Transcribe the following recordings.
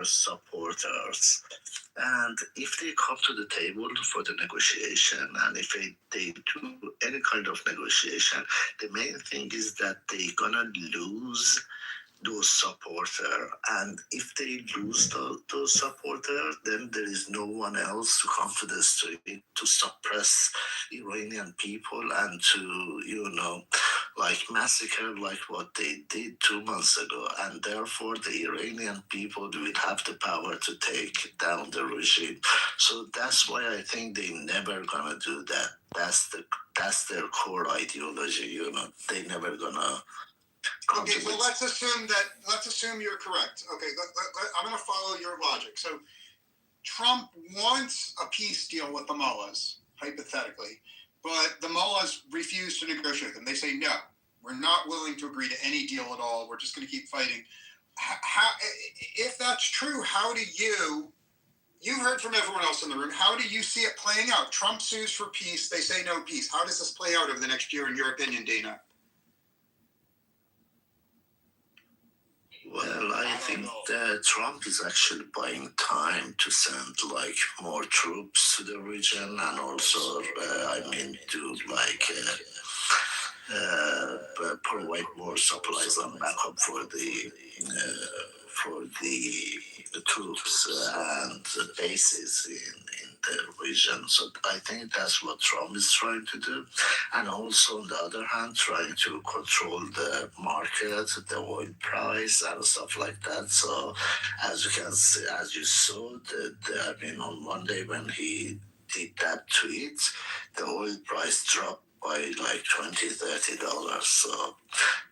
supporters. And if they come to the table for the negotiation, and if they do any kind of negotiation, the main thing is that they're gonna lose those supporters. And if they lose those supporters, then there is no one else to come to the street to suppress Iranian people and to, like massacre like what they did 2 months ago. And therefore, the Iranian people will have the power to take down the regime. So that's why I think they never gonna do that. That's their core ideology. They never gonna. Okay, so let's assume you're correct. Okay, I'm going to follow your logic. So Trump wants a peace deal with the mullahs, hypothetically, but the mullahs refuse to negotiate with them. They say, no, we're not willing to agree to any deal at all. We're just going to keep fighting. If that's true, how do you heard from everyone else in the room, how do you see it playing out? Trump sues for peace. They say no peace. How does this play out over the next year, in your opinion, Dana? Well, I think that Trump is actually buying time to send more troops to the region, and also, to provide more supplies and backup for the troops and the bases in the region. So I think that's what Trump is trying to do. And also, on the other hand, trying to control the market, the oil price and stuff like that. So as you can see, as you saw, on Monday when he did that tweet, the oil price dropped by $20-$30. So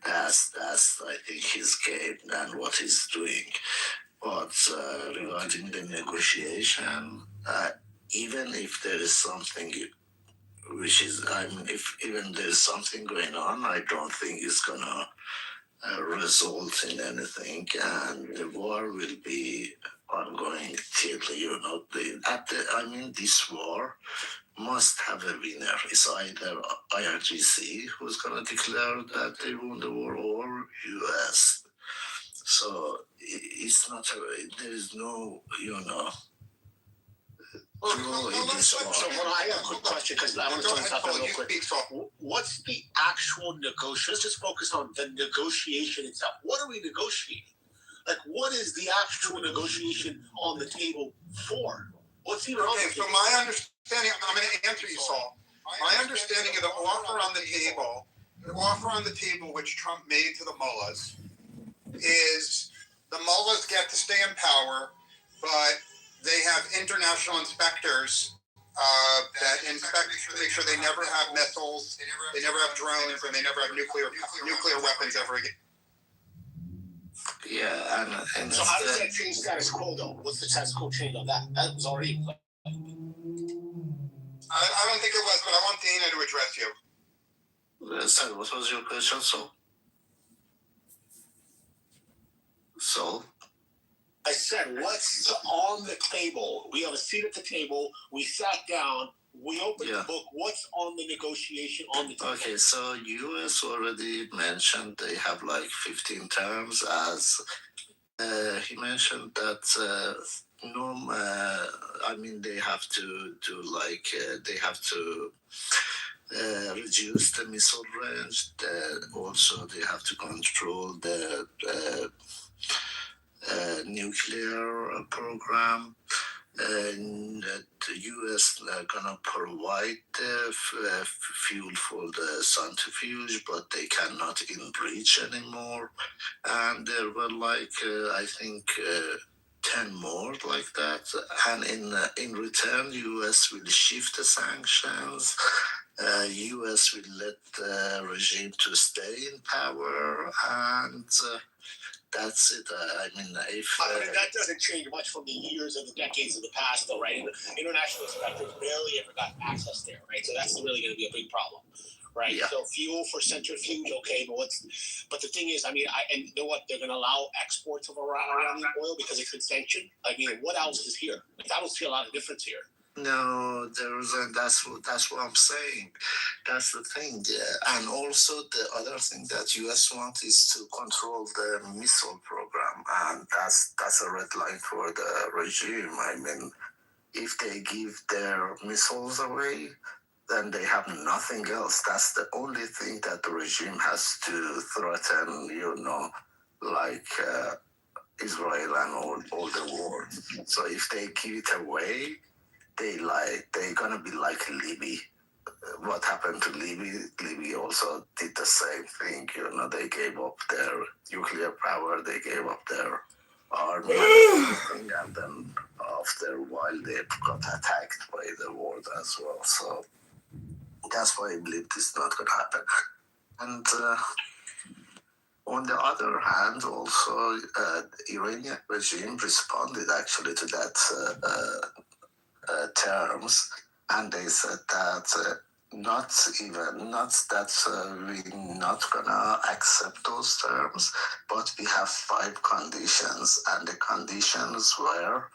that's I think his game and what he's doing. But regarding the negotiation, even if there is something if even there is something going on, I don't think it's gonna result in anything, and the war will be ongoing till this war must have a winner. It's either IRGC who's gonna declare that they won the war, or US. So it's not there is no So I have a quick question, because I want to talk about that real quick. What's the actual negotiation? Let's just focus on the negotiation itself. What are we negotiating? What is the actual negotiation on the table for? What's even on the table? So my understanding, I'm going to answer you, Saul. My understanding of the offer on the table which Trump made to the mullahs is the mullahs get to stay in power, but they have international inspectors that inspect to make sure they never have missiles, they never have drones, and they never have nuclear weapons ever again. Yeah, and so how does that change status quo, though? What's the status quo change on that? That was already in play. I don't think it was, but I want Dana to address you. Sorry, what was your question, So? I said, what's on the table? We have a seat at the table. We sat down. We opened the book. What's on the negotiation on the table? Okay, so US already mentioned they have 15 terms, as he mentioned that they have to do they have to reduce the missile range. Also, they have to control the nuclear program. And the U.S. are gonna provide the fuel for the centrifuge, but they cannot enrich anymore. And there were I think 10 more like that. And in return, U.S. will shift the sanctions. U.S. will let the regime to stay in power, and that's it. That doesn't change much from the years and the decades of the past, though, right? International inspectors barely ever got access there, right? So that's really going to be a big problem, right? Yeah. So fuel for centrifuge, okay, but the thing is, and you know what? They're going to allow exports of Iranian oil because it's been sanctioned. What else is here? I don't see a lot of difference here. No, there isn't. That's what I'm saying. That's the thing. Yeah. And also the other thing that U.S. wants is to control the missile program. and that's a red line for the regime. I mean, if they give their missiles away, then they have nothing else. That's the only thing that the regime has to threaten, like Israel and all the world. So if they give it away, they're gonna be like Libya. What happened to Libya? Libya also did the same thing. They gave up their nuclear power, they gave up their army, and then after a while they got attacked by the world as well. So that's why I believe this is not going to happen. And on the other hand, also, the Iranian regime responded actually to that terms, and they said that not that we're not gonna accept those terms, but we have 5 conditions, and the conditions were.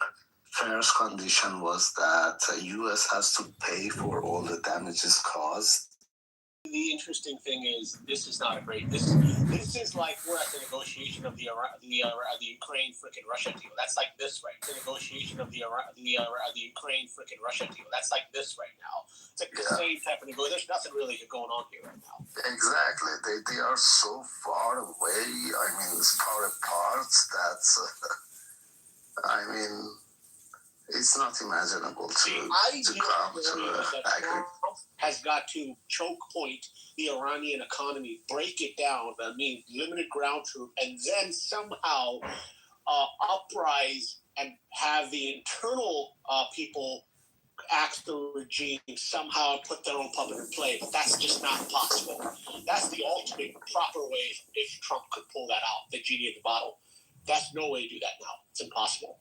First condition was that the U.S. has to pay for all the damages caused. The interesting thing is, this is not a great. This is like we're at the negotiation of the Ukraine frickin' Russia deal. That's like this right. The negotiation of the Ukraine frickin' Russia deal. That's like this right now. It's like the same type of negotiation. There's nothing really going on here right now. Exactly. They are so far away. I mean, it's far apart that I mean, it's not imaginable to come to Trump has got to choke point the Iranian economy, break it down. I mean, limited ground troop, and then somehow uprise and have the internal people ask the regime somehow put their own puppet in play. But that's just not possible. That's the ultimate proper way if Trump could pull that out, the genie in the bottle. That's no way to do that now. It's impossible.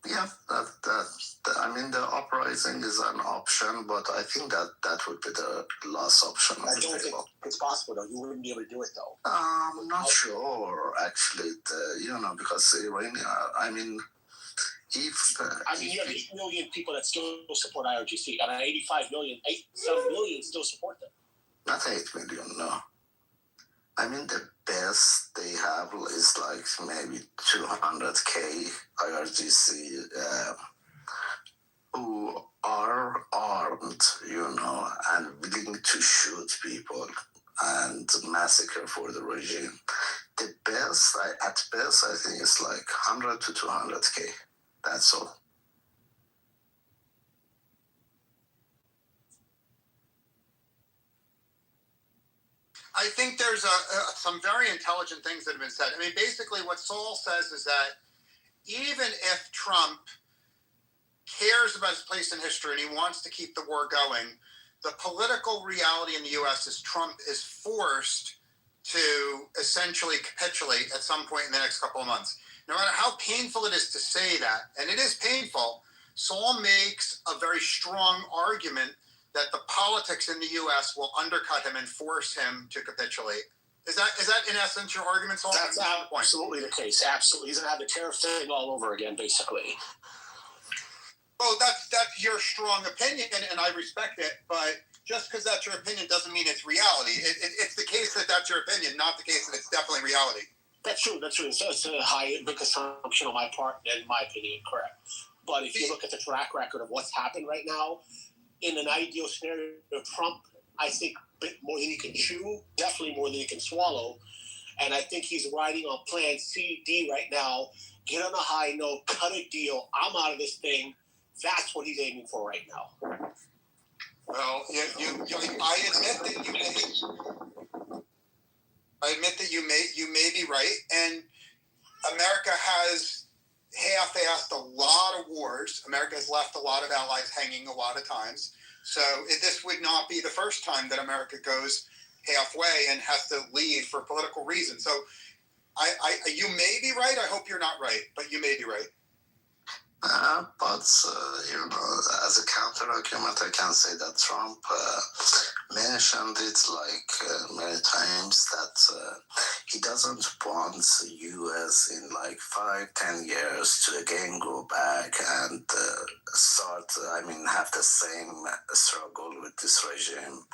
Yeah, I mean, the uprising is an option, but I think that would be the last option. I don't think it's possible, though. You wouldn't be able to do it, though. I'm not sure, actually, because Iranian, I mean, you have 8 million people that still support IRGC, and 85 million, 7 million still support them. Not 8 million, no. I mean, the best they have is like maybe 200K IRGC who are armed, and willing to shoot people and massacre for the regime. The best, at best, I think it's like 100 to 200K. That's all. I think there's some very intelligent things that have been said. I mean, basically what Saul says is that even if Trump cares about his place in history and he wants to keep the war going, the political reality in the U.S. is Trump is forced to essentially capitulate at some point in the next couple of months. No matter how painful it is to say that, and it is painful, Saul makes a very strong argument that the politics in the U.S. will undercut him and force him to capitulate. Is that in essence your argument, Saul? That's absolutely the case. Absolutely. He's going to have the tariff thing all over again, basically. Well, that's your strong opinion, and I respect it, but just because that's your opinion doesn't mean it's reality. It's the case that that's your opinion, not the case that it's definitely reality. That's true. It's a big assumption on my part, in my opinion, correct. But if you look at the track record of what's happened right now, in an ideal scenario, Trump, I think, a bit more than he can chew, definitely more than he can swallow. And I think he's riding on plan C, D right now. Get on a high note, cut a deal. I'm out of this thing. That's what he's aiming for right now. Well, I admit that you may be right, and America has half-assed a lot of wars. America has left a lot of allies hanging a lot of times. So this would not be the first time that America goes halfway and has to leave for political reasons. So you may be right. I hope you're not right, but you may be right. But as a counter argument, I can say that Trump mentioned it many times that he doesn't want the U.S. in 5-10 years to again go back and have the same struggle with this regime.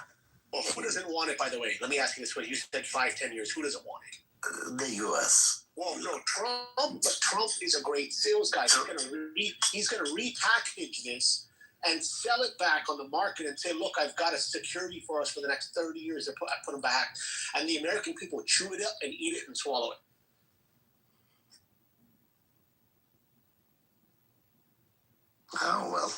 Well, who doesn't want it, by the way? Let me ask you this way. You said 5-10 years. Who doesn't want it? The U.S. Well, no, Trump. But Trump is a great sales guy. He's going to repackage this and sell it back on the market and say, look, I've got a security for us for the next 30 years. I put them back. And the American people chew it up and eat it and swallow it. Oh, well.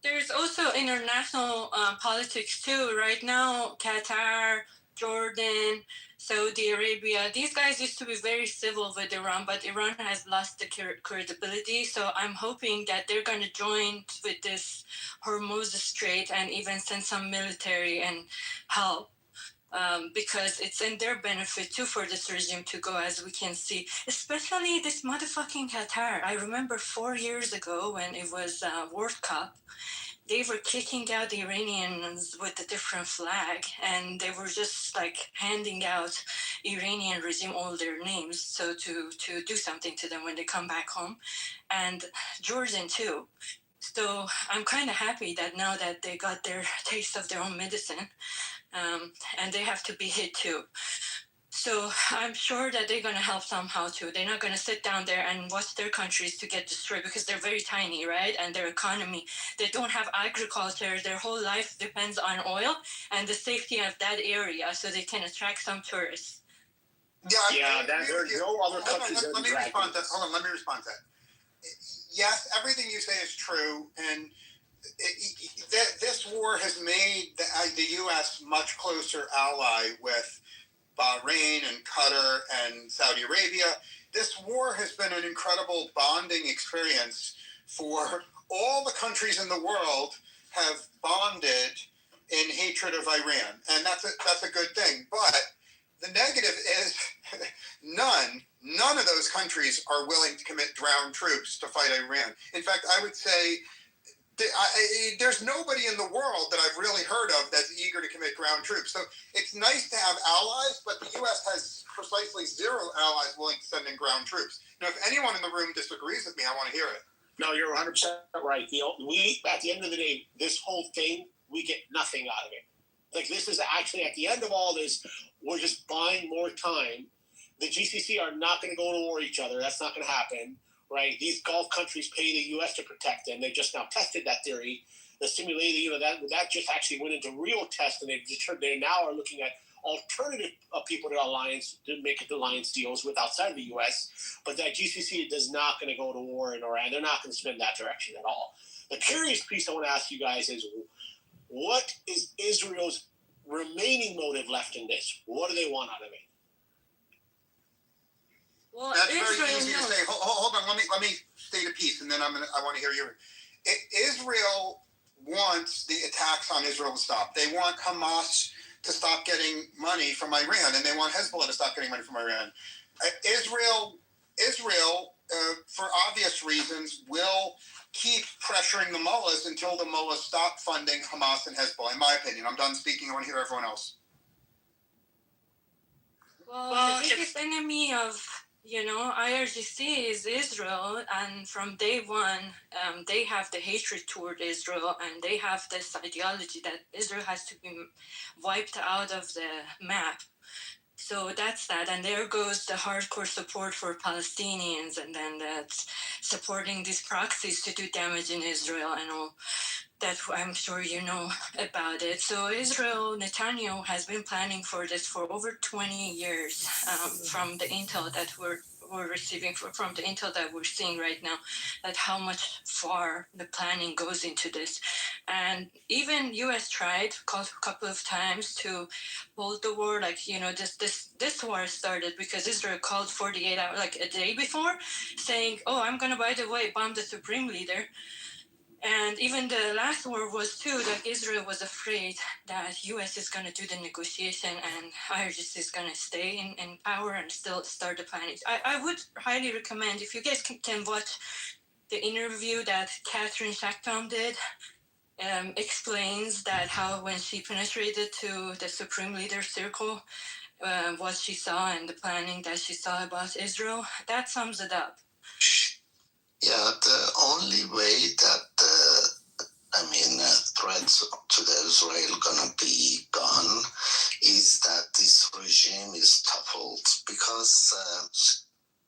There's also international politics too. Right now, Qatar, Jordan, Saudi Arabia, these guys used to be very civil with Iran, but Iran has lost the credibility. So I'm hoping that they're going to join with this Hormuz Strait and even send some military and help. Because it's in their benefit too for this regime to go, as we can see, especially this motherfucking Qatar. I remember 4 years ago when it was World Cup, they were kicking out the Iranians with a different flag, and they were just like handing out Iranian regime all their names, so to do something to them when they come back home, and Jordan too. So I'm kind of happy that now that they got their taste of their own medicine, and they have to be hit too. So I'm sure that they're going to help somehow too. They're not going to sit down there and watch their countries to get destroyed because they're very tiny, right? And their economy, they don't have agriculture. Their whole life depends on oil and the safety of that area, so they can attract some tourists. There's no other countries. Let me respond to that. Hold on, let me respond to that. Yes, everything you say is true, and this war has made the U.S. much closer ally with Bahrain and Qatar and Saudi Arabia. This war has been an incredible bonding experience for all the countries in the world have bonded in hatred of Iran, and that's a good thing. But the negative is none of those countries are willing to commit ground troops to fight Iran. In fact, I would say there's nobody in the world that I've really heard of that's eager to commit ground troops. So it's nice to have allies, but the U.S. has precisely zero allies willing to send in ground troops. Now, if anyone in the room disagrees with me, I want to hear it. No, you're 100% right. We, at the end of the day, this whole thing, we get nothing out of it. Like, this is actually, at the end of all this, we're just buying more time. The GCC are not going to go to war with each other. That's not going to happen. Right, these Gulf countries pay the U.S. to protect them. They just now tested that theory. The simulated, that just actually went into real test, and they now are looking at alternative people to alliance to make alliance deals with outside of the U.S. But that GCC is not going to go to war in Iran. They're not going to spend that direction at all. The curious piece I want to ask you guys is, what is Israel's remaining motive left in this? What do they want out of it? Well, that's very easy to say. Hold on, let me state a piece, and then I want to hear your. Israel wants the attacks on Israel to stop. They want Hamas to stop getting money from Iran, and they want Hezbollah to stop getting money from Iran. Israel, for obvious reasons, will keep pressuring the mullahs until the mullahs stop funding Hamas and Hezbollah. In my opinion, I'm done speaking. I want to hear everyone else. Well, the biggest enemy of IRGC is Israel, and from day one, they have the hatred toward Israel, and they have this ideology that Israel has to be wiped out of the map. So that's that, and there goes the hardcore support for Palestinians, and then that's supporting these proxies to do damage in Israel and all. That I'm sure you know about it. So Israel, Netanyahu has been planning for this for over 20 years from the intel that we're receiving from the intel that we're seeing right now, that how much far the planning goes into this. And even U.S. tried a couple of times to hold the war, this war started because Israel called 48 hours, like a day before, saying, I'm going to, by the way, bomb the supreme leader. And even the last war was too, like Israel was afraid that U.S. is going to do the negotiation and IRGC is going to stay in power and still start the planning. I would highly recommend, if you guys can watch the interview that Catherine Shackbaum did, explains that how when she penetrated to the Supreme Leader circle, what she saw and the planning that she saw about Israel, that sums it up. Yeah, the only way that threat to the Israel gonna be gone is that this regime is toppled, because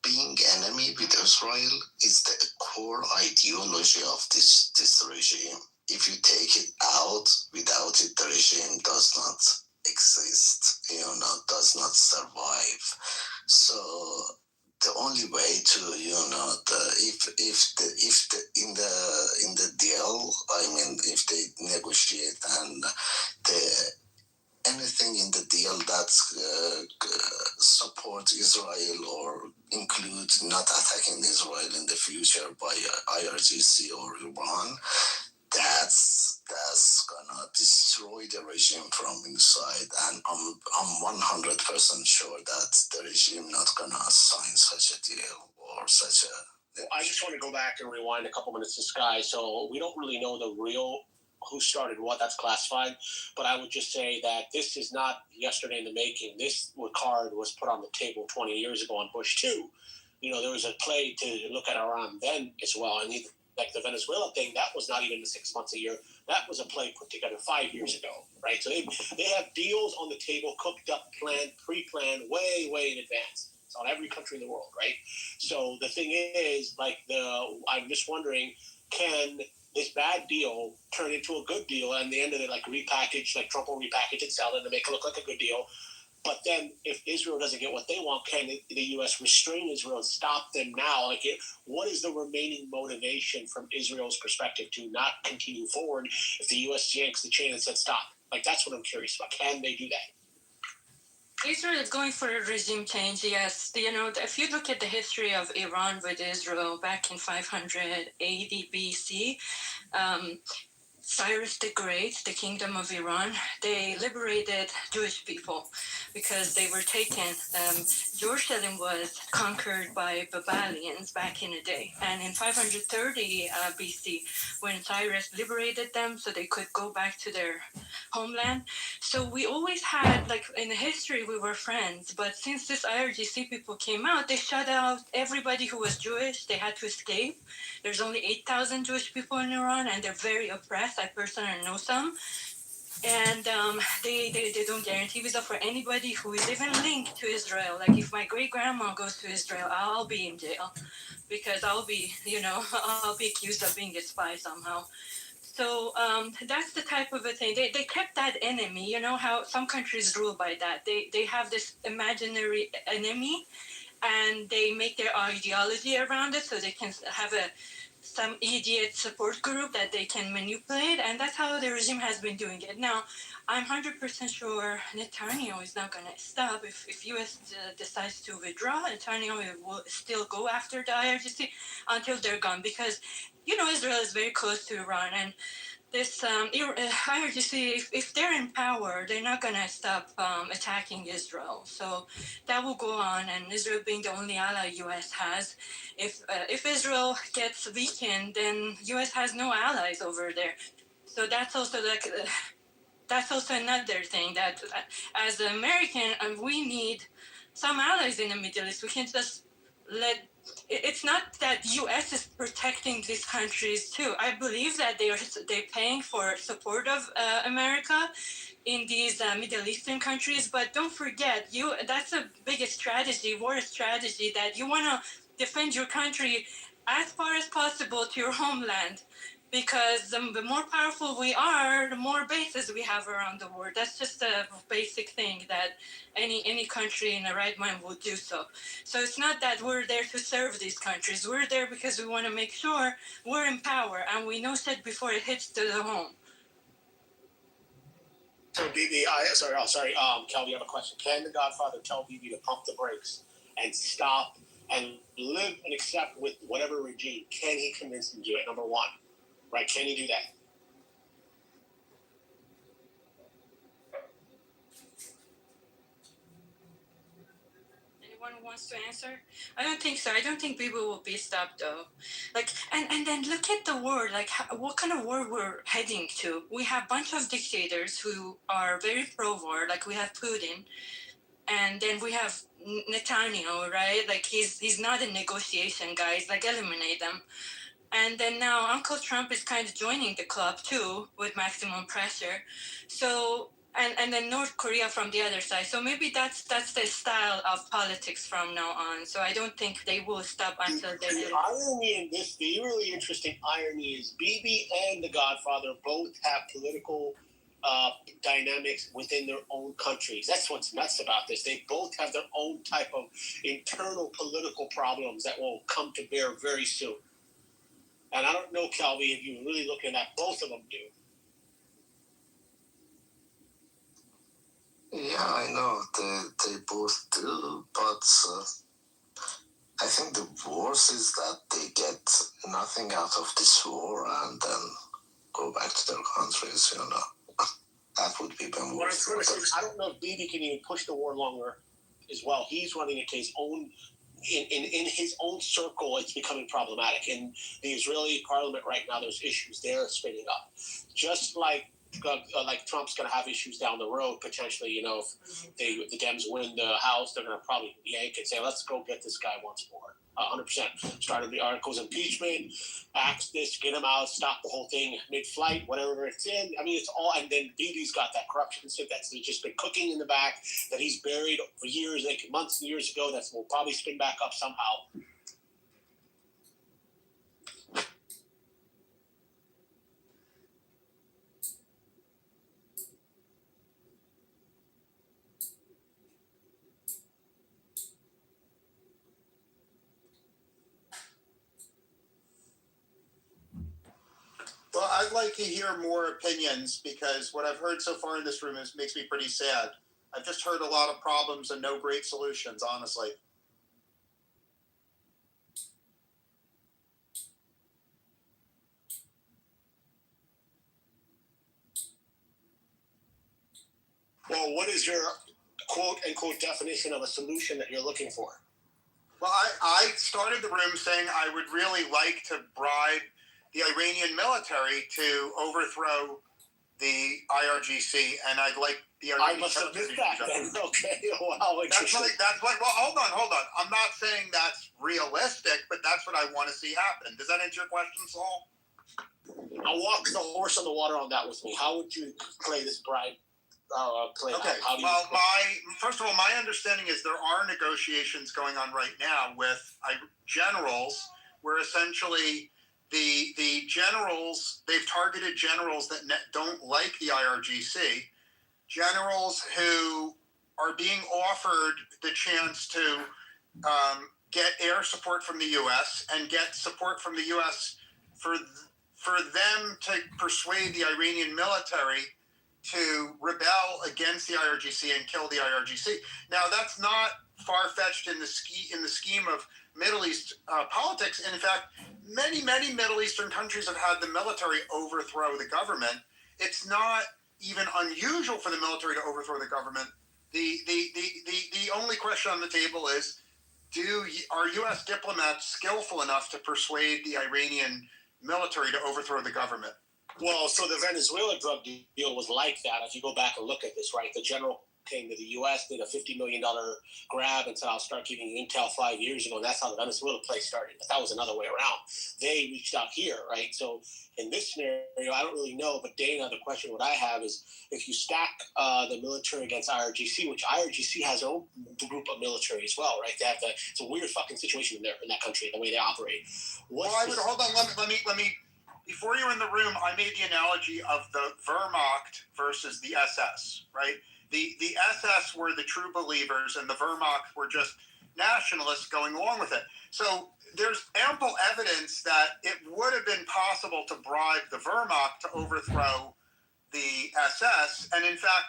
being enemy with Israel is the core ideology of this regime. If you take it out, without it, the regime does not exist, does not survive. So the only way to, in the deal, if they negotiate and the anything in the deal that support Israel or include not attacking Israel in the future by IRGC or Iran, that's gonna destroy the regime from inside, and I'm 100% sure that the regime not gonna sign such a deal or such a. I just want to go back and rewind a couple minutes to Sky. So we don't really know the real who started what. That's classified. But I would just say that this is not yesterday in the making. This card was put on the table 20 years ago on Bush 2. There was a play to look at Iran then as well. And like the Venezuela thing, that was not even 6 months, a year. That was a play put together 5 years ago, right? So they have deals on the table, cooked up, planned, pre-planned, way, way in advance. It's on every country in the world, right? So the thing is, I'm just wondering, can this bad deal turn into a good deal, and the end of it, repackage, like Trump will repackage and sell it and make it look like a good deal? But then, if Israel doesn't get what they want, can the U.S. restrain Israel and stop them now? What is the remaining motivation from Israel's perspective to not continue forward if the U.S. yanks the chain and said stop? That's what I'm curious about. Can they do that? Israel is going for a regime change, yes. If you look at the history of Iran with Israel back in 580 BC, Cyrus the Great, the Kingdom of Iran, they liberated Jewish people because they were taken. Jerusalem was conquered by Babylonians back in the day. And in 530 BC, when Cyrus liberated them so they could go back to their homeland. So we always had, in the history, we were friends. But since this IRGC people came out, they shut out everybody who was Jewish. They had to escape. There's only 8,000 Jewish people in Iran, and they're very oppressed. I personally know some. And they don't guarantee visa for anybody who is even linked to Israel. If my great-grandma goes to Israel, I'll be in jail because I'll be accused of being a spy somehow. So that's the type of a thing. They kept that enemy. You know how some countries rule by that. They have this imaginary enemy, and they make their ideology around it so they can have some idiot support group that they can manipulate, and that's how the regime has been doing it. Now, I'm 100% sure Netanyahu is not going to stop. If U.S. decides to withdraw, Netanyahu will still go after the IRGC until they're gone, because, Israel is very close to Iran, and this IRGC, if they're in power, they're not going to stop attacking Israel. So that will go on, and Israel being the only ally U.S. has. If Israel gets weakened, then U.S. has no allies over there. So that's also that's also another thing that as an American, we need some allies in the Middle East. We can't just let. It's not that U.S. is protecting these countries too. I believe that they're paying for support of America in these Middle Eastern countries, but don't forget, that's a biggest strategy, war strategy, that you want to defend your country as far as possible to your homeland, because the more powerful we are, the more bases we have around the world. That's just a basic thing that any country in the right mind will do so. So it's not that we're there to serve these countries. We're there because we want to make sure we're in power, and we know shit before it hits to the home. So BB, Cal, you have a question. Can the Godfather tell BB to pump the brakes and stop and live and accept with whatever regime? Can he convince him to do it? Number one, right? Can he do that? Anyone who wants to answer? I don't think so. I don't think people will be stopped though. And then look at the war. What kind of war we're heading to? We have a bunch of dictators who are very pro-war. We have Putin, and then we have Netanyahu, right? He's not a negotiation guy. He's eliminate them. And then now Uncle Trump is kind of joining the club too with maximum pressure. So and then North Korea from the other side. So maybe that's the style of politics from now on. So I don't think they will stop until they do. The irony in this, the really interesting irony is Bibi and the Godfather both have political dynamics within their own countries. That's what's nuts about this. They both have their own type of internal political problems that will come to bear very soon. And I don't know, Calvi, if you're really looking at both of them do. Yeah, I know they both do, but I think the worst is that they get nothing out of this war and then go back to their countries, you know. That would be the What worst. I'm trying to say is, I don't know if Bibi can even push the war longer as well. He's running into his own, in his own circle, it's becoming problematic. In the Israeli parliament right now, there's issues there spinning up. Just like Trump's going to have issues down the road, potentially, you know, if the Dems win the House, they're going to probably yank and say, let's go get this guy once more. 100%. Started the articles impeachment, axe this, get him out, stop the whole thing mid-flight, whatever it's in. I mean, it's all, and then Bibi's got that corruption stuff that's just been cooking in the back that he's buried for years, like months and years ago, that will probably spin back up somehow. Well, I'd like to hear more opinions because what I've heard so far in this room makes me pretty sad. I've just heard a lot of problems and no great solutions, honestly. Well, what is your quote-unquote definition of a solution that you're looking for? Well, I started the room saying I would really like to bribe the Iranian military to overthrow the IRGC, and I'd like the Iranian I must have missed that then. Okay, wow, interesting. That's what, well, hold on. I'm not saying that's realistic, but that's what I want to see happen. Does that answer your question, Saul? I'll walk the horse on the water on that with me. How would you play this bribe? Okay. Well, first of all, my understanding is there are negotiations going on right now with generals, where essentially the generals, they've targeted generals that don't like the IRGC, generals who are being offered the chance to get air support from the U.S. and get support from the U.S. for them to persuade the Iranian military to rebel against the IRGC and kill the IRGC. Now, that's not far-fetched in the scheme of Middle East politics. In fact, many Middle Eastern countries have had the military overthrow the government. It's not even unusual for the military to overthrow the government. The only question on the table is, are U.S. diplomats skillful enough to persuade the Iranian military to overthrow the government? Well, so the Venezuela drug deal was like that. If you go back and look at this, right, the general came to the U.S., did a $50 million grab and said, I'll start giving you intel 5 years ago. And that's how the Venezuela play started. But that was another way around. They reached out here, right? So in this scenario, I don't really know. But Dana, the question what I have is, if you stack the military against IRGC, which IRGC has their own group of military as well, right? They have it's a weird fucking situation in that country, the way they operate. Hold on. Let me. Before you were in the room, I made the analogy of the Wehrmacht versus the SS, right? The SS were the true believers, and the Wehrmacht were just nationalists going along with it. So there's ample evidence that it would have been possible to bribe the Wehrmacht to overthrow the SS, and in fact,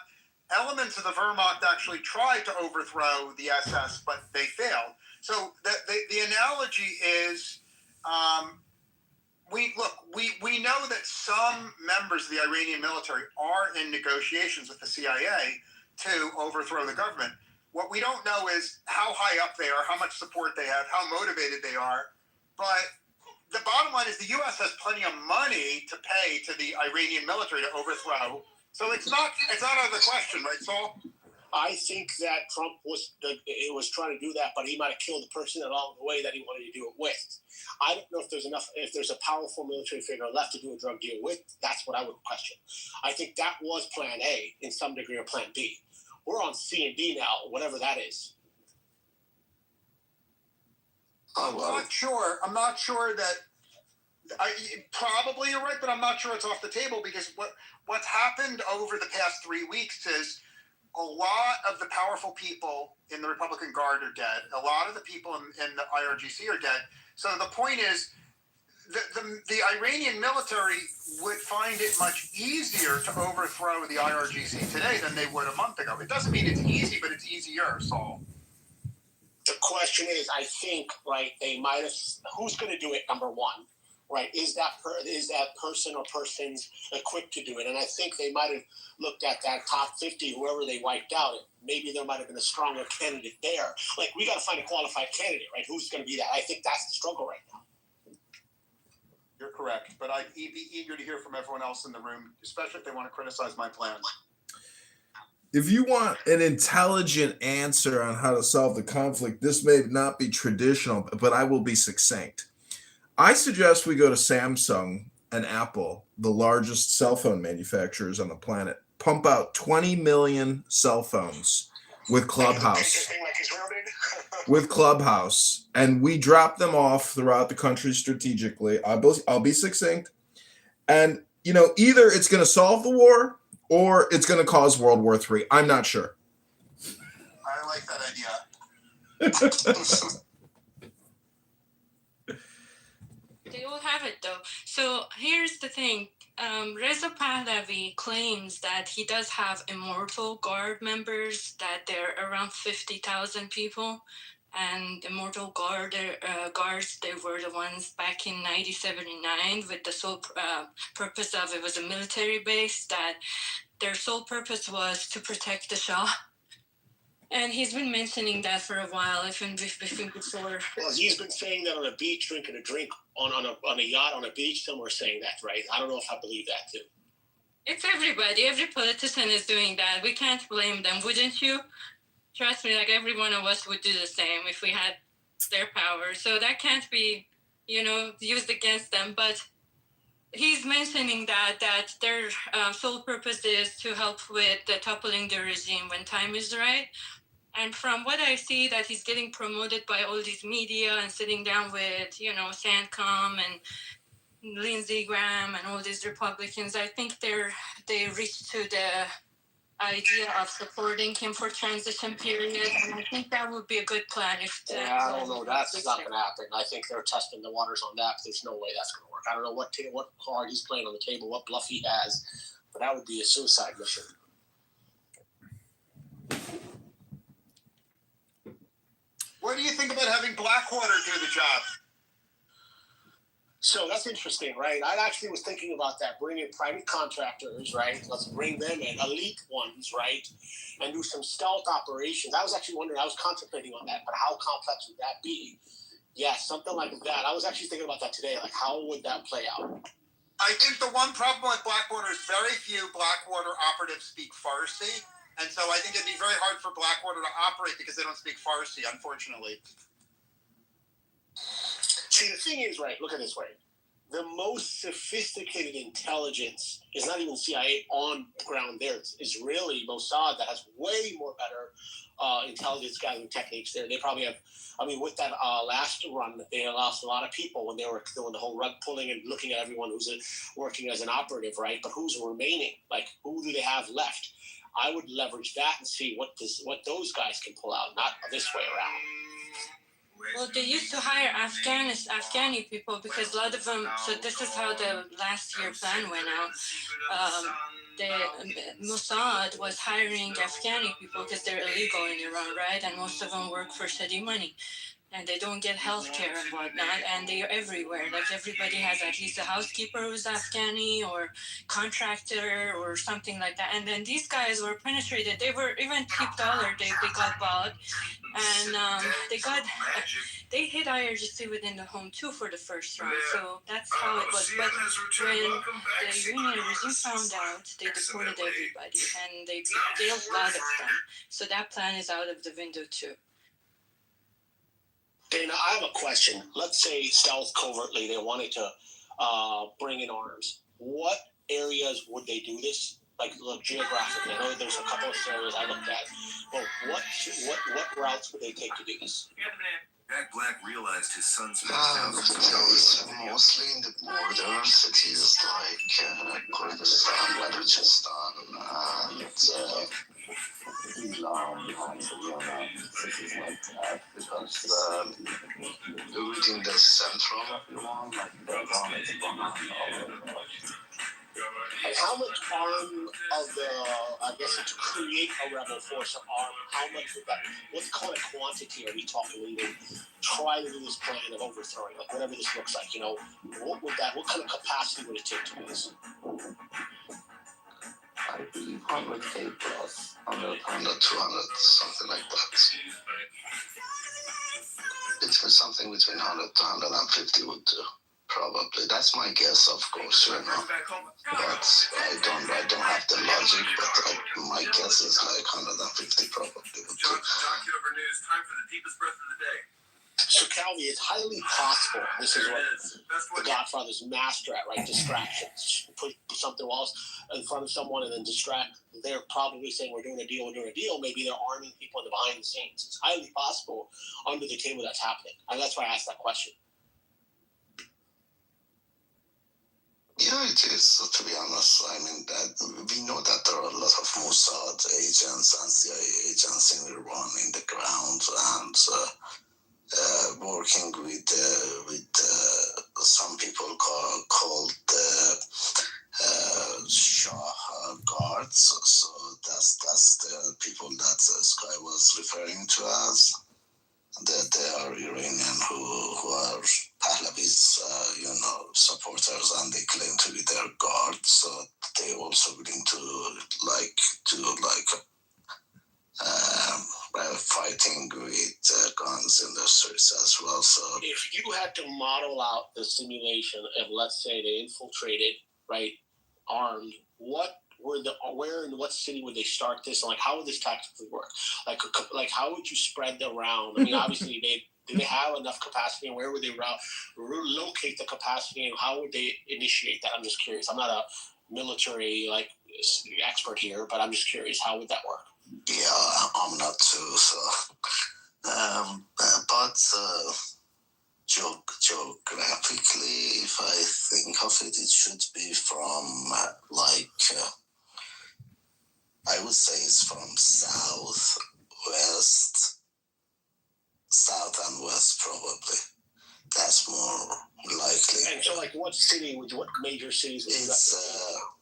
elements of the Wehrmacht actually tried to overthrow the SS, but they failed. So the analogy is... We know that some members of the Iranian military are in negotiations with the CIA to overthrow the government. What we don't know is how high up they are, how much support they have, how motivated they are. But the bottom line is the U.S. has plenty of money to pay to the Iranian military to overthrow. So it's not out of the question, right, Saul? I think that Trump was trying to do that, but he might have killed the person along the way that he wanted to do it with. I don't know if there's a powerful military figure left to do a drug deal with. That's what I would question. I think that was plan A in some degree or plan B. We're on C and D now, whatever that is. I'm not sure. I'm not sure that. Probably you're right, but I'm not sure it's off the table because what's happened over the past 3 weeks is a lot of the powerful people in the Republican Guard are dead. A lot of the people in the IRGC are dead. So the point is, the Iranian military would find it much easier to overthrow the IRGC today than they would a month ago. It doesn't mean it's easy, but it's easier, Saul. The question is, I think, right, they might have, who's going to do it, number one? Right, is that person or persons equipped to do it? And I think they might have looked at that top 50, whoever they wiped out. Maybe there might have been a stronger candidate there. Like, we got to find a qualified candidate, right? Who's going to be that? I think that's the struggle right now. You're correct, but I'd be eager to hear from everyone else in the room, especially if they want to criticize my plans. If you want an intelligent answer on how to solve the conflict, this may not be traditional, but I will be succinct. I suggest we go to Samsung and Apple, the largest cell phone manufacturers on the planet, pump out 20 million cell phones with Clubhouse. And we drop them off throughout the country strategically. I'll be succinct. And, either it's going to solve the war or it's going to cause World War III. I'm not sure. I like that idea. They will have it though. So here's the thing. Reza Pahlavi claims that he does have Immortal Guard members, that they're around 50,000 people. And Immortal Guards, they were the ones back in 1979 with the sole purpose of, it was a military base, that their sole purpose was to protect the Shah. And he's been mentioning that for a while, even before. Well, he's been saying that on a beach, drinking a drink on a yacht on a beach somewhere, saying that, right? I don't know if I believe that too. It's everybody. Every politician is doing that. We can't blame them, wouldn't you? Trust me, like every one of us would do the same if we had their power. So that can't be, used against them. But he's mentioning that their sole purpose is to help with the toppling the regime when time is right. And from what I see, that he's getting promoted by all these media and sitting down with, Sandcom and Lindsey Graham and all these Republicans, I think they reached to the idea of supporting him for transition period. And I think that would be a good plan. I don't know. That's not going to happen. I think they're testing the waters on that. There's no way that's going to work. I don't know what card he's playing on the table, what bluff he has, but that would be a suicide mission. What do you think about having Blackwater do the job? So that's interesting, right? I actually was thinking about that, bringing private contractors, right? Let's bring them in, elite ones, right? And do some stealth operations. I was actually wondering, I was contemplating on that, but how complex would that be? Yeah, something like that. I was actually thinking about that today, like how would that play out? I think the one problem with Blackwater is very few Blackwater operatives speak Farsi. And so I think it'd be very hard for Blackwater to operate because they don't speak Farsi, unfortunately. See, the thing is, right, look at it this way. The most sophisticated intelligence is not even CIA on ground there. It's really Mossad that has way more better intelligence gathering techniques there. They probably have, with that last run, they lost a lot of people when they were doing the whole rug pulling and looking at everyone who's working as an operative, right? But who's remaining? Like, who do they have left? I would leverage that and see what those guys can pull out, not this way around. Well, they used to hire Afghani people because a lot of them. So this is how the last year plan went out. The Mossad was hiring Afghani people because they're illegal in Iran, right? And most of them work for shady money. and they don't get health care and whatnot, and they are everywhere. Like everybody has at least a housekeeper who's Afghani or contractor or something like that. And then these guys were penetrated. They were even $10. They got bought, and they hit IRGC within the home too for the first round. So that's how it was. But when the Union regime found out, they deported everybody, and they jailed a lot of them. So that plan is out of the window too. Dana, I have a question. Let's say South covertly they wanted to bring in arms. What areas would they do this? Like, look, geographically, I know there's a couple of areas I looked at, but what routes would they take to do this? Jack Black realized his son spent thousands of dollars on video. Mostly in the border cities like Kurdistan, Balochistan, and Iran, Haryana, cities like that, because within the central of Iran, like Iran is one of the And how much arm of the, I guess, to create a rebel force of arm, how much would that, what kind of quantity are we talking when you try to do this plan of overthrowing, like whatever this looks like, you know, what kind of capacity would it take to do this? I believe 100K plus, 100, 200, something like that. It's something between 100 to 150 would do. Probably. That's my guess, of course, you know. But I don't have the logic, but my guess is like 150 probably would do. John Kitover News, time for the deepest breath of the day. So, Calvi, it's highly possible, this is what the Godfather's master at, right? Distractions. Put something else in front of someone and then distract. They're probably saying, we're doing a deal. Maybe they're arming people in the behind the scenes. It's highly possible under the table that's happening. And that's why I asked that question. Yeah, it is, to be honest. I mean, that we know that there are a lot of Mossad agents and CIA agents in Iran in the ground and working with some people called Shah guards. So that's the people that Sky was referring to as. That they are Iranian who are Pahlavi's, supporters, and they claim to be their guards. So they also willing to fighting with guns in the streets as well. So if you had to model out the simulation of, let's say, they infiltrated, right, armed, where and what city would they start this, and like how would this tactically work? Like how would you spread the round? I mean, obviously do they have enough capacity, and where would they locate the capacity, and how would they initiate that? I'm just curious. I'm not a military expert here, but I'm just curious, how would that work? Yeah, I'm not too. So, but geographically, if I think of it, it should be from I would say it's from south and west probably. That's more likely. And so, what major cities? It's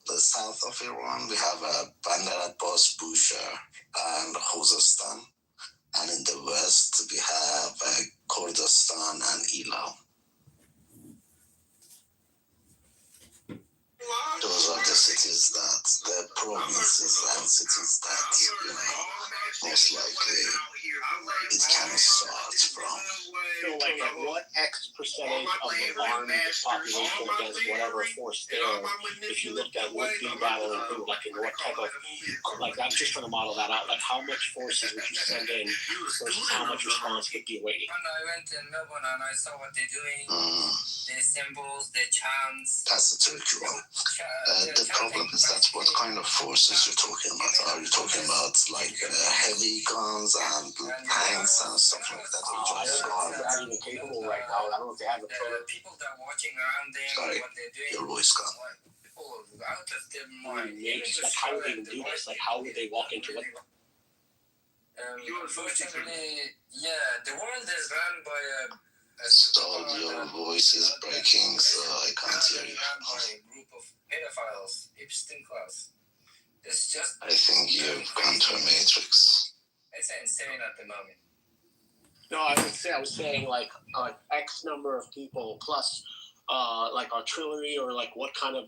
the south of Iran. We have Bandar Abbas, Bushehr, and Khuzestan. And in the west, we have Kurdistan and Ilam. Those are the cities the provinces and cities that, most likely it can start from. So, at what X percentage of the armed population against whatever force there, if you looked at what the battle include, in what type of, I'm just trying to model that out, how much forces would you send in versus how much response would be waiting? When I went in Melbourne and I saw what they're doing, the symbols, the chants. That's the tricky one. The problem is that what kind of forces you're talking about? Are you talking about heavy guns and tanks and stuff like that? I don't know if they're even capable right now. I don't know if they have a people that are watching around them, Sorry, what they're doing. your voice gone. People out of their mind. How would they even do this? How would they walk into it? Unfortunately, the world is run by a So your voice is breaking, so I can't hear you. Run by a group of pedophiles, Epstein class. It's I think you've gone to a matrix. It's insane at the moment. No, I was saying like X number of people plus like artillery or like what kind of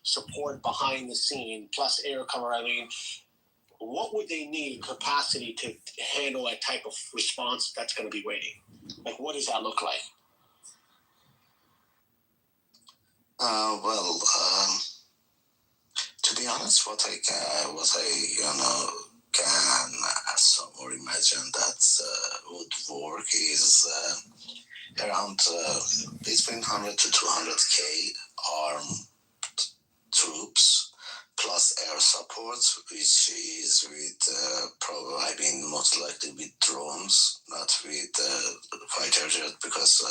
support behind the scene plus air cover. I mean, what would they need capacity to handle that type of response that's going to be waiting? Like, what does that look like? Well, to be honest, what I can assume or imagine that would work is around between 100 to 200k armed troops plus air support, which is with most likely with drones, not with fighter jet, because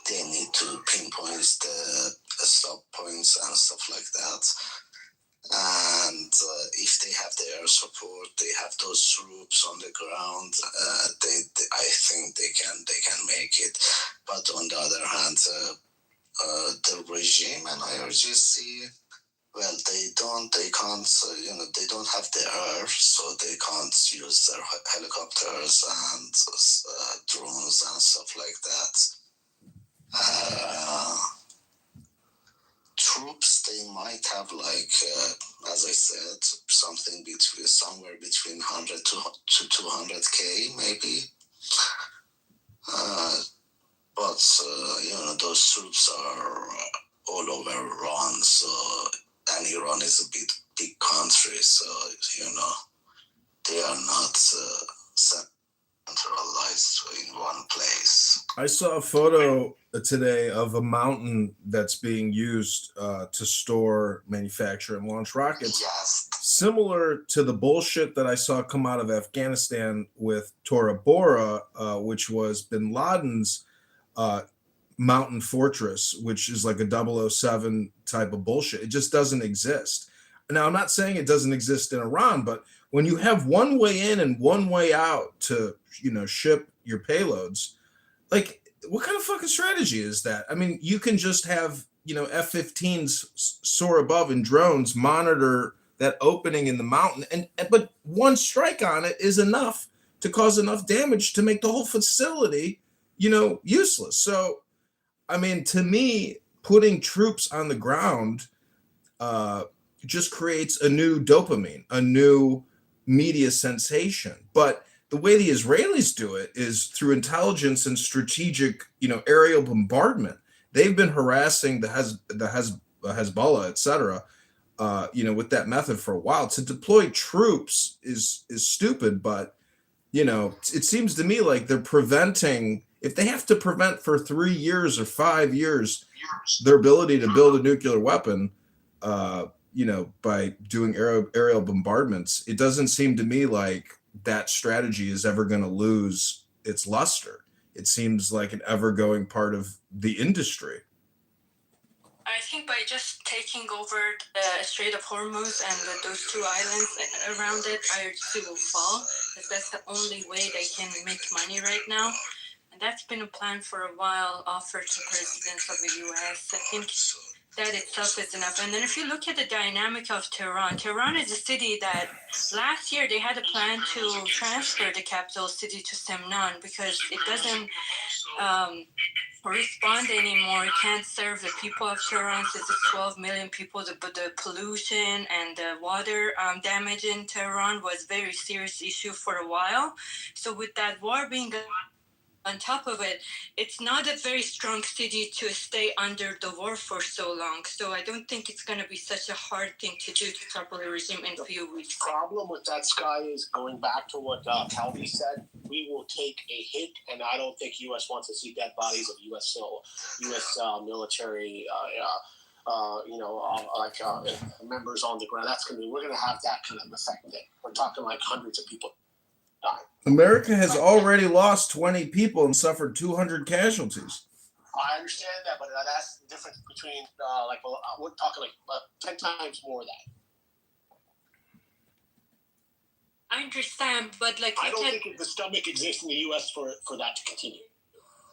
they need to pinpoint the stop points and stuff like that. And if they have the air support, they have those troops on the ground. I think they can make it. But on the other hand, the regime and IRGC, well, they can't, they don't have the air, so they can't use their helicopters and drones and stuff like that. Troops, they might have as I said, somewhere between 100 to 200k maybe. But those troops are all over Iran, and Iran is a big country, so they are not centralized in one place. I saw a photo today of a mountain that's being used to store, manufacture, and launch rockets. Yes. Similar to the bullshit that I saw come out of Afghanistan with Tora Bora, which was bin Laden's mountain fortress, which is like a 007 type of bullshit. It just doesn't exist. Now, I'm not saying it doesn't exist in Iran, but when you have one way in and one way out to, ship your payloads, like, what kind of fucking strategy is that? I mean, you can just have, F-15s soar above and drones monitor that opening in the mountain, but one strike on it is enough to cause enough damage to make the whole facility, useless. So, I mean, to me, putting troops on the ground just creates a new dopamine, a new media sensation. But the way the Israelis do it is through intelligence and strategic, aerial bombardment. They've been harassing the Hezbollah, etc., with that method for a while. To deploy troops is stupid, but it seems to me like they're preventing. If they have to prevent for 3 years or 5 years their ability to build a nuclear weapon, by doing aerial bombardments, it doesn't seem to me like that strategy is ever going to lose its luster. It seems like an ever-going part of the industry. I think by just taking over the Strait of Hormuz and those 2 islands around it, IRGC will fall, because that's the only way they can make money right now. And that's been a plan for a while, offered to presidents of the U.S. I think that itself is enough. And then if you look at the dynamic of Tehran is a city that last year they had a plan to transfer the capital city to Semnan because it doesn't respond anymore. It can't serve the people of Tehran. Since it's 12 million people, but the pollution and the water damage in Tehran was a very serious issue for a while. So with that war being on top of it, it's not a very strong city to stay under the war for so long. So I don't think it's going to be such a hard thing to do to topple the regime in a few weeks. The problem with that, Sky, is going back to what Calvi said, we will take a hit, and I don't think U.S. wants to see dead bodies of U.S. military members on the ground. We're going to have that kind of effect. We're talking like hundreds of people die. America has already lost 20 people and suffered 200 casualties. I understand that, but that's the difference between we're talking 10 times more of that. I understand, but I don't think the stomach exists in the U.S. for that to continue.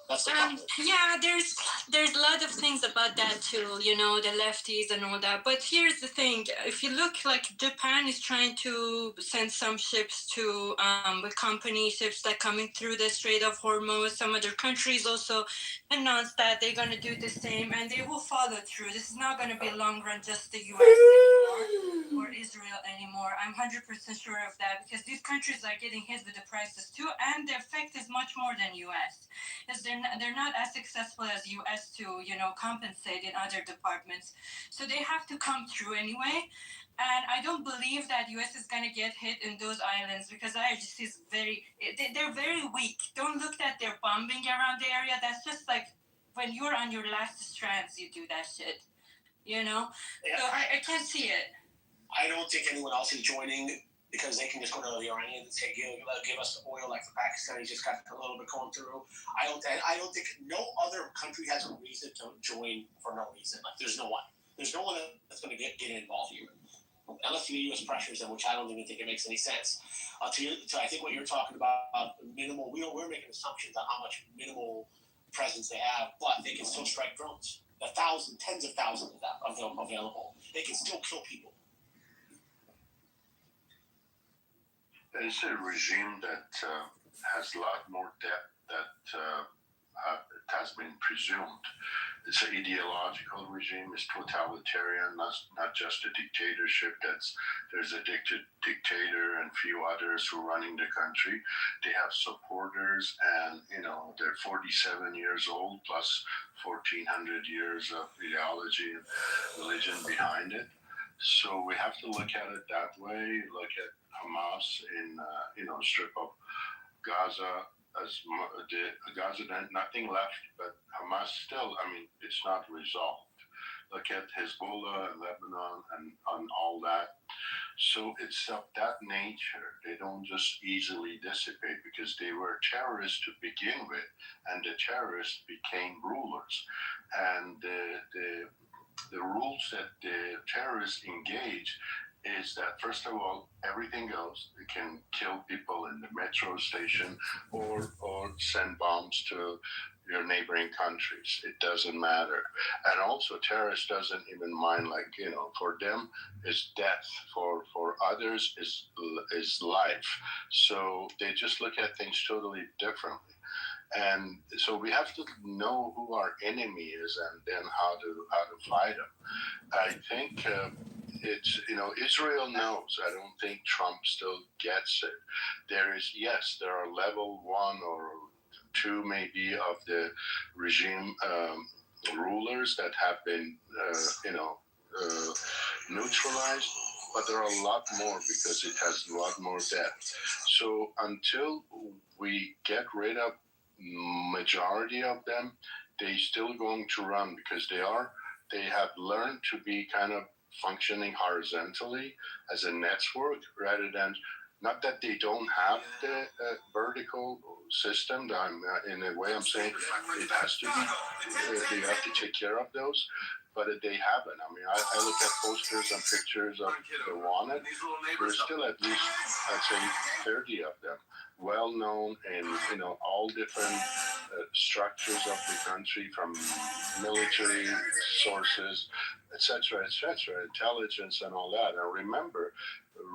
That's the problem. Yeah, there's a lot of things about that too, you know, the lefties and all that. But here's the thing: if you look, like Japan is trying to send some ships to with company ships that coming through the Strait of Hormuz. Some other countries also announced that they're going to do the same, and they will follow through. This is not going to be long run just the U.S. anymore or Israel anymore. I'm 100% sure of that, because these countries are getting hit with the prices too, and the effect is much more than U.S. Because they're not as successful as U.S. to, you know, compensate in other departments. So they have to come through anyway. And I don't believe that U.S. is going to get hit in those islands, because IRGC is they're very weak. Don't look that they're bombing around the area. That's just like when you're on your last strands, you do that shit. You know? Yeah. So I can't see it. I don't think anyone else is joining, because they can just go to the Iranians and say, give us the oil like the Pakistanis just got a little bit going through. I don't think no other country has a reason to join for no reason. Like there's no one that's going to get involved here, unless the U.S. pressures them, which I don't even think it makes any sense. I think what you're talking about, minimal. We're making assumptions on how much minimal presence they have, but they can still strike drones. Tens of thousands of them available. They can still kill people. It's a regime that has a lot more depth that has been presumed. It's an ideological regime. It's totalitarian, not just a dictatorship. There's a dictator and few others who are running the country. They have supporters, and they're 47 years old plus 1,400 years of ideology and religion behind it. So we have to look at it that way. Look at Hamas in strip of Gaza. Gaza, nothing left, but Hamas still. It's not resolved. Look at Hezbollah and Lebanon and on all that. So it's of that nature. They don't just easily dissipate, because they were terrorists to begin with, and the terrorists became rulers, and the rules that the terrorists engage is that, first of all, everything goes. They can kill people in the metro station or send bombs to your neighboring countries. It doesn't matter. And also, terrorists doesn't even mind, for them, it's death. For others, is life. So they just look at things totally differently. And so we have to know who our enemy is, and then how to fight them. I think Israel knows. I don't think Trump still gets it. There are level 1 or 2 maybe of the regime rulers that have been neutralized, but there are a lot more, because it has a lot more depth. So until we get rid of majority of them, they're still going to run, because they have learned to be kind of functioning horizontally as a network, rather than, not that they don't have the vertical system. In a way, I'm saying it has to be. They have to take care of those, but they haven't. I look at posters and pictures of the wanted. There's still at least, I'd say, 30 of them, well known in all different structures of the country, from military sources, etc., intelligence and all that. And remember,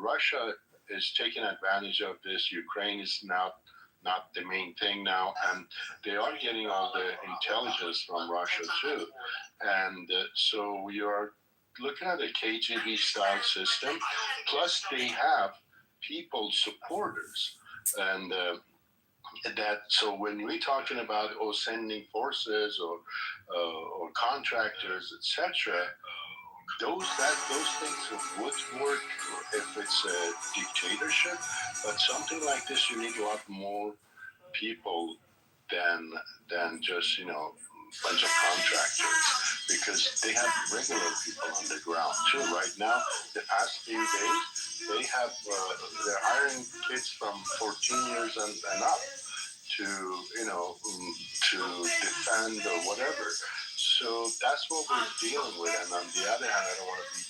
Russia is taking advantage of this. Ukraine is now not the main thing now, and they are getting all the intelligence from Russia too. And so we are looking at a KGB style system, plus they have people supporters, and so when we're talking about sending forces or contractors, etc., those things would work if it's a dictatorship, but something like this, you need a lot more people than just bunch of contractors, because they have regular people on the ground too. Right now, the past few days, they're hiring kids from 14 years and up to defend or whatever. So that's what we're dealing with. And on the other hand, I don't want to be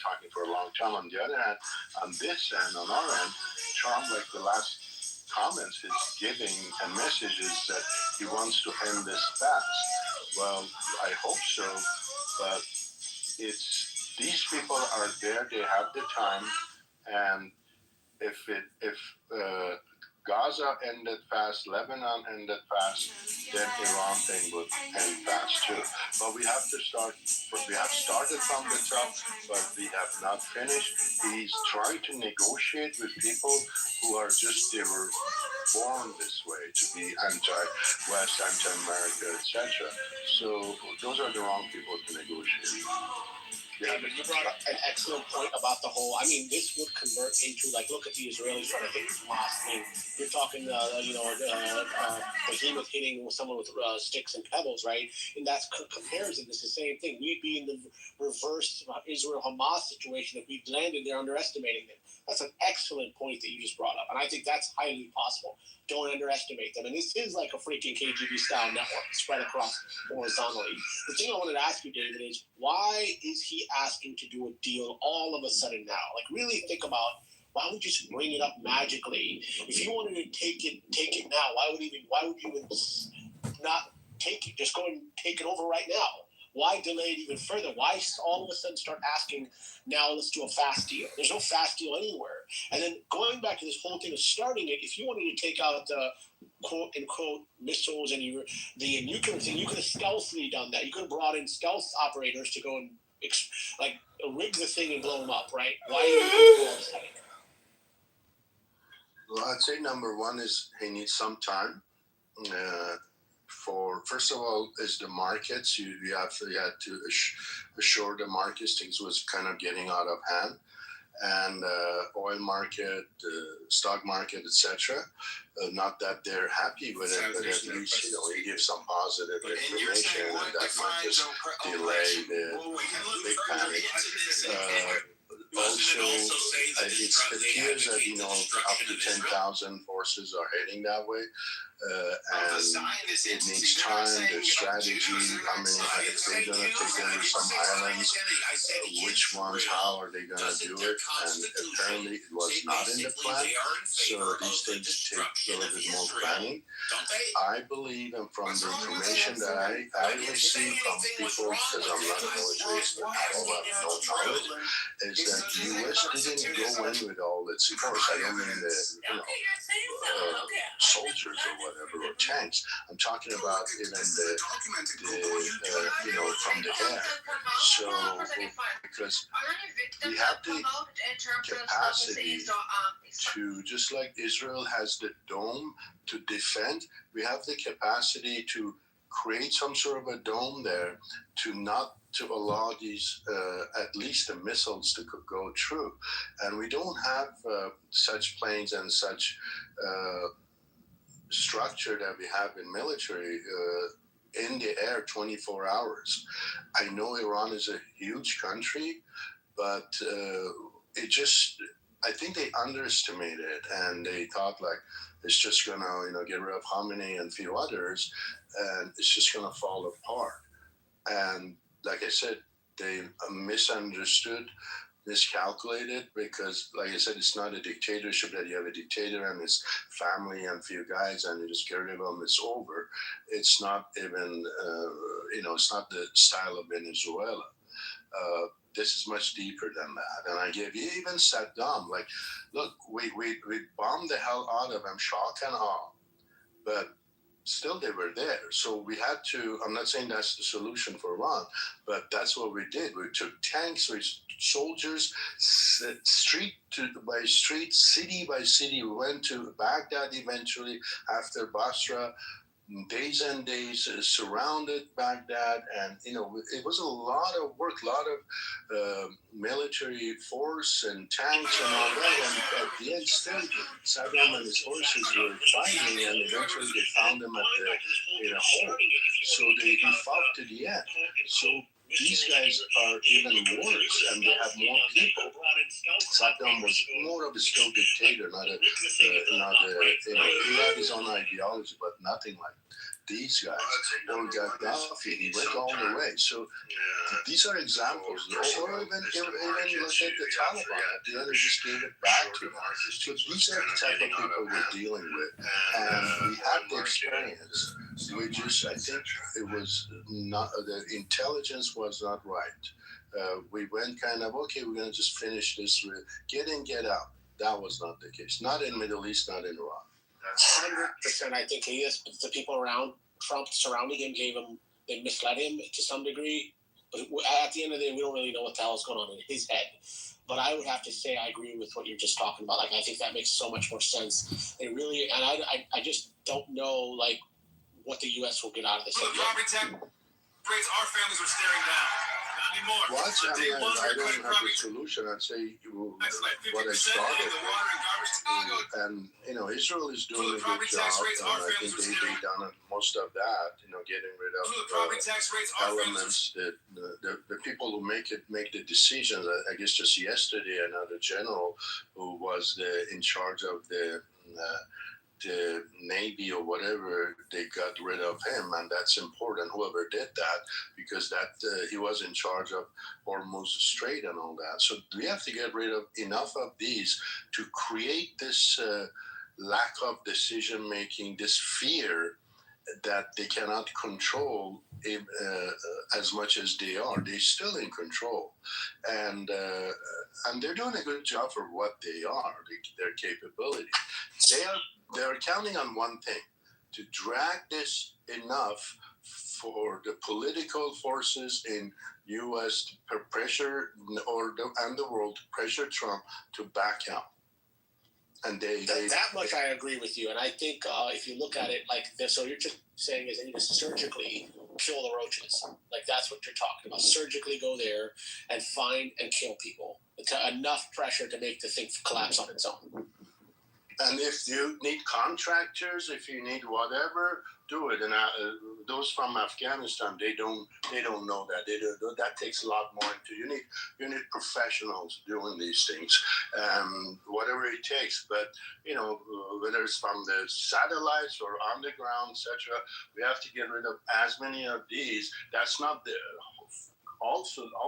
talking for a long time. On the other hand, on this end, on our end, Trump, like the last comments, is giving a message is that he wants to end this fast. Well, I hope so, but these people are there, they have the time, and if Gaza ended fast, Lebanon ended fast, then Iran thing would end fast too. But we have started from the top, but we have not finished. He's trying to negotiate with people who are they were born this way, to be anti-West, anti-America, etc. So those are the wrong people to negotiate. David, you brought up an excellent point about the whole. I mean, this would convert into look at the Israelis trying to hit Hamas thing. You're talking, behemoth hitting someone with sticks and pebbles, right? And that's comparison. It's the same thing. We'd be in the reverse Israel-Hamas situation if we landed there underestimating them. That's an excellent point that you just brought up, and I think that's highly possible. Don't underestimate them. And this is like a freaking KGB-style network spread across horizontally. The thing I wanted to ask you, David, is why is he asking to do a deal all of a sudden now? Like, really think about why would you just bring it up magically? If you wanted to take it now. Why would you even not take it? Just go and take it over right now. Why delay it even further? Why all of a sudden start asking, now let's do a fast deal? There's no fast deal anywhere. And then going back to this whole thing of starting it, if you wanted to take out the quote-unquote missiles and the nuclear thing, you could have stealthily done that. You could have brought in stealth operators to go and rig the thing and blow them up, right? Why are you doing that? Well, I'd say number one is he needs some time. First of all, is the markets. You had to assure the markets things was kind of getting out of hand, and oil market, stock market, etc. Not that they're happy with it, but at least we give some positive information, and that might just delay the big panic. Also, it appears that up to 10,000 forces are heading that way, and it needs time. The strategy. I mean, if they're going to take over some islands, which ones? How are they going to do it? And apparently, it was not in the plan. So these things take a little bit more planning. I believe, and from the information that I receive from people, because I'm not a militarist, but I don't have no knowledge, is that the U.S. didn't go in with all its force. I don't mean the soldiers or whatever, or tanks. I'm talking about even the from the air. So because we have the capacity to, just like Israel has the dome to defend, we have the capacity to create some sort of a dome there to allow these, at least the missiles to go through. And we don't have such planes and such structure that we have in military in the air 24 hours. I know Iran is a huge country, but I think they underestimated it, and they thought it's just gonna get rid of Khamenei and a few others, and it's just gonna fall apart. And like I said, they misunderstood, miscalculated, because like I said, it's not a dictatorship that you have a dictator and his family and a few guys and you just get rid of them, it's over. It's not even, it's not the style of Venezuela. This is much deeper than that. And I gave you even Saddam, look, we bombed the hell out of him, shock and awe, but still they were there. So we had to, I'm not saying that's the solution for Iran, but that's what we did. We took tanks, soldiers, street by street, city by city. We went to Baghdad eventually after Basra, days and days, surrounded Baghdad, and it was a lot of work, a lot of military force and tanks and all that. And at the end, still Saddam and his forces were fighting, and eventually they found them in a hole. So they fought to the end. So these guys are even worse, and they have more people. Saddam was more of a still dictator, he had his own ideology, but nothing like these guys, or Gaddafi, he went all the way. So these are examples, or even look at the Taliban. At the end, they just gave it back to them. So these are the type of people we're dealing with, and we had the experience. I think it was not, the intelligence was not right. We went kind of, okay, we're going to just finish this, get in, get out. That was not the case. Not in Middle East, not in Iraq. 100%. I think he is. The people around Trump surrounding him they misled him to some degree. But at the end of the day, we don't really know what the hell is going on in his head. But I would have to say I agree with what you're just talking about. Like, I think that makes so much more sense. It really, and I just don't know, like, what the U.S. will get out of this. For the property tax rates our families are staring down. Not anymore. Well, I don't have a solution. I'd say what I started. And, Israel is doing a good job. I think they've done most of that, getting rid of elements that the people who make the decisions. I guess just yesterday, another general who was in charge of the Navy or whatever, they got rid of him, and that's important, whoever did that, because he was in charge of Hormuz Strait and all that. So we have to get rid of enough of these to create this lack of decision making, this fear that they cannot control as much as they are. They're still in control, and they're doing a good job for what they are, their capability. They're counting on one thing: to drag this enough for the political forces in U.S. to pressure, and the world to pressure Trump to back out. And that much I agree with you. And I think if you look at it like this, so you're just saying is they need to surgically kill the roaches. Like, that's what you're talking about. Surgically go there and find and kill people. Enough pressure to make the thing collapse on its own. And if you need contractors, if you need whatever, do it. And those from Afghanistan, they don't know that. That takes a lot more. You need professionals doing these things, whatever it takes. But whether it's from the satellites or underground, etc., we have to get rid of as many of these. That's not all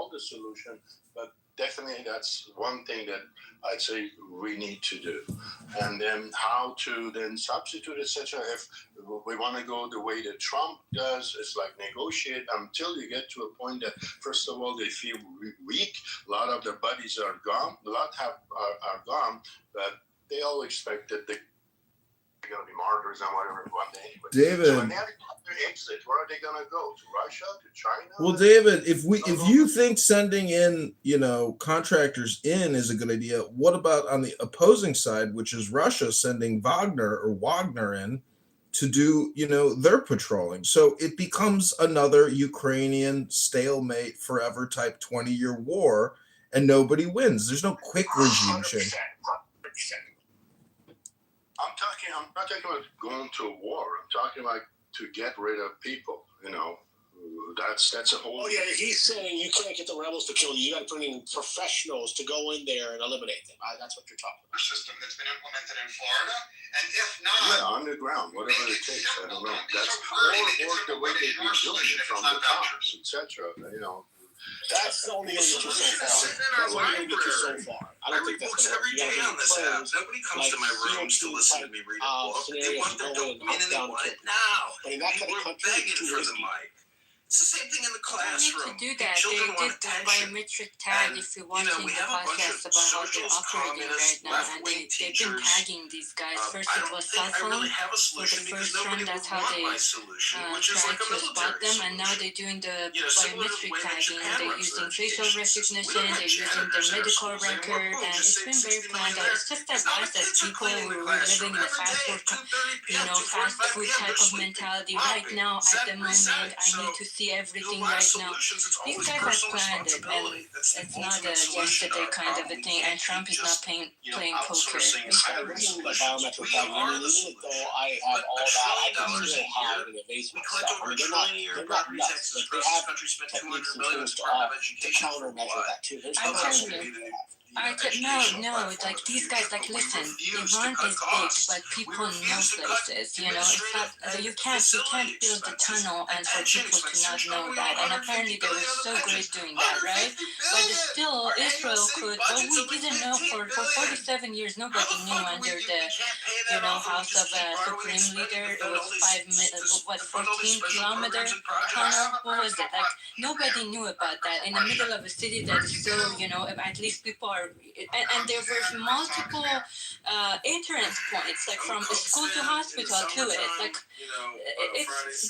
the solution, but definitely that's one thing that I'd say we need to do. And then how to then substitute, etc. If we want to go the way that Trump does, it's like negotiate until you get to a point that, first of all, they feel weak. A lot of their buddies are gone. A lot are gone, but they all expect that they're going to be martyrs and whatever one day. David. So when they have their exit, where are they going to go? To Russia? To China? Well, David, if you think sending in, contractors in is a good idea, what about on the opposing side, which is Russia sending Wagner in to do, their patrolling? So it becomes another Ukrainian stalemate forever type 20-year war, and nobody wins. There's no quick regime change. 100%. I'm not talking about going to a war. I'm talking about to get rid of people. That's a whole. Oh yeah, he's saying you can't get the rebels to kill you. You got to bring in professionals to go in there and eliminate them. That's what you're talking about. System that's been implemented in Florida, and if not, underground, whatever it takes. I don't know. That's or the way they do it from the cops, etc. That's the only way to get you so far. That's the only way to get you so far. I don't think that's every day on this app. Nobody comes to my rooms to listen to me read a book. They want their dopamine and they want it now. But in that kind of We're country, begging for the mic. It's the same thing in the classroom. To do that, Children they want did attention. biometric tag. And, if you're watching we the have a bunch podcast of about how they're socialist, operating communist, right now, and left-wing they've been teachers. tagging these guys. First I it don't was think cell I really phone. have a For solution the because first nobody round, that's would how want they my solution, which is tried like a to spot military them, and now solution. they're doing the Similar to the biometric way that tagging. Japan They're runs using their facial education system. We recognition. don't have They're using their janitors in our medical schools anymore. record, Boom, and just it's save been very 60 planned million out. there. It's just It's that not us the as kids are people cleaning the who are classroom living in a every fast day food, at 2:30 p.m., fast 2:45 food p.m. type They're of sleeping, mentality right mopping, now. At set, the moment, resetting. I need to see There's a everything lot of right now. solutions. It's These always guys have personal planned it, and responsibility. That's the it's not a ultimate solution to yesterday our kind of problem. a We thing. can't And Trump keep is not just, playing poker. outsourcing and hiring solutions. We are the solution. though I have But all $1 that, I trillion can a still year, hide and evade we my collect stuff. over $1 They're trillion a year in not property nuts. taxes Like, across they this have country. Spent techniques $200 and million in tools the Department of to Education for countermeasure what? that too. There's I'm How telling else no would you. we do? No, like these guys, like listen, Iran is big, but people know places, you know, it's not, you can't build a tunnel and for people to not know that, and apparently they were so great doing that, right? But still, Israel could, we didn't know for 47 years, nobody knew under the, you know, house of a supreme leader, it was 14-kilometer tunnel, what was it, like, nobody knew about that in the middle of a city that is so, you know, at least people are, and there were multiple entrance points, like from school to hospital to it. Like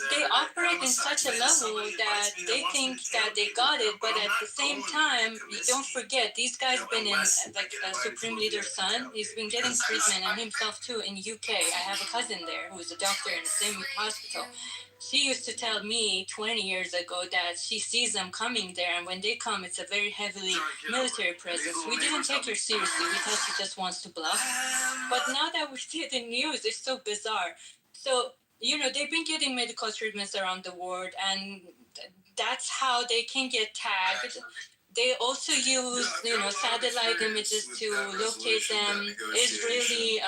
they operate in such a level that they think that they got it, but at the same time, don't forget these guys been in like Supreme Leader's son. He's been getting treatment and himself too in UK. I have a cousin there who is a doctor in the same hospital. She used to tell me 20 years ago that she sees them coming there, and when they come, it's a very heavily military presence. We didn't take her seriously. We thought she just wants to bluff. But now that we see it in news, it's so bizarre. So, you know, they've been getting medical treatments around the world, and that's how they can get tagged. They also use, you know, satellite images to locate them. Israeli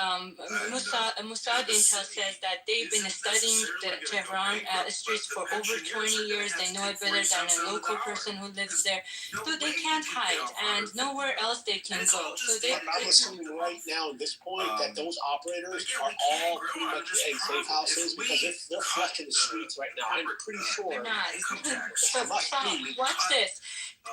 Mossad Intel says that they've been studying the Tehran streets for over 20 years. They know it better than a local person who lives there. So they can't hide, and nowhere else they can go. So I'm assuming right now at this point that those operators are all pretty much in safe houses because they're flushing the streets right now. I'm pretty sure. They're not. So watch this.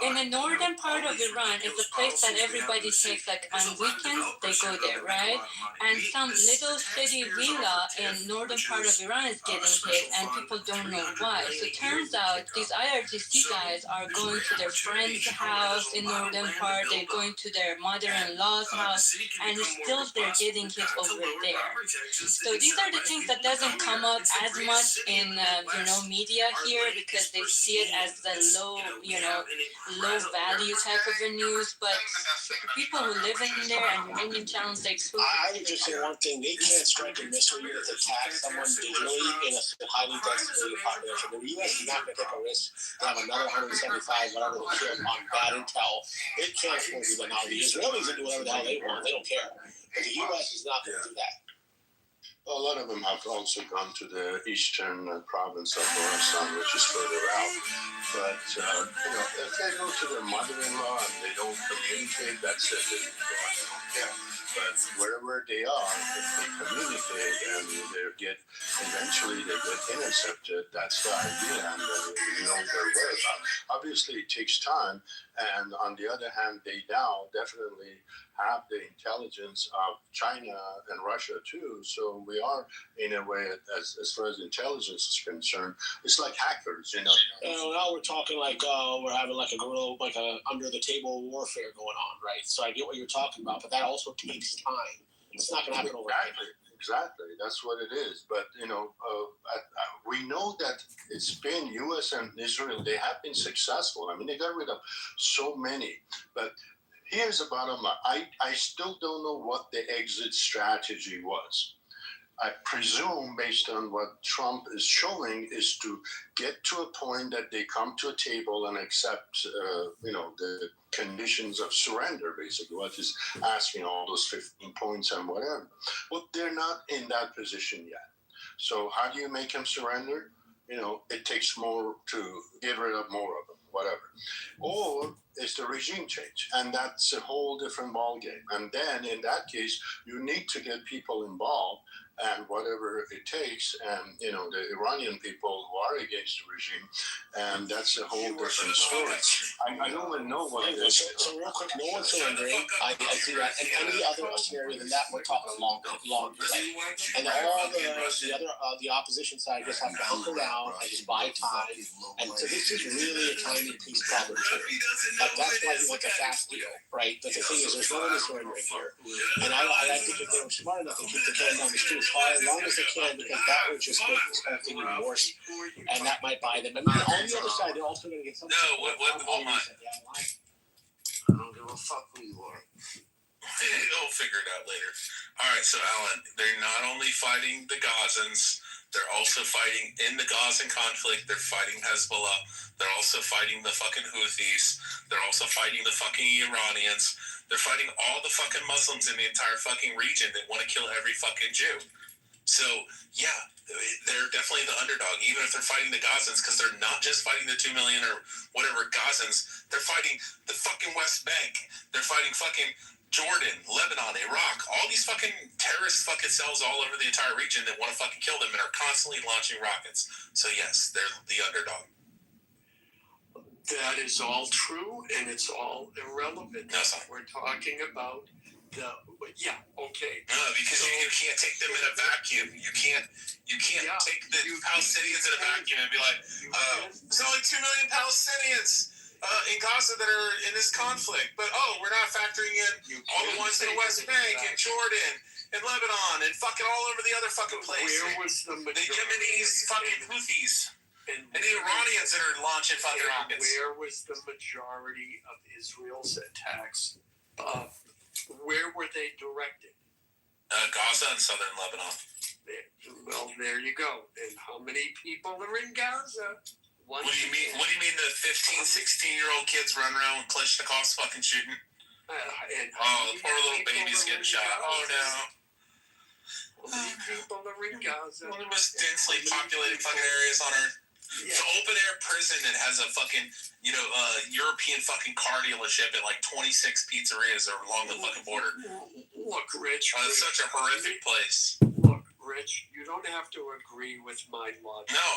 In the northern part of Iran is a place that everybody takes, like on weekends, they go there, right? And some little city villa in northern part of Iran is getting hit, and people don't know why. So it turns out these IRGC guys are going to their friend's house in northern part, they're going to their mother-in-law's house, and still they're getting hit over there. So these are the things that doesn't come up as much in, you know, media here, because they see it as the low, you know, low value type of a news, but people who live in there and Iranian channels, they expose. I would just say one thing: they can't strike a missile unit to attack someone digitally in a highly dense civilian population. The U.S. is not going to take a risk to have another 175, whatever they killed on bad intel. It can't afford to do that now. The Israelis can do whatever the hell they want; they don't care. But the U.S. is not going to do that. Well, a lot of them have also gone to the eastern province of Khorasan, which is further out. But, you know, if they go to their mother-in-law and they don't communicate, that's it. They don't care. But wherever they are, if they communicate and eventually they get intercepted, that's the idea, and you know their whereabouts. Obviously, it takes time, and on the other hand, they now definitely have the intelligence of China and Russia too. So we are, in a way, as far as intelligence is concerned, it's like hackers, you know. Now we're talking like we're having like a guerrilla, like a under the table warfare going on, right? So I get what you're talking about, but that also takes time. It's not going to happen overnight. Exactly, that's what it is. But you know, we know that it's been U.S. and Israel. They have been successful. I mean, they got rid of so many, but. Here's the bottom line. I still don't know what the exit strategy was. I presume, based on what Trump is showing, is to get to a point that they come to a table and accept, you know, the conditions of surrender, basically, what is asking all those 15 points and whatever. Well, they're not in that position yet. So how do you make them surrender? You know, it takes more to get rid of more of them, whatever. Or it's the regime change, and that's a whole different ballgame. And then in that case, you need to get people involved and whatever it takes, and you know, the Iranian people who are against the regime, and that's a whole different story. I don't even know what it is. So real quick, no one's surrendering. I see that. And any other scenario than that, we're talking long delay. And all the opposition side just have to hunker down and just buy time. And so this is really a timing piece problem too. Like that's why we want the fast deal, right? But the thing is, there's no one surrendering here. And I think if they were smart enough to keep the can down the street as long as they can, because that would just make this whole thing even worse, and that might buy them. I mean, on the other side, they're also going to get something. No, what? I don't give a fuck who you are. They'll figure it out later. All right, so Alan, they're not only fighting the Gazans, They're also fighting in the Gazan conflict. They're fighting Hezbollah. They're also fighting the fucking Houthis. They're also fighting the fucking Iranians. They're fighting all the fucking Muslims in the entire fucking region that want to kill every fucking Jew. So, yeah, they're definitely the underdog, even if they're fighting the Gazans, because they're not just fighting the 2 million or whatever Gazans. They're fighting the fucking West Bank. They're fighting fucking Jordan, Lebanon, Iraq, all these fucking terrorist fucking cells all over the entire region that want to fucking kill them and are constantly launching rockets. So, yes, they're the underdog. That is all true, and it's all irrelevant. No, it's not. We're talking about okay. No, because you can't take them in a vacuum. You can't take the Palestinians in a vacuum and be like, there's only 2 million Palestinians in Gaza that are in this conflict, but we're not factoring in all the ones in the West Bank and Jordan and Lebanon and fucking all over the other fucking place. Where was the Yemenis, fucking Houthis, and the Iranians that are launching fucking rockets. Where was the majority of Israel's attacks? Where were they directed? Gaza and southern Lebanon. Well, there you go. And how many people are in Gaza? What do you mean? What do you mean the 15, 16-year-old kids run around with Kalashnikovs fucking shooting? The poor little babies getting shot. Oh no. How many people are in Gaza? One of the most densely populated fucking areas on Earth. It's an open air prison that has a fucking, European fucking car dealership and like 26 pizzerias along the fucking border. Look, Rich. It's such a horrific place. Look, Rich, you don't have to agree with my logic. No,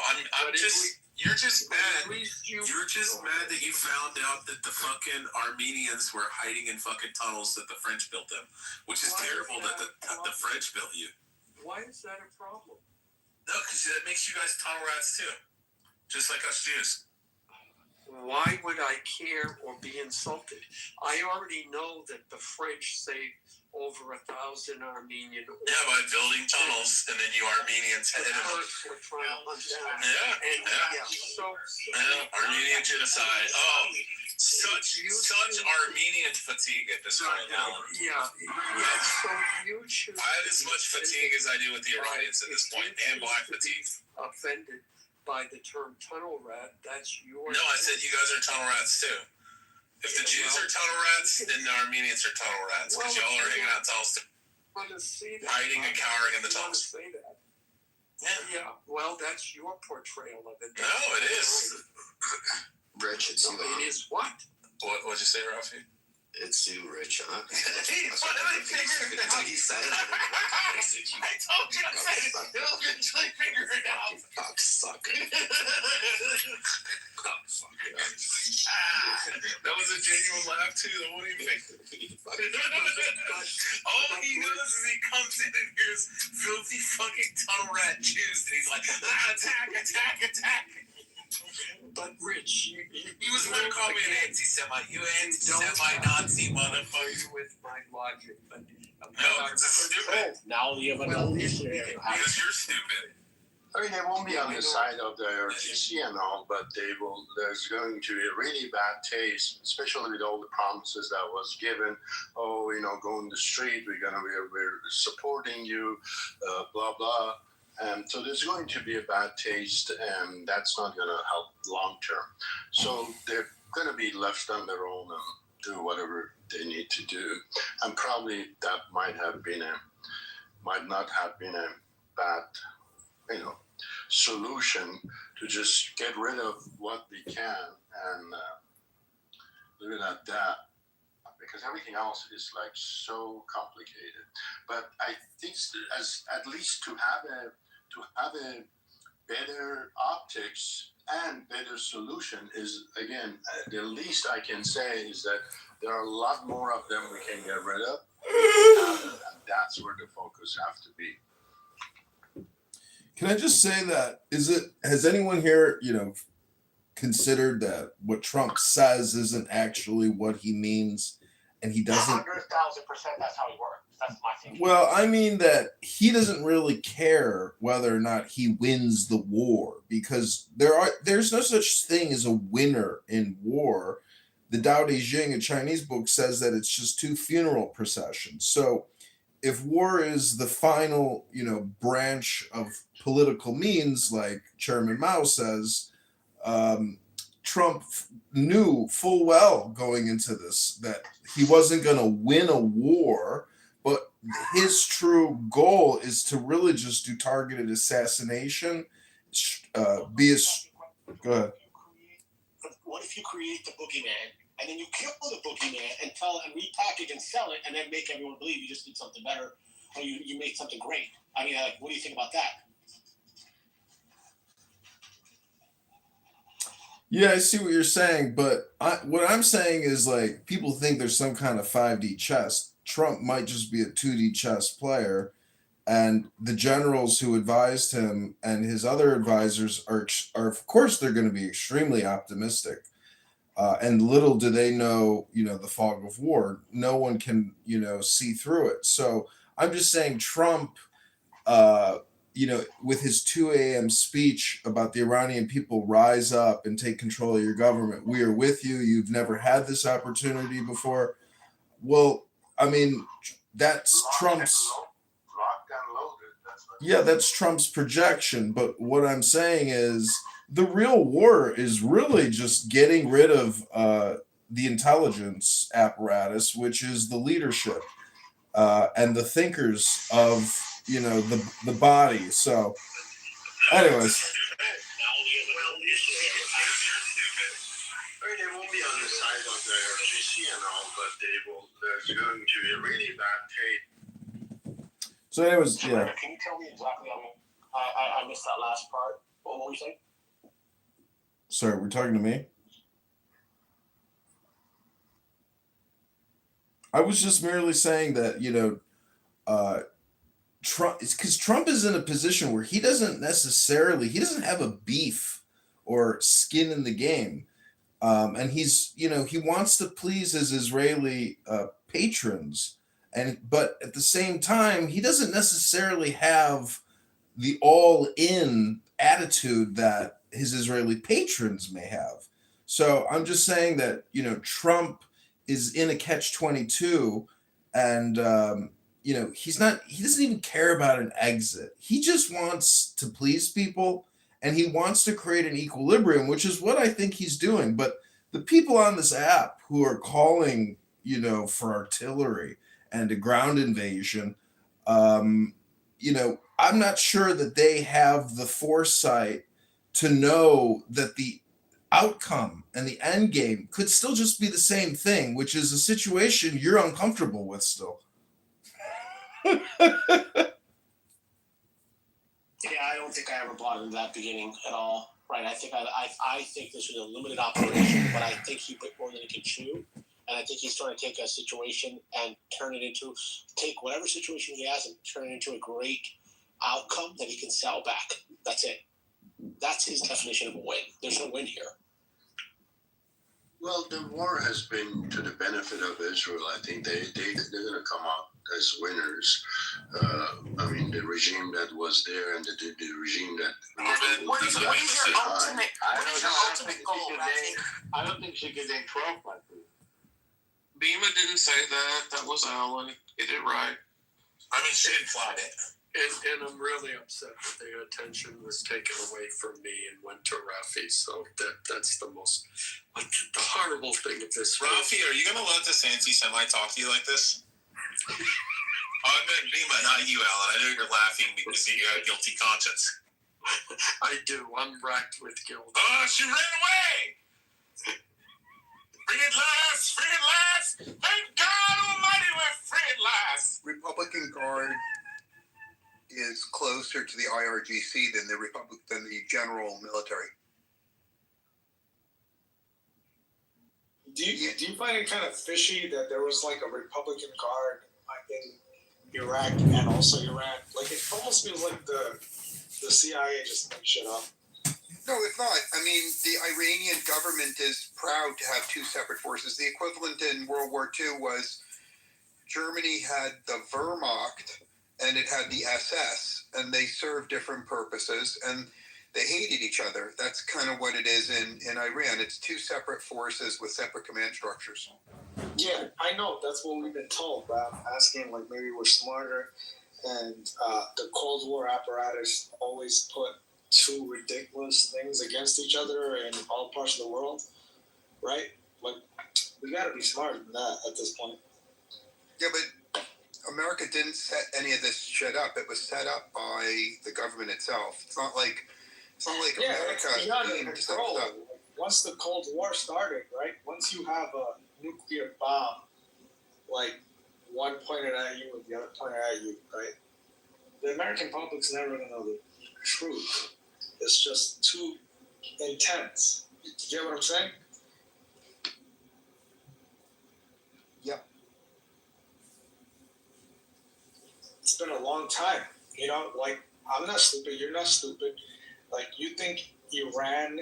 you're just mad. You're just mad that you found out that the fucking Armenians were hiding in fucking tunnels that the French built them, which is terrible that the French built you. Why is that a problem? No, because that makes you guys tunnel rats too. Just like us Jews. Why would I care or be insulted? I already know that the French saved over 1,000 Armenian. Yeah, by building tunnels, and then you Armenians headed them. We're trying to hunt down. Armenian genocide. Such Armenian fatigue at this point now. So you should. I have as much fatigue as I do with the Iranians at this point, and black fatigue. Offended by the term tunnel rat, that's your. No, I said you guys are tunnel rats too. If the Jews are tunnel rats, then the Armenians are tunnel rats because y'all are hanging out tunnels too. Hiding and cowering in the tunnels. Say that. Yeah. Well, that's your portrayal of it. No, it is. Rich, it's you. It is what? What'd you say, Ralphie? It's you, Rich, huh? He said it. I told you I said it. He'll eventually figure it out. Cocksucker. That was a genuine laugh too. What do you think? All he knows is he comes in and hears filthy fucking tunnel rat Jews, and he's like, attack. But Rich, he was going to call me an anti-Semite. You anti-Semite Nazi motherfucker. With my logic, but no, it's stupid. Now you have another issue. Because you're stupid. I mean, they won't be on the side of the RTC and all, but there's going to be a really bad taste, especially with all the promises that was given. Oh, go in the street, we're supporting you, blah, blah. So there's going to be a bad taste, and that's not going to help long term. So they're going to be left on their own and do whatever they need to do. And probably that might not have been a bad, solution to just get rid of what we can and leave it at that. Because everything else is like so complicated. But I think at least to have a better optics and better solution is, again, the least I can say is that there are a lot more of them we can get rid of, and that's where the focus has to be. Can I just say that has anyone here, considered that what Trump says isn't actually what he means, and he doesn't? 100,000%. That's how he works. That's my thinking. Well, I mean that he doesn't really care whether or not he wins the war, because there's no such thing as a winner in war. The Tao Te Ching, a Chinese book, says that it's just two funeral processions. So if war is the final, branch of political means, like Chairman Mao says, um, Trump knew full well going into this that he wasn't going to win a war, but his true goal is to really just do targeted assassination. Be as Go ahead. What if you create the boogeyman and then you kill the boogeyman and repackage and sell it and then make everyone believe you just did something better or you made something great? I mean, what do you think about that? Yeah, I see what you're saying, but what I'm saying is like people think there's some kind of 5D chess. Trump might just be a 2D chess player, and the generals who advised him and his other advisors are of course they're going to be extremely optimistic. And little do they know, the fog of war. No one can, see through it. So I'm just saying Trump, with his 2 a.m. speech about the Iranian people, rise up and take control of your government. We are with you. You've never had this opportunity before. Well, I mean, that's Trump's. Yeah, that's Trump's projection. But what I'm saying is the real war is really just getting rid of the intelligence apparatus, which is the leadership and the thinkers of the body. So, anyways. They won't be on the side of the RGC and all, but there's going to be a really bad tape. So anyways, yeah. Can you tell me exactly? I missed that last part. What were you saying? Sorry, we're talking to me? I was just merely saying that, Trump, it's because Trump is in a position where he doesn't have a beef or skin in the game. And he's, he wants to please his Israeli patrons. But at the same time, he doesn't necessarily have the all-in attitude that his Israeli patrons may have. So I'm just saying that, Trump is in a catch-22 and, he doesn't even care about an exit. He just wants to please people and he wants to create an equilibrium, which is what I think he's doing. But the people on this app who are calling, for artillery and a ground invasion, I'm not sure that they have the foresight to know that the outcome and the end game could still just be the same thing, which is a situation you're uncomfortable with still. Yeah, I don't think I ever bought into that beginning at all. Right? I think this was a limited operation, but I think he put more than he could chew. And I think he's trying to take a situation and take whatever situation he has and turn it into a great outcome that he can sell back. That's it. That's his definition of a win. There's no win here. Well, the war has been to the benefit of Israel. I think they're going to come out as winners. The regime that was there and the regime that... What is your ultimate goal, Rafi? I don't think she could name Trump like that. Bima didn't say that. That was Alan. He did it right. I mean, she implied it. And I'm really upset that the attention was taken away from me and went to Rafi. So that's the horrible thing of this. Rafi, are you going to let this anti-Semite talk to you like this? I meant Bima, not you, Alan. I know you're laughing because you have a guilty conscience. I do. I'm racked with guilt. Oh, she ran away! Free at last! Free at last! Thank God Almighty we're free at last! Republican Guard is closer to the IRGC than the general military. Do you find it kind of fishy that there was like a Republican Guard in Iraq and also Iran? Like it almost feels like the CIA just made shit up. No, it's not. I mean, the Iranian government is proud to have two separate forces. The equivalent in World War II was Germany had the Wehrmacht and it had the SS, and they served different purposes, and they hated each other. That's kind of what it is in Iran. It's two separate forces with separate command structures. Yeah, I know. That's what we've been told. But I'm asking, like, maybe we're smarter. And the Cold War apparatus always put two ridiculous things against each other in all parts of the world, right? Like, we got to be smarter than that at this point. Yeah, but America didn't set any of this shit up. It was set up by the government itself. It's not like America it's beyond being control. set up. Once the Cold War started, right? Once you have a nuclear bomb, like one pointed at you and the other pointed at you, right? The American public's never gonna know the truth. It's just too intense. You get what I'm saying? Yep. It's been a long time. You know, like, I'm not stupid, you're not stupid. Like, you think Iran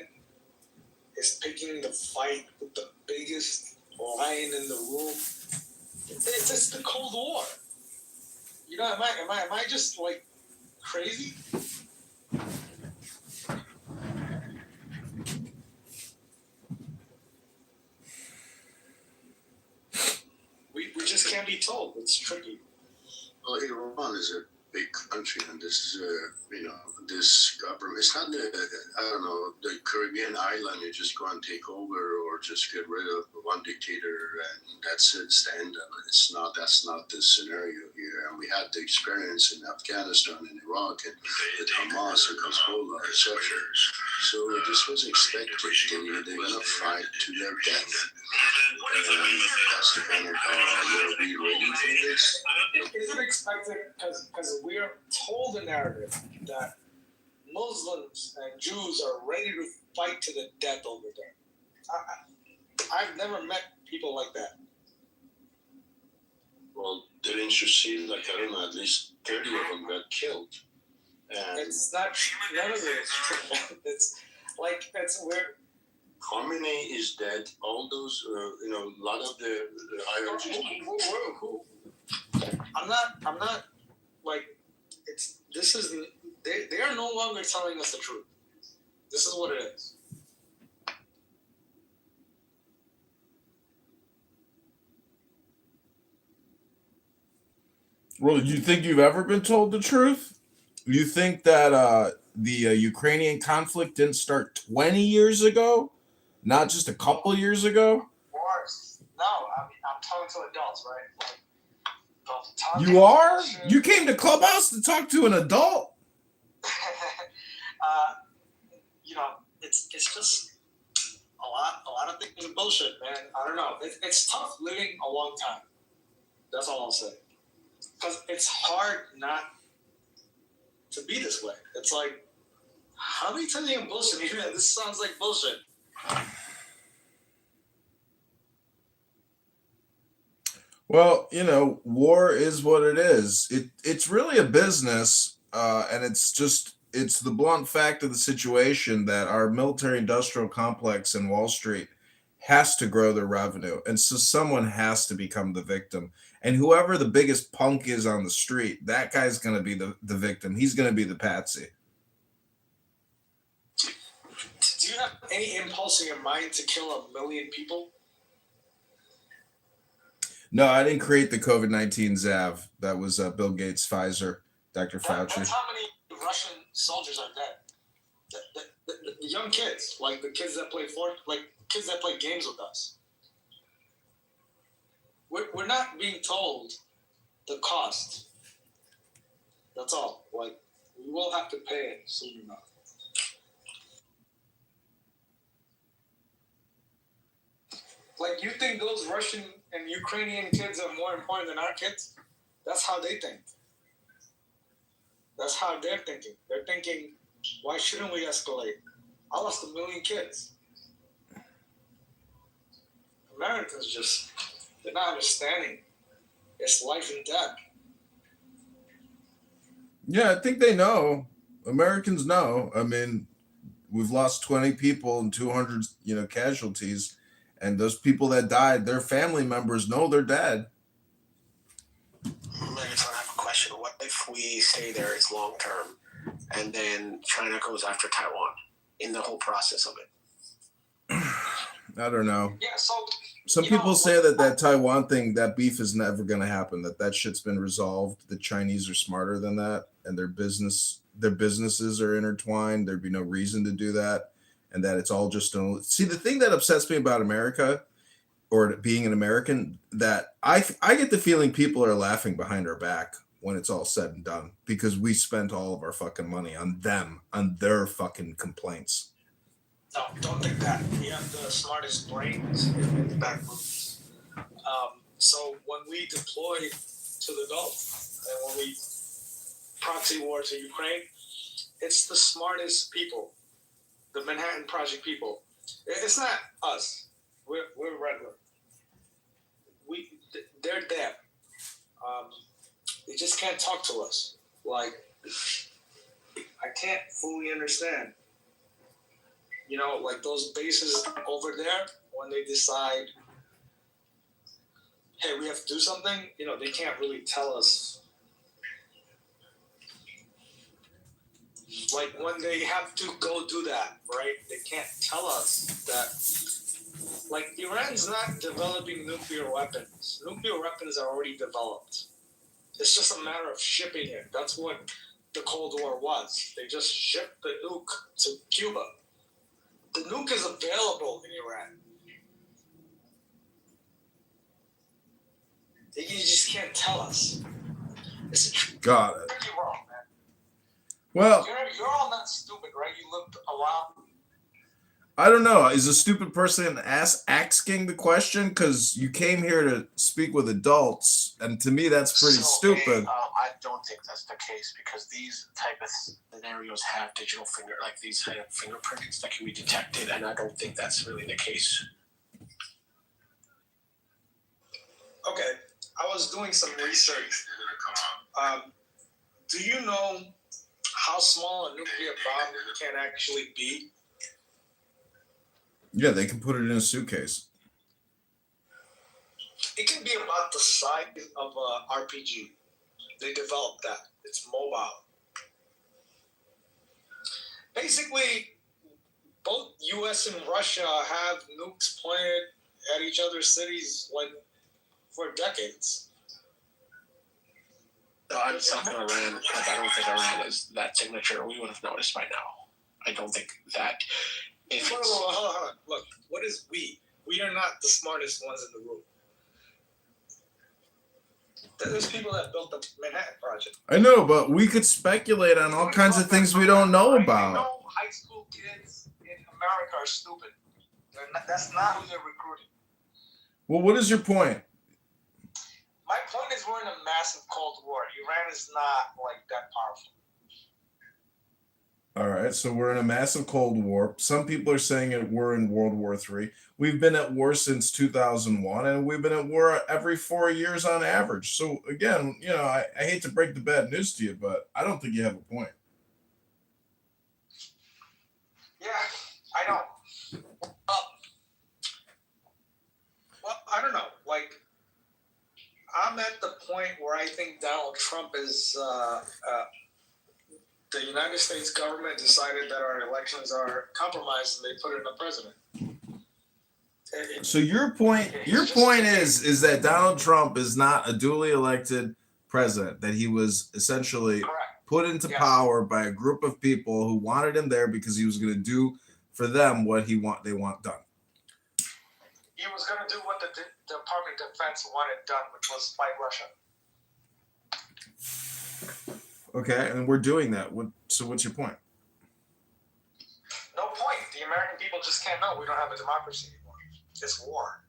is picking the fight with the biggest lion in the room? It's the Cold War. You know, am I just like crazy? We just can't be told. It's tricky. Well, Iran is a big country, and this this government. It's not the Caribbean island. You just go and take over, or just get rid of one dictator, and that's it. It's the end of it. That's not the scenario here. And we had the experience in Afghanistan and Iraq, and with Hamas and Hezbollah, etc. So this was expected. They're gonna fight to their death. That's the kind of are we ready for this? Is it expected because we're told the narrative that Muslims and Jews are ready to fight to the death over there? I've never met people like that. Well, didn't you see, like, I don't know, at least 30 of them got killed? And It's not, none of it is true. It's like, that's weird. Khomeini is dead. All those, a lot of the IRGs. Who? I'm not, like, they are no longer telling us the truth. This is what it is. Well, you think you've ever been told the truth? You think that the Ukrainian conflict didn't start 20 years ago? Not just a couple years ago? Worse. No, I mean, I'm talking to adults, right? Like, You are? You came to Clubhouse to talk to an adult? It's just a lot of things are bullshit, man. I don't know. It's tough living a long time. That's all I'll say. Because it's hard not to be this way. It's like, how many times are you bullshit? Even this sounds like bullshit. Well, war is what it is. It's really a business, and it's the blunt fact of the situation that our military-industrial complex in Wall Street has to grow their revenue, and so someone has to become the victim. And whoever the biggest punk is on the street, that guy's going to be the victim. He's going to be the patsy. Do you have any impulse in your mind to kill 1 million people? No, I didn't create the COVID-19 ZAV. That was Bill Gates, Pfizer, Dr. Fauci. That's how many Russian soldiers are dead. The young kids, like the kids that play kids that play games with us. We're not being told the cost. That's all. Like, we will have to pay it soon enough. Like, you think those Russian and Ukrainian kids are more important than our kids? That's how they think. That's how they're thinking. They're thinking, why shouldn't we escalate? I lost 1 million kids. Americans they're not understanding. It's life and death. Yeah, I think they know. Americans know. I mean, we've lost 20 people and 200, casualties. And those people that died, their family members know they're dead. Megatron, I have a question. What if we stay there, it's long term, and then China goes after Taiwan in the whole process of it? I don't know. Yeah, so Some people say that Taiwan thing, that beef is never going to happen. That shit's been resolved. The Chinese are smarter than that, and their businesses are intertwined. There'd be no reason to do that, and that it's all just see. The thing that upsets me about America, or being an American, that I get the feeling people are laughing behind our back when it's all said and done, because we spent all of our fucking money on them, on their fucking complaints. No, don't think that. We have the smartest brains in the back rooms. So when we deploy to the Gulf and when we proxy war to Ukraine, it's the smartest people, the Manhattan Project people. It's not us. We're regular. They're them. They just can't talk to us. Like, I can't fully understand. You know, like those bases over there, when they decide, hey, we have to do something, you know, they can't really tell us. Like when they have to go do that, right? They can't tell us that. Like, Iran's not developing nuclear weapons. Nuclear weapons are already developed. It's just a matter of shipping it. That's what the Cold War was. They just shipped the nuke to Cuba. The nuke is available in Iran. You just can't tell us. Got it. You're wrong, man. Well, you're all not stupid, right? You lived around. I don't know. Is a stupid person asking the question? Because you came here to speak with adults, and to me, that's pretty stupid. I don't think that's the case, because these type of scenarios have digital these kind of fingerprints that can be detected, and I don't think that's really the case. Okay, I was doing some research. Do you know how small a nuclear bomb can actually be? Yeah, they can put it in a suitcase. It can be about the size of a RPG. They developed that. It's mobile. Basically, both U.S. and Russia have nukes planted at each other's cities like for decades. I'm talking Iran. I don't think Iran is that signature. We would have noticed by now. I don't think that. Hold on. Look, what is we? We are not the smartest ones in the room. There's people that built the Manhattan Project. I know, but we could speculate on all kinds of things we don't know about. I know high school kids in America are stupid. That's not who they're recruiting. Well, what is your point? My point is we're in a massive Cold War. Iran is not like that powerful. All right, so we're in a massive Cold War. Some people are saying we're in World War III. We've been at war since 2001, and we've been at war every 4 years on average. So again, you know, I hate to break the bad news to you, but I don't think you have a point. Yeah, I know. Well, I don't know. Like, I'm at the point where I think Donald Trump is. The United States government decided that our elections are compromised, and they put in a president. So your point is that Donald Trump is not a duly elected president, that he was essentially put into power by a group of people who wanted him there because he was going to do for them what they want done. He was going to do what the Department of Defense wanted done, which was fight Russia. Okay, and we're doing that. So what's your point? No point. The American people just can't know. We don't have a democracy anymore. It's war.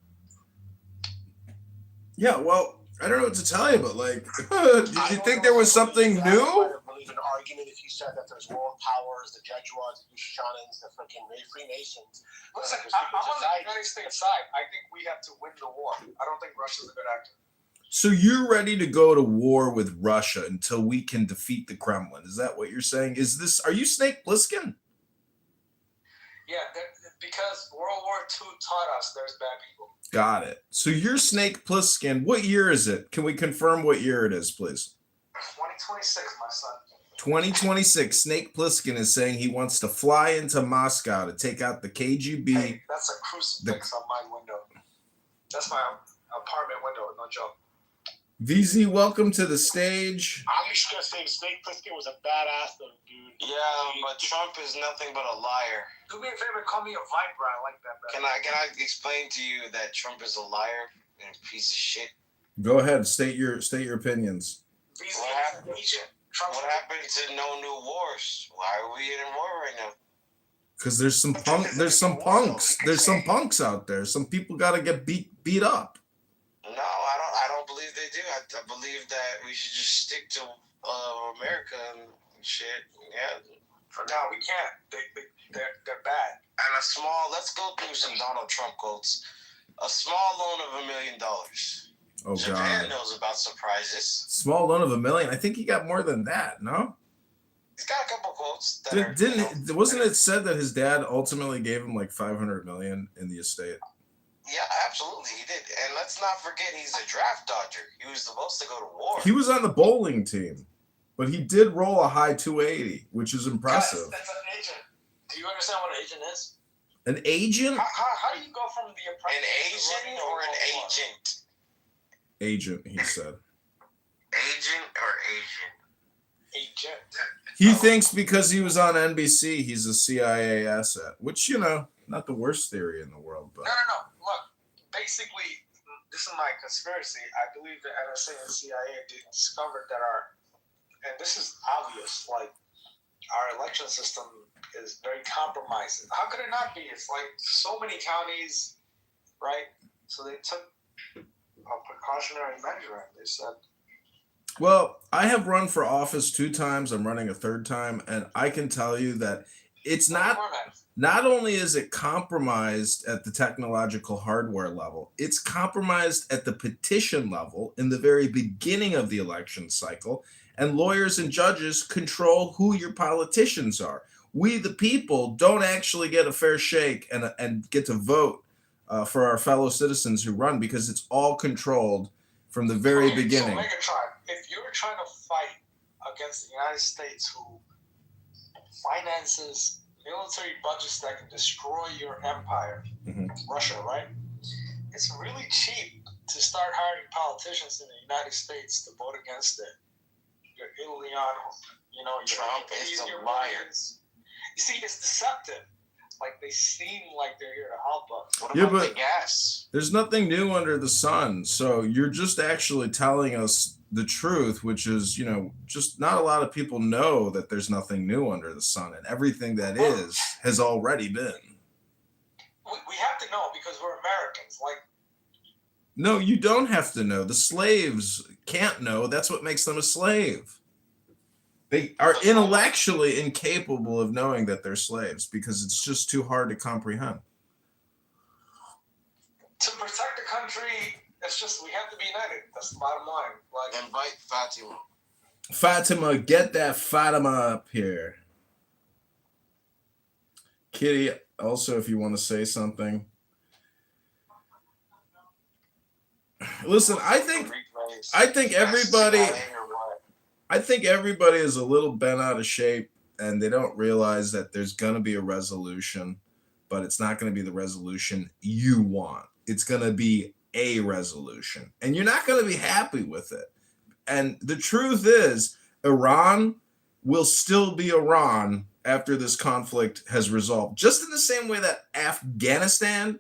Yeah, well, I don't know what to tell you, but like, did you think there was something new? I believe an argument if you said that there's world powers, the Jesuits, the Shannons, the freaking Freemasons. Listen, I'm on the United States side. I think we have to win the war. I don't think Russia's a good actor. So you're ready to go to war with Russia until we can defeat the Kremlin. Is that what you're saying? Are you Snake Plissken? Yeah, because World War II taught us there's bad people. Got it. So you're Snake Plissken. What year is it? Can we confirm what year it is, please? 2026, my son. 2026. Snake Plissken is saying he wants to fly into Moscow to take out the KGB. Hey, that's a crucifix on my window. That's my apartment window. No joke. VZ, welcome to the stage. I'm just gonna say Snake Plissken was a badass though, dude. Yeah, but Trump is nothing but a liar. Do me a favor, call me a viper. I like that better. Can I explain to you that Trump is a liar and a piece of shit? Go ahead, state your opinions. What happened to no new wars? Why are we in a war right now? Because there's some punks out there. Some people got to get beat up. No, I don't believe they do. I believe that we should just stick to America and shit. Yeah. For now, we can't. They're bad. And let's go through some Donald Trump quotes. A small loan of $1 million. Oh, Japan God. knows about surprises. Small loan of $1 million. I think he got more than that, no? He's got a couple quotes. Wasn't it said that his dad ultimately gave him like $500 million in the estate? Yeah, absolutely, he did. And let's not forget, he's a draft dodger. He was supposed to go to war. He was on the bowling team, but he did roll a high 280, which is impressive. Guys, that's an agent. Do you understand what an agent is? An agent? How do you go from the an agent or an agent? Agent, he said. Agent or agent? Agent. He thinks because he was on NBC, he's a CIA asset, which, not the worst theory in the world. But No. Look, basically, this is my conspiracy. I believe the NSA and CIA discovered that and this is obvious, like, our election system is very compromised. How could it not be? It's like so many counties, right? So they took a precautionary measure. They said, well, I have run for office 2 times. I'm running a 3rd time, and I can tell you that it's not only is it compromised at the technological hardware level, it's compromised at the petition level in the very beginning of the election cycle, and lawyers and judges control who your politicians are. We, the people, don't actually get a fair shake and get to vote for our fellow citizens who run, because it's all controlled from the very beginning. So Megatron, if you're trying to fight against the United States, who finances military budgets that can destroy your empire, Russia, right? It's really cheap to start hiring politicians in the United States to vote against it. Your Ilion, Trump is a liar. You see, it's deceptive. Like, they seem like they're here to help us. What about the gas? There's nothing new under the sun. So you're just actually telling us the truth, which is, just not a lot of people know that there's nothing new under the sun, and everything that is has already been. We have to know because we're Americans. Like, no, you don't have to know. The slaves can't know. That's what makes them a slave. They are intellectually incapable of knowing that they're slaves because it's just too hard to comprehend. To protect the country, it's just we have to be united. That's the bottom line. Like, invite Fatima. Fatima, get that Fatima up here. Kitty, also, if you want to say something. Listen, I think everybody is a little bent out of shape, and they don't realize that there's going to be a resolution, but it's not going to be the resolution you want. It's going to be a resolution, and you're not going to be happy with it. And the truth is, Iran will still be Iran after this conflict has resolved, just in the same way that Afghanistan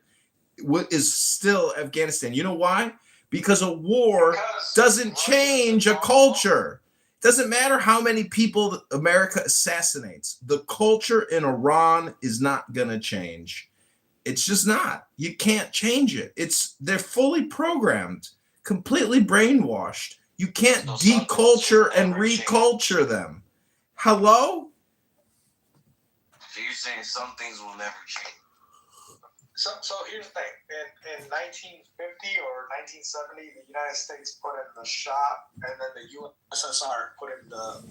is still Afghanistan. You know why? Because a war doesn't change a culture. It doesn't matter how many people America assassinates. The culture in Iran is not going to change. It's just not. You can't change it. They're fully programmed, completely brainwashed. You can't deculture and reculture them. Hello? So you're saying some things will never change? So here's the thing. In 1950 or 1970, the United States put in the Shah, and then the USSR put in the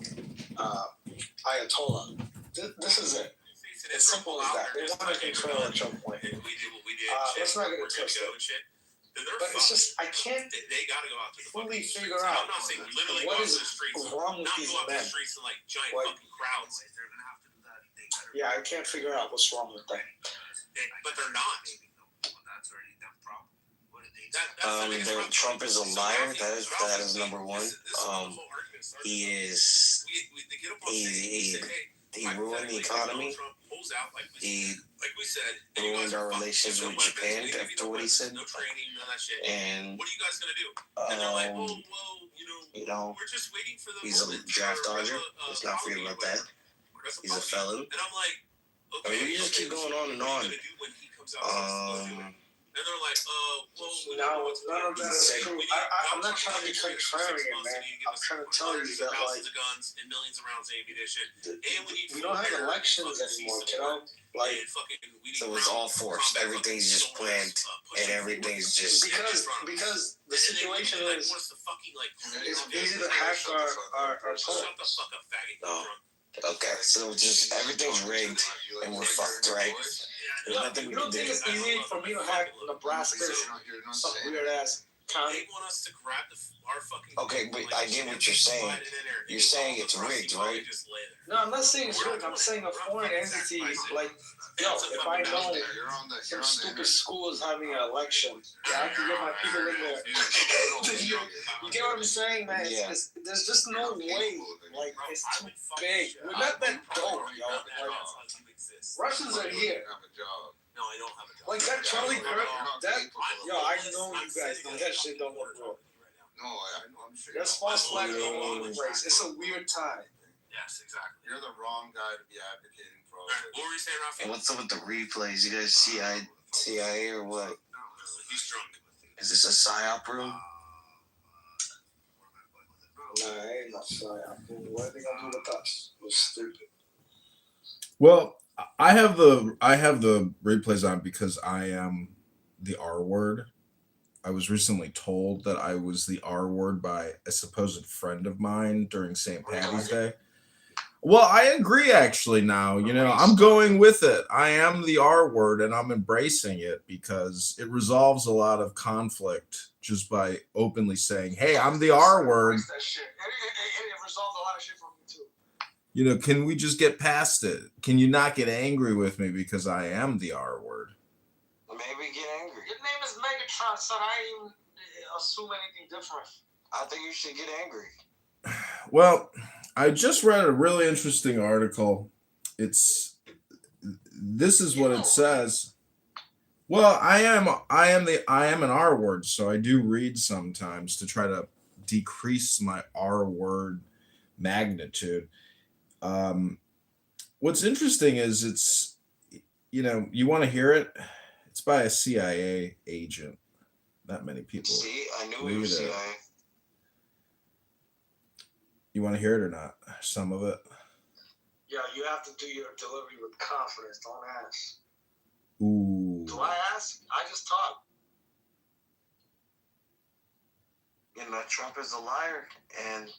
Ayatollah. This is it. It's simple as that. They want to control at some point. We did what we did. Let's not get it twisted. But it's just, I can't they got to go out to the fully streets. figure out I'm not saying literally what go out is to the streets. wrong with Not these go out to men. the streets in like giant fucking crowds. They're gonna have to do that. Yeah, I can't figure out what's wrong with them. But they're not. That's already the problem. What did they Trump is a liar. That is number one. He ruined the economy. He ruined our relations with Japan after what he said. And what are you guys gonna do? And they're like, well, we're just waiting for the he's a draft dodger. Let's not forget about that. He's a felon. And I'm like, okay, I mean, we just keep going on and on. And they're like, none of that is true. I'm not trying to be contrarian, man. I'm trying to tell you that, like, guns and millions of rounds of ammunition. We don't have elections anymore, kiddo. Like, so it's all forced. Everything's just planned, and everything's just because the situation is it's easy to hack our polls. Oh, okay. So just everything's rigged, and we're fucked, right? You don't think it's easy for me to hack Nebraska, some weird ass county? They want us to grab our fucking. Okay, but I get what you're saying. You're saying it's rigged, right? No, I'm not saying it's rigged. I'm saying a foreign entity, like, yo, if I know some stupid school is having an election, I can get my people in there. You get what I'm saying, man? Yeah. There's just no way. Like, it's too big. We're not that dope, yo. Like, Russians are here. No, I don't have a job. Like that Charlie Kirk, I know you guys know that shit don't work bro. No, I'm sure. That's false flag all over the place. It's a weird time. Yes, exactly. You're the wrong guy to be advocating for. What were you saying, Rafi? And what's up with the replays? You guys CIA or what? He's drunk. Is this a psyop room? Nah, it ain't no psyop. What are they gonna do with us? We're stupid. Well, I have the replays on because I am the R word. I was recently told that I was the R word by a supposed friend of mine during St. Patty's Day. Well, I agree actually now. I'm going with it. I am the R word and I'm embracing it because it resolves a lot of conflict just by openly saying, hey, I'm the R word. That shit. It resolved a lot of shit for me too. Can we just get past it? Can you not get angry with me because I am the R word? Maybe get angry. Your name is Megatron, son. I didn't even assume anything different. I think you should get angry. Well, I just read a really interesting article. This is what it says. Well, I am an R word, so I do read sometimes to try to decrease my R word magnitude. What's interesting is it's, you want to hear it? It's by a CIA agent. Not many people. See, I knew it was CIA. You want to hear it or not? Some of it. Yeah, you have to do your delivery with confidence. Don't ask. Ooh. Do I ask? I just talk. Trump is a liar, and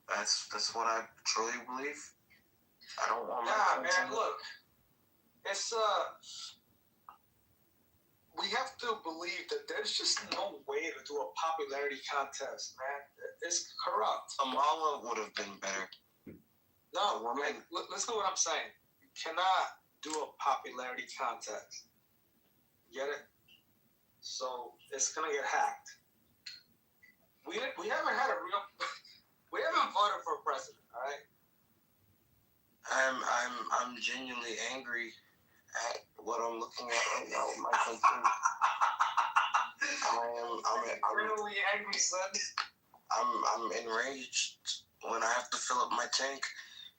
that's what I truly believe. I don't want. Yeah, man. Look, it's we have to believe that there's just no way to do a popularity contest, man. It's corrupt. Kamala would have been better. No, man. Listen to what I'm saying. You cannot do a popularity contest. Get it? So it's gonna get hacked. We haven't had a real. We haven't voted for a president, all right? I'm genuinely angry at what I'm looking at right now with my country. I'm really angry, son. I'm enraged when I have to fill up my tank.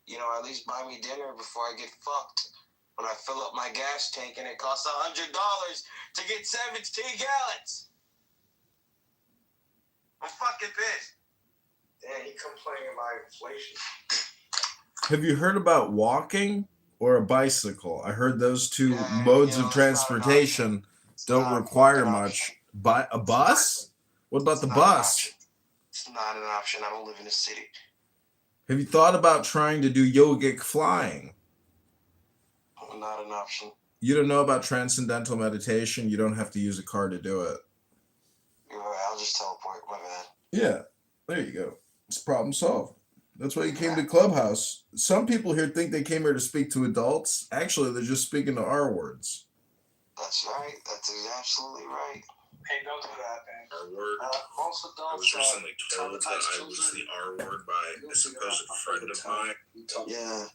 At least buy me dinner before I get fucked. When I fill up my gas tank and it costs $100 to get 17 gallons. I'm fucking pissed. Yeah, you complaining about inflation. Have you heard about walking or a bicycle? I heard those two modes of transportation don't require much. But a bus? What about the bus? It's not an option. I don't live in a city. Have you thought about trying to do yogic flying? Not an option. You don't know about transcendental meditation? You don't have to use a car to do it. You're right. I'll just teleport. My bad. Yeah, there you go. It's problem solved. That's why you came to Clubhouse. Some people here think they came here to speak to adults. Actually, they're just speaking to R words. That's right. That is absolutely right. Hey, don't do that, man. R-word. Most adults. I was recently told that I was the R-word by a supposed friend of mine. Yeah,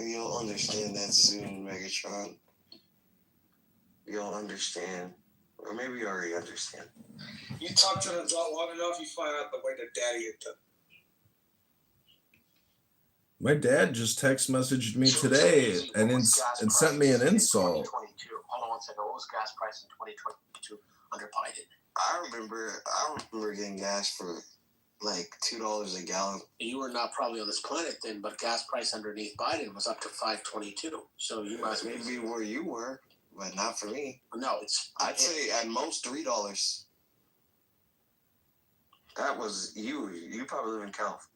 you'll understand that soon, Megatron. You'll understand. Or maybe you already understand. You talk to an adult long enough, you find out the way that daddy hit them. My dad just text messaged me today and sent me an insult. Hold on one second. What was gas price in 2022 under Biden? I remember getting gas for like $2 a gallon. You were not probably on this planet then, but gas price underneath Biden was up to $5.22. So you must maybe where you were, but not for me. No, I'd say at most $3. That was you. You probably live in California.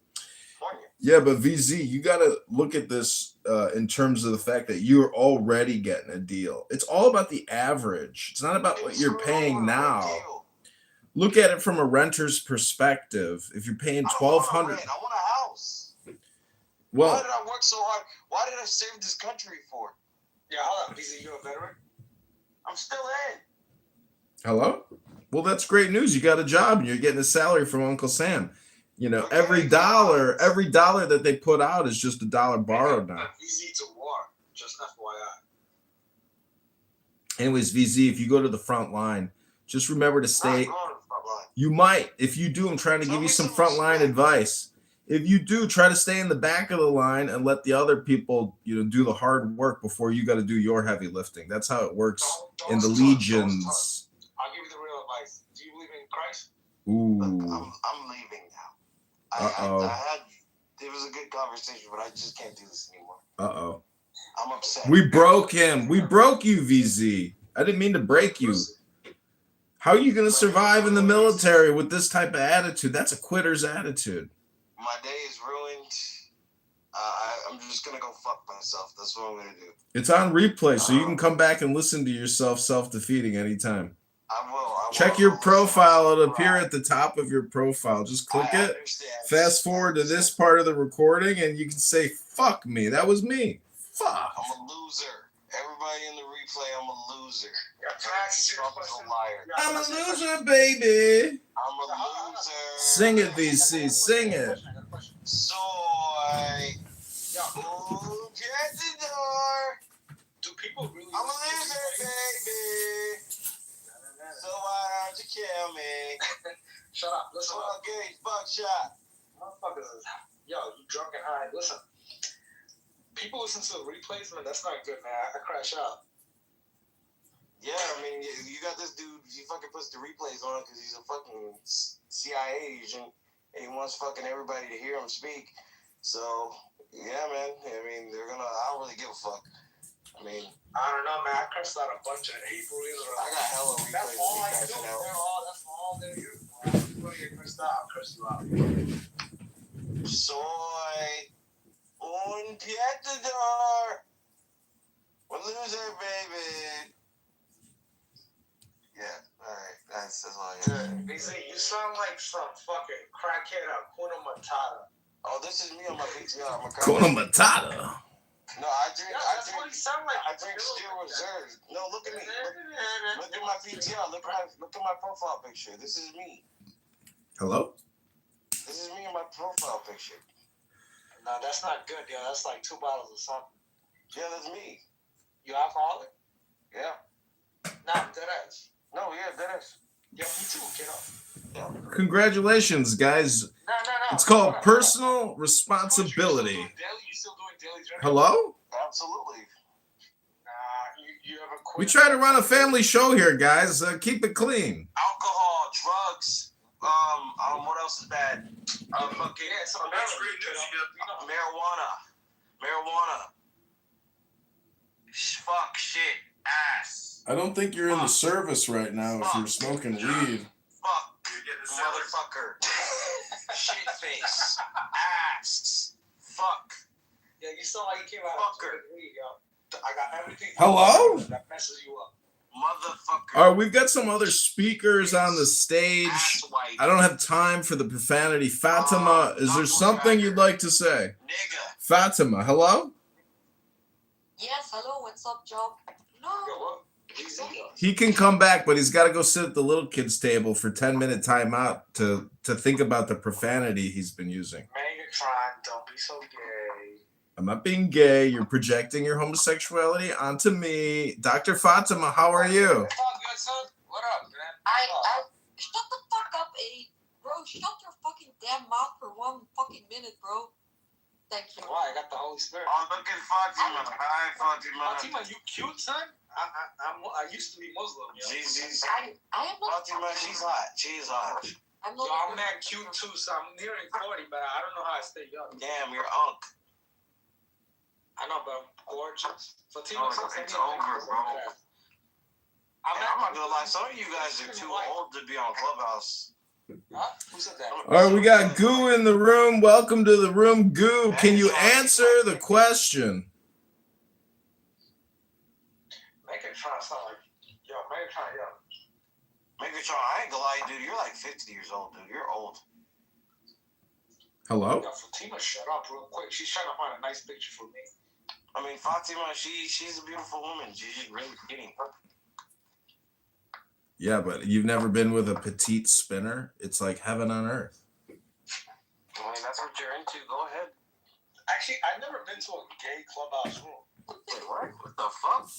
Yeah, but VZ, you got to look at this in terms of the fact that you're already getting a deal. It's all about the average. It's not about what you're paying now. Look at it from a renter's perspective. If you're paying $1,200, I want a house. Well, why did I work so hard? Why did I serve this country for? Yeah, hold on. VZ, you a veteran? I'm still in. Hello? Well, that's great news. You got a job and you're getting a salary from Uncle Sam. You know, okay, every dollar that they put out is just $1 borrowed now. Easy to war, just FYI. Anyways, VZ, if you go to the front line, just remember to stay. You might. If you do, I'm trying to give you some frontline advice. If you do, try to stay in the back of the line and let the other people, do the hard work before you got to do your heavy lifting. That's how it works in the legions. I'll give you the real advice. Do you believe in Christ? Ooh. I'm leaving now. It was a good conversation, but I just can't do this anymore. Uh-oh. I'm upset. We broke him. We broke you, VZ. I didn't mean to break you. How are you going to survive in the military with this type of attitude? That's a quitter's attitude. My day is ruined. I'm just going to go fuck myself. That's what I'm going to do. It's on replay, so you can come back and listen to yourself self-defeating anytime. I will. Check your profile. It'll appear at the top of your profile. Just click it. Fast forward to this part of the recording, and you can say, fuck me. That was me. Fuck. I'm a loser. Everybody in the replay, I'm a loser. Trump is a liar. I'm a loser, baby. I'm a loser. Sing it, VC. Sing it. So I get the door. Do people really? I'm a loser, baby. So why don't you kill me? Shut up. Listen up. Okay, buckshot. Motherfuckers, yo, you drunk and high. Listen. People listen to the replays, man. That's not good, man. I crash out. Yeah, I mean, you got this dude. He fucking puts the replays on because he's a fucking CIA agent, and he wants fucking everybody to hear him speak. So, yeah, man. I mean, I don't really give a fuck. I mean, I don't know, man. I cursed out a bunch of Hebrew Israelites. I got hella replays. That's all I do. That's all they're here for. I'm going to get cursed out. I'll curse you out. Soy un pietador. We're loser, baby. Yeah, alright. That's all I got. You sound like some fucking crackhead on Kuna Matata. Oh, this is me on my PTR. Kuna Matata. No, I drink. That's what he sound like. I drink Steel Reserve. No, look at me. Look at my PTR. Look at my profile picture. This is me. Hello? This is me in my profile picture. No, that's not good, yo. That's like 2 bottles of something. Yeah, that's me. You alcoholic? Yeah. Nah, dead ass. No, yeah, that is. Yeah, me too, kiddo. Yeah. Congratulations, guys. No. It's called personal responsibility. You still doing dailies? Hello? Absolutely. Nah, you ever quit? We try to run a family show here, guys. Keep it clean. Alcohol, drugs. What else is bad? Fucking. Yeah, so that's great news. Marijuana. Fuck, shit, ass. I don't think you're in the service right now if you're smoking weed. Fuck, motherfucker. Shit face. Ass. Fuck. Yeah, you saw how you came out. Fucker. I got everything. Hello? That messes you up. Motherfucker. All right, we've got some other speakers on the stage. I don't have time for the profanity. Fatima, is there something you'd like to say? Nigga. Fatima, hello? Yes, hello, what's up, Joe? No. Yo, what? Easy. He can come back, but he's got to go sit at the little kids' table for 10-minute timeout to think about the profanity he's been using. Megatron, don't be so gay. I'm not being gay. You're projecting your homosexuality onto me. Dr. Fatima, how are you? What up, man? I shut the fuck up, A. Bro, shut your fucking damn mouth for 1 fucking minute, bro. Thank you. Why? I got the Holy Spirit. Oh, look at Fatima. Hi, Fatima. Fatima, you cute, son? I used to be Muslim, yo. I am not. Fatima, she's hot. She's hot. I'm Yo, not. I'm that cute too, so I'm nearing 40, but I don't know how I stay young. Damn, you're unk. I know, bro. Gorgeous. Fatima, It's over, bro. I'm not gonna lie, some of you guys are too old to be on Clubhouse. Huh? Who said that? All right, we got Goo in the room. Welcome to the room, Goo. Can you answer the question? Megatron sound like, yo, Megatron, yo. Megatron, I ain't gonna lie, dude. You're like 50 years old, dude. You're old. Hello? Yo, Fatima, shut up real quick. She's trying to find a nice picture for me. I mean, Fatima, she's a beautiful woman. She's just really skinny. Yeah, but you've never been with a petite spinner? It's like heaven on earth. I mean, that's what you're into. Go ahead. Actually, I've never been to a gay clubhouse room. Wait, what? What the fuck?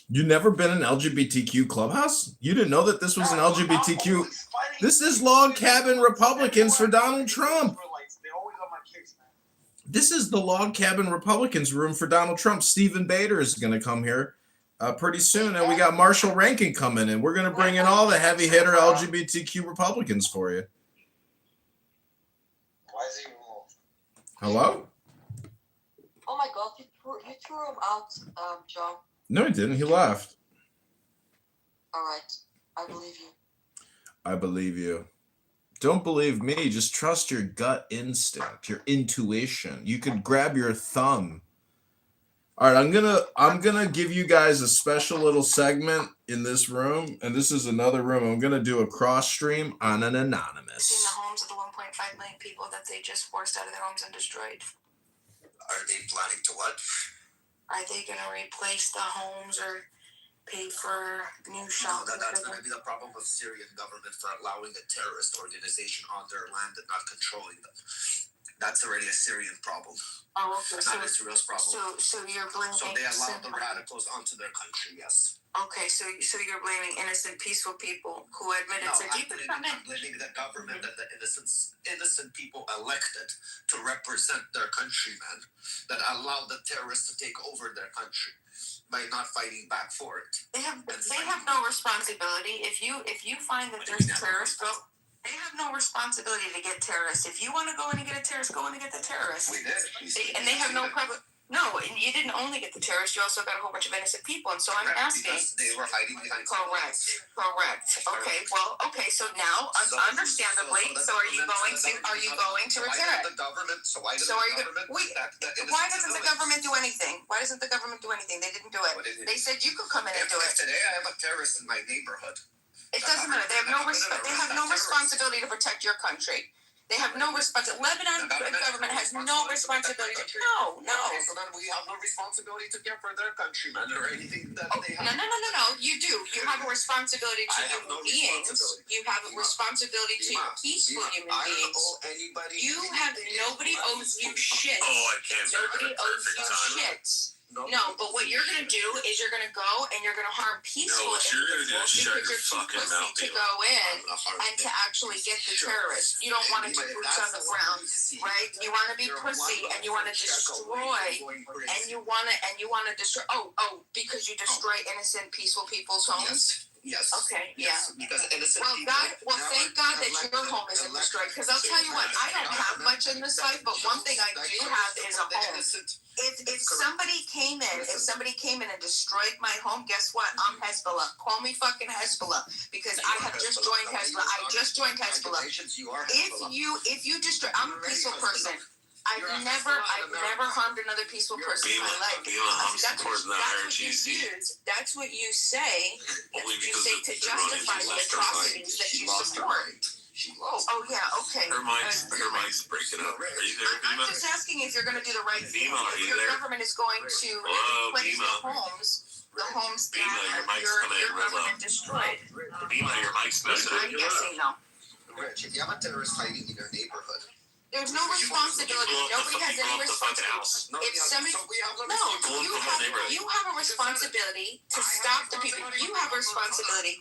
You never been in LGBTQ clubhouse? You didn't know that this was an LGBTQ? This is log cabin Republicans for Donald Trump. They're always on my case, man. This is the log cabin Republicans room for Donald Trump. Stephen Bader is going to come here pretty soon, and we got Marshall Rankin coming in. We're going to bring in all the heavy hitter LGBTQ Republicans for you. Why is he removed? Hello? Oh my God, you threw him out, John. No, he didn't. He left. All right, I believe you. I believe you. Don't believe me. Just trust your gut instinct, your intuition. You could grab your thumb. All right, I'm gonna give you guys a special little segment in this room, and this is another room. I'm gonna do a cross stream on an anonymous. In the homes of the 1.5 million people that they just forced out of their homes and destroyed. Are they planning to what? Are they going to replace the homes or pay for new shelters? That's going to be the problem with Syrian government for allowing a terrorist organization on their land and not controlling them. That's already a Syrian problem. Oh, okay. Not Israel's problem. So you're blaming. So they allow the radicals onto their country. Yes. Okay, so you're blaming innocent, peaceful people who admitted to I'm blaming the government and the innocent people elected to represent their countrymen that allowed the terrorists to take over their country by not fighting back for it. They have no responsibility. If you find that there's terrorists, they have no responsibility to get terrorists. If you want to go in and get a terrorist, go in and get the terrorist. We did. And they have no problem. No, and you didn't only get the terrorists, you also got a whole bunch of innocent people. And so I'm asking. Because they were hiding behind. Correct. Okay. So now, understandably, so are you going to return it? The government. So why doesn't why doesn't the government do anything? Why doesn't the government do anything? They didn't do it. They said you could come in and do it. Today I have a terrorist in my neighborhood. It doesn't matter. They have no responsibility to protect your country. They have no responsibility. Lebanon government has no responsibility. No. Okay, so then we have no responsibility to care for their countrymen or anything that they have. No. You do. You have a responsibility to human beings. You have a responsibility to peaceful human beings. Nobody owes you shit. Oh, I can't. Nobody owes you shit. No, but what you're going to do is you're going to go and you're going to harm peaceful individuals because you're too pussy to go in and to actually get the terrorists. You don't want to do boots on the ground, right? You want to be pussy and you want to destroy and you want to destroy. Oh, because you destroy innocent, peaceful people's homes. Yes. Okay. Yeah. Because innocent people. Thank God that your home isn't destroyed. Because I'll tell you what, I don't have much in this life, but one thing I do have is a home. If somebody came in and destroyed my home, guess what? I'm Hezbollah. Call me fucking Hezbollah because I have just joined Hezbollah. I just joined Hezbollah. If you destroy, I'm a peaceful person. I've never harmed another peaceful person in my life. That's what you say. You say to justify the atrocities that you support. Oh yeah, okay. Her mic's breaking up. Are you there, Dima? I'm just asking if you're going to do the right thing. Dima, are if you your there? government is going to replace the homes, the homes Bima, your mic's coming in your real low. government destroyed. Bima, your mic's messing I'm guessing no. Rich, if you have a terrorist hiding in your neighborhood, There's no responsibility. Nobody has any responsibility. If somebody, no, you have a responsibility to stop the people. You have a responsibility.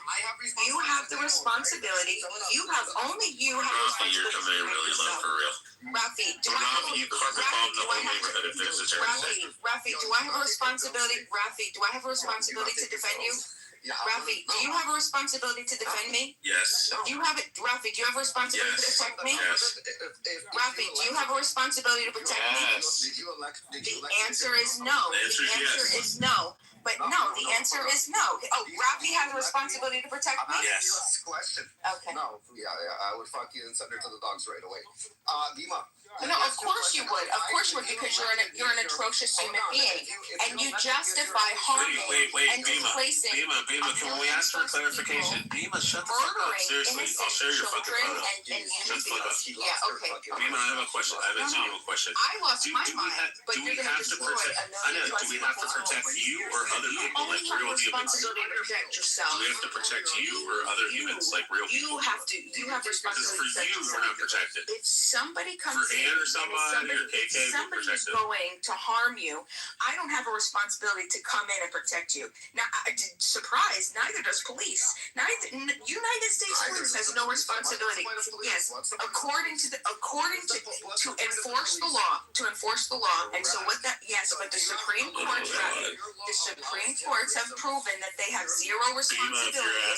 You have the responsibility. You have only you have a Rafi, you're responsibility. coming in really low for real. Rafi, do I have Rafi, you carpet bomb the whole neighborhood if there's a terrorist. Rafi, do I have a responsibility? Rafi, do I have a responsibility to defend you? Rafi, do you have a responsibility to defend me? Yes. Do you have it, Rafi? Do you have a responsibility to protect me? Yes. Rafi, do you have a responsibility to protect me? The answer is no. The answer is no. But no, the answer is no. Oh, Rafi has a responsibility to protect me? Yes. Question. Okay. No, yeah, I would fuck you and send her to the dogs right away. Dima. No, of course you would. Of course you would, because you're an atrocious human being, and you justify harming and displacing. Bima, can we ask for clarification? Bima, shut the fuck up. Seriously, I'll share your fucking photo. Shut the fuck up. Yeah, okay. Bima, I have a question. I have a genuine question. I lost my mind, but you're going to destroy I know. Do we have to protect you or other people like real humans? Responsibility to protect yourself. Do we have to protect you or other humans like real people? You have responsibility Because for you, we're not protected. If somebody comes in or somebody or KK, somebody's going to harm you, I don't have a responsibility to come in and protect you. Now, surprise, neither does police. United States Police has no responsibility. Yes, according to enforce the law, and so what that, yes, but the Supreme Court, the Supreme Courts have proven that they have zero responsibility.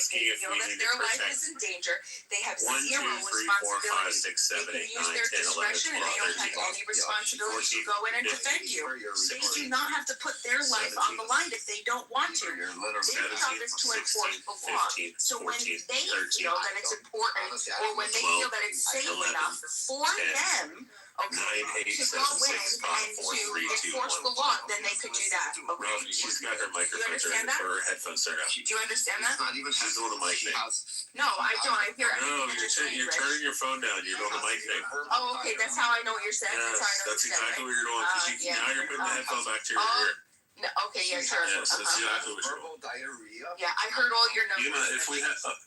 They feel that their life is in danger. They have zero responsibility. They can use their discretion and they don't have any responsibility to go in and defend you. They do not have to put their life on the line if they don't want to. Their job is to enforce the law. So when they feel that it's important, or when they feel that it's safe enough for them, okay, to go in and to enforce the law, then they could do that. Okay. She's got her microphone turned or her headphones turned off. Do you understand that? She's doing the mic thing. No, I don't. I hear it. No, you're turning your phone down. You're doing the mic thing. Oh, okay. That's how I know what you're saying. Yes, that's exactly what you're doing. Because now you're putting the headphone back to your ear. No, okay, yeah, sure. Yes, that's exactly what you're diarrhea. Yeah, I heard all your numbers.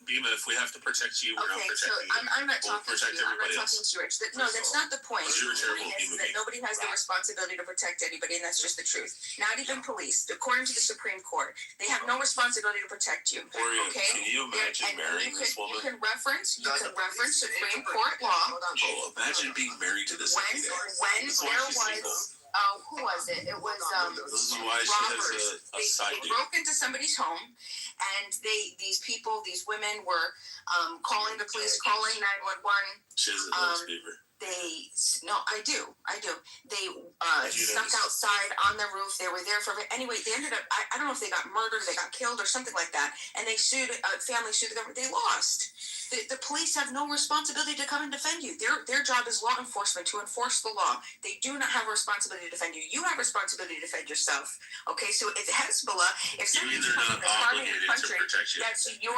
Bima, if we have to protect you, we're not protecting you. I'm not talking to you. I'm not talking to you, Rich. No, that's not the point. The point is that nobody has the responsibility to protect anybody, and that's just the truth. Not even police. According to the Supreme Court, they have no responsibility to protect you. Okay? Can you imagine marrying this woman? You can reference Supreme Court law. Oh, imagine being married to this lady. When there was. Who was it? It was this is why she has a side they broke into somebody's home, and these women were calling the police, calling 911. She has a nose fever. I do. They snuck outside on the roof. They were there for anyway. They ended up. I don't know if they got murdered, they got killed, or something like that. And they sued. Family sued the government. They lost. The police have no responsibility to come and defend you. Their job is law enforcement, to enforce the law. They do not have a responsibility to defend you. You have a responsibility to defend yourself. Okay, so if Hezbollah, if somebody's coming that's harming your country, that's your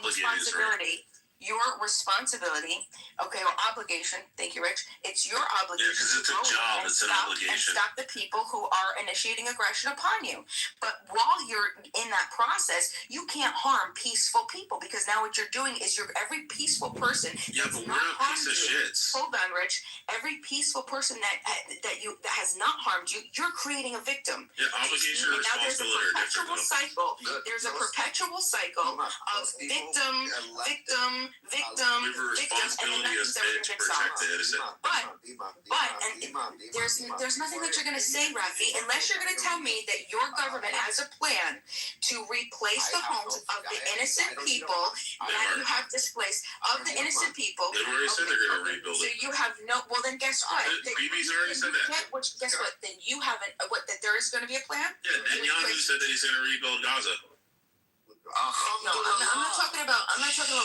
responsibility. Your responsibility, okay, or obligation. Thank you, Rich. It's your obligation. Yeah, because it's a job. It's an obligation. And stop the people who are initiating aggression upon you. But while you're in that process, you can't harm peaceful people, because now what you're doing is every peaceful person. Yeah, but we're not piece of shits. Hold on, Rich. Every peaceful person that has not harmed you, you're creating a victim. Yeah, obligation and responsibility are different. There's a perpetual cycle of victim, and there's nothing that you're going to say, Rafi, unless you're going to tell me that your government has a plan to replace the homes of the innocent people that you have displaced, of the innocent people. They've already said they're going to rebuild it. So you have no. Well, then guess what? BB's already said that. Guess what? Then you haven't. That there is going to be a plan. Yeah, Netanyahu said that he's going to rebuild Gaza. No, I'm not talking about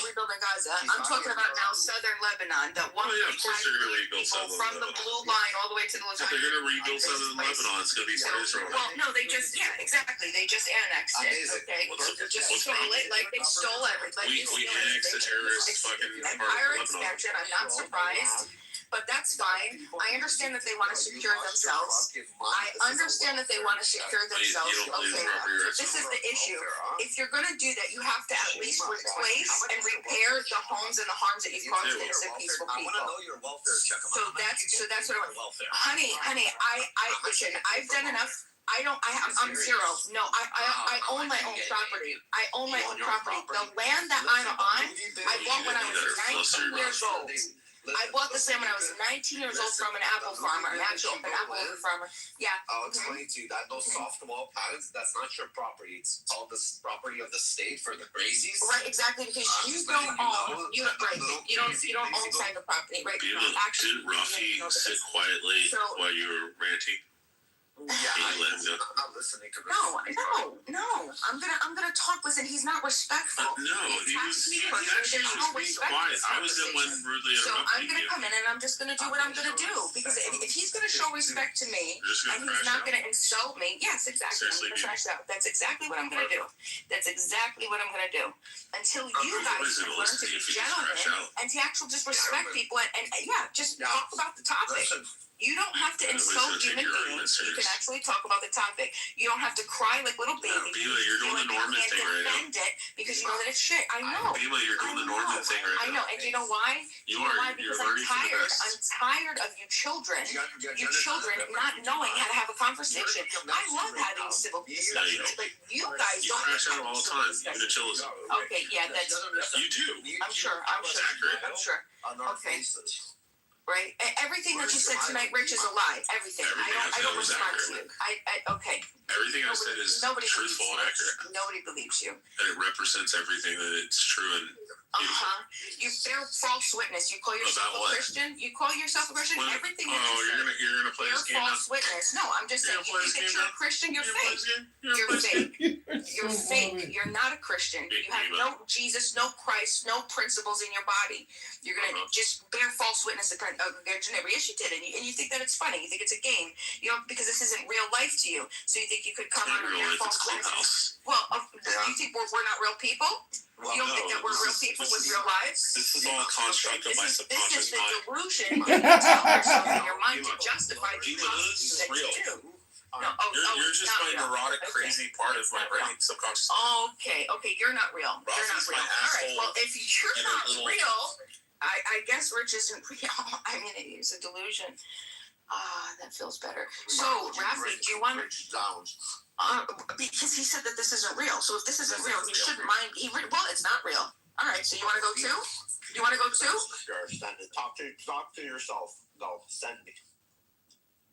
rebuilding Gaza. I'm talking about now southern Lebanon, that one of course they're going to rebuild southern from the blue line all the way to the If they're going to rebuild southern Lebanon, it's going to be for Israel. Well, no, they just exactly. They just annexed it. Okay, just stole it like they stole everything. We annexed the terrorist fucking part of Empire Lebanon. expansion. I'm not surprised. but that's fine. I understand that they want to secure themselves. I understand that they want to secure themselves. Okay, but this is the issue. If you're going to do that, you have to at least replace and repair the homes and the harms that you've caused innocent, peaceful people. I want to know your welfare check. So that's what I want. Honey, I listen. I've done enough. I'm zero. No, I own my own property. I own my own property. The land that I'm on, I bought when I was 19 years old. I bought this land when I was 19 years old from an apple farmer, an apple farmer. Yeah. I'll explain to you that those soft wall pads, that's not your property. It's all the property of the state for the crazies. Right, exactly, because you don't own. You don't own private property, right? Didn't Rafi sit quietly while you were ranting? Yeah, I'm not listening to this. No. I'm gonna talk. Listen, he's not respectful. He was actually being quiet. I was the one rudely interrupting you. So I'm gonna come in and I'm just gonna do what I'm gonna do, because if he's gonna show respect to me and he's not gonna insult me, yes, exactly. I'm gonna crash out. That's exactly what I'm gonna do. That's exactly what I'm gonna do. Until you guys learn to be gentlemen and to actually just respect people and just talk about the topic. You don't have to insult human beings. You can actually talk about the topic. You don't have to cry like little babies. Bima, you're doing the Norman thing right now. Defend it because you know that it's shit. I know. Bima, you're doing the Norman thing right now. I know. And you know why? Because I'm tired. I'm tired of you children. You children not knowing how to have a conversation. I love having civil discussions, but you guys don't. You crash out all the time. Even the chills. Okay, yeah, that's. You do. I'm sure. Okay. Right? Everything that you said tonight, Rich, is a lie. Everything. I don't respond to you. Okay. Everything I said is truthful and accurate. Nobody believes you. And it represents everything that it's true and beautiful. You bear false witness. You call yourself a Christian. You call yourself a Christian. Everything that you say. You're gonna play this game now? False witness. No, I'm just saying. You think that you're a Christian, you're fake. You're fake. You're fake. You're not a Christian. You have no Jesus, no Christ, no principles in your body. You're gonna just bear false witness against your neighbor. Yes, you did, and you think that it's funny. You think it's a game. You know, because this isn't real life to you. So you think you could come on and bear false witness. Well, do you think we're not real people? You don't think that we're real people with real lives? This is all a construct of my subconscious mind. This is the delusion mind. you tell yourself in your mind to justify the things that you do. You're just my neurotic, crazy part of my brain, subconscious mind. Okay, you're not real. You're not real. All right, well, if you're not real, I guess Rich isn't real. I mean, it's a delusion. That feels better. So, Rafi, do you want to... because he said that this isn't real. So if this isn't real, he shouldn't mind. Well, it's not real. All right, so you want to go too? You want to go too? Talk to yourself. Go, send me.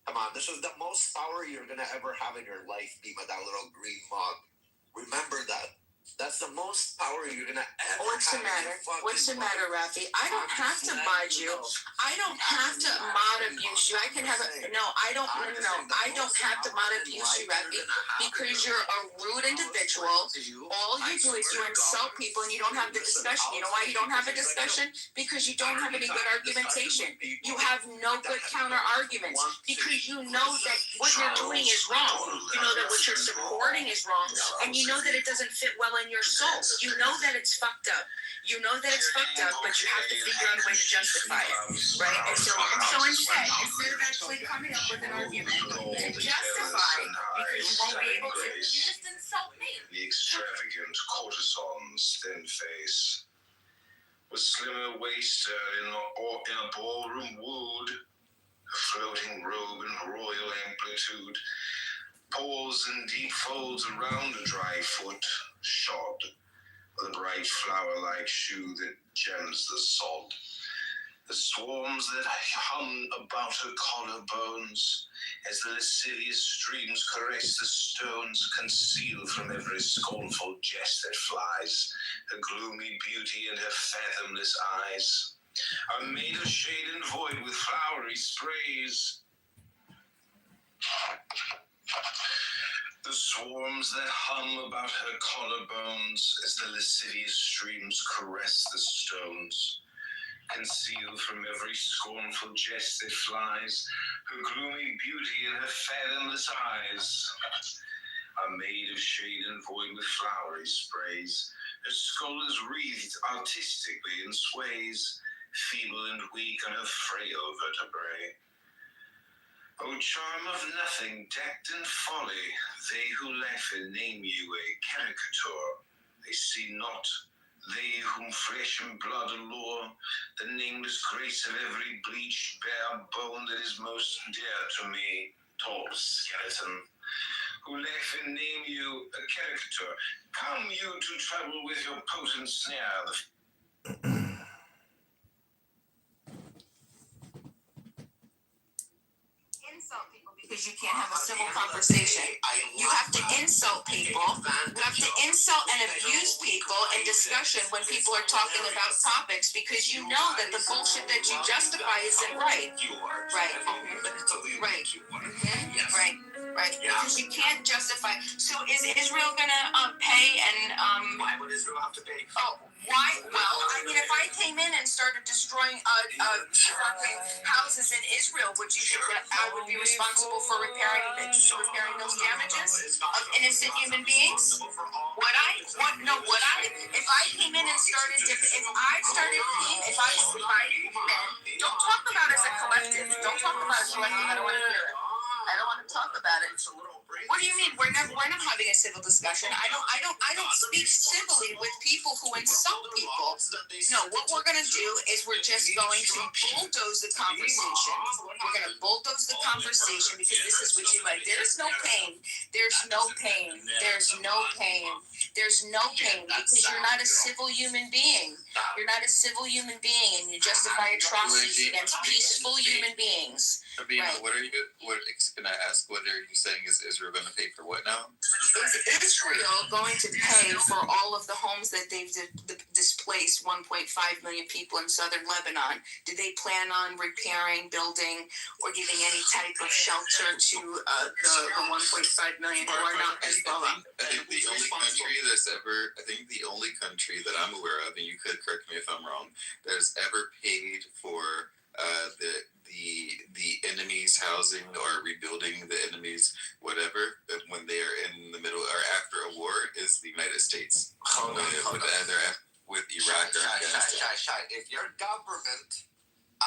Come on, this is the most power you're going to ever have in your life, Bima, that little green mug. Remember that. That's the most power you're gonna ever What's the matter? What's the matter, Rafi? I don't have to mod you. I don't have to mod abuse you. I can have a I don't have to mod abuse you, Rafi, because you're a rude individual. All you do is you insult people and you don't have the discussion. You know why you don't have a discussion? Because you don't have any good argumentation. You have no good counter arguments because you know that what you're doing is wrong. You know that what you're supporting is wrong, and you know that it doesn't fit well in your soul. You know that it's fucked up. You know that it's fucked up, but you have to figure out a way to justify it, right? And so instead of actually coming up with an argument to justify, because you won't be able to, you just insult me. The extravagant courtesan's thin face was slimmer waisted in a ballroom wood, a floating robe in royal amplitude, paws and deep folds around a dry foot, shod with a bright flower-like shoe that gems the sod. The swarms that hum about her collarbones, as the lascivious streams caress the stones, conceal from every scornful jest that flies her gloomy beauty and her fathomless eyes, are made of shade and void with flowery sprays. The swarms that hum about her collarbones, as the lascivious streams caress the stones, conceal from every scornful jest that flies her gloomy beauty and her fathomless eyes, are made of shade and void with flowery sprays. Her skull is wreathed artistically in sways, feeble and weak on her frail vertebrae. O charm of nothing, decked in folly, they who laugh and name you a caricature, they see not, they whom flesh and blood allure, the nameless grace of every bleached bare bone that is most dear to me, tall skeleton, who laugh and name you a caricature. Come you to trouble with your potent snare, the insult people because you can't have a civil conversation. You have to insult people. You have to insult and abuse people in discussion when people are talking about topics because you know that the bullshit that you justify isn't right. Right. Right. Right. Right. Because you can't justify. So is Israel gonna pay and Why would Israel have to pay? Oh, why? Well, I mean, if I came in and started destroying houses in Israel, would you think that I would be responsible for repairing those damages of innocent human beings? Would I? If I came in and started, don't talk about as a collective. Don't talk about as a collective. I don't want to hear it. I don't want to talk about it. What do you mean? We're not having a civil discussion. I don't speak civilly with people who insult people. No, what we're gonna do is we're just going to bulldoze the conversation. We're gonna bulldoze the conversation because this is what you like. There's no pain. There's no pain. There's no pain. There's no pain because you're not a civil human being. You're not a civil human being, and you justify atrocities against peaceful human beings. Sabina, right. Can I ask, what are you saying? Is Israel going to pay for what now? Is Israel going to pay for all of the homes that they've displaced 1.5 million people in southern Lebanon? Do they plan on repairing, building, or giving any type of shelter to the 1.5 million who are not Hezbollah? I think the only country that I'm aware of, and you could correct me if I'm wrong, that has ever paid for the enemy's housing or rebuilding the enemy's whatever when they are in the middle or after a war is the United States. With Iraq or Afghanistan. If your government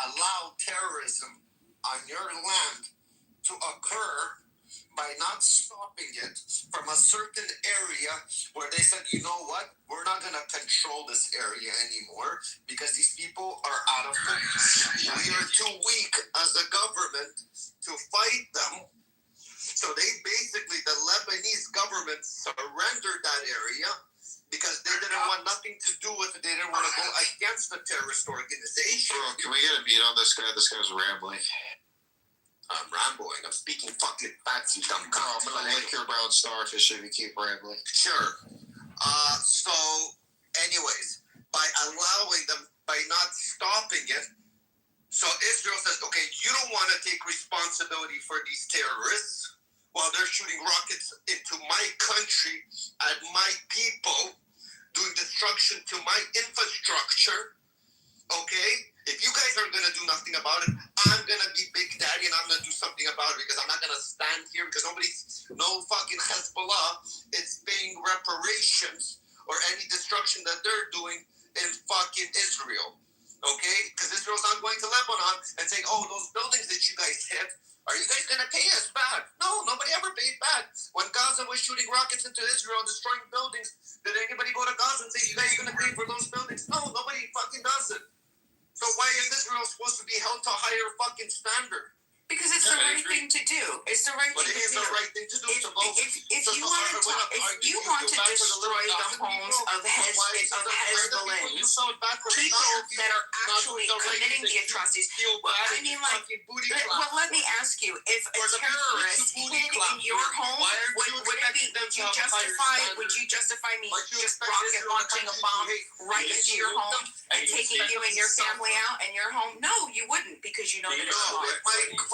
allowed terrorism on your land to occur by not stopping it from a certain area where they said, you know what, we're not going to control this area anymore because these people are out of control. We are too weak as a government to fight them. So they basically, the Lebanese government surrendered that area because they didn't want nothing to do with it. They didn't want to go against the terrorist organization. Bro, can we get a beat on this guy? This guy's rambling. I'm rambling. I'm speaking fucking facts, you dumb cunt. I'm gonna lick your brown starfish if you keep rambling. Sure. So, anyways, by allowing them, by not stopping it, so Israel says, okay, you don't want to take responsibility for these terrorists while they're shooting rockets into my country at my people, doing destruction to my infrastructure, okay? If you guys aren't going to do nothing about it, I'm going to be Big Daddy and I'm going to do something about it because I'm not going to stand here because no fucking Hezbollah is paying reparations or any destruction that they're doing in fucking Israel. Okay? Because Israel's not going to Lebanon and saying, oh, those buildings that you guys hit, are you guys going to pay us back? No, nobody ever paid back. When Gaza was shooting rockets into Israel and destroying buildings, did anybody go to Gaza and say, you guys are going to pay for those buildings? No, nobody fucking does it. So why is Israel supposed to be held to a higher fucking standard? Because it's the right thing to do. It's the right thing to do. But it is the right thing to do. If you want to destroy the homes of Hezbollah, people that are actually committing the atrocities. I mean, like, well, let me ask you: if a terrorist hid in your home, would you justify me just rocket launching a bomb right into your home and taking you and your family out and your home? No, you wouldn't, because you know that it's wrong.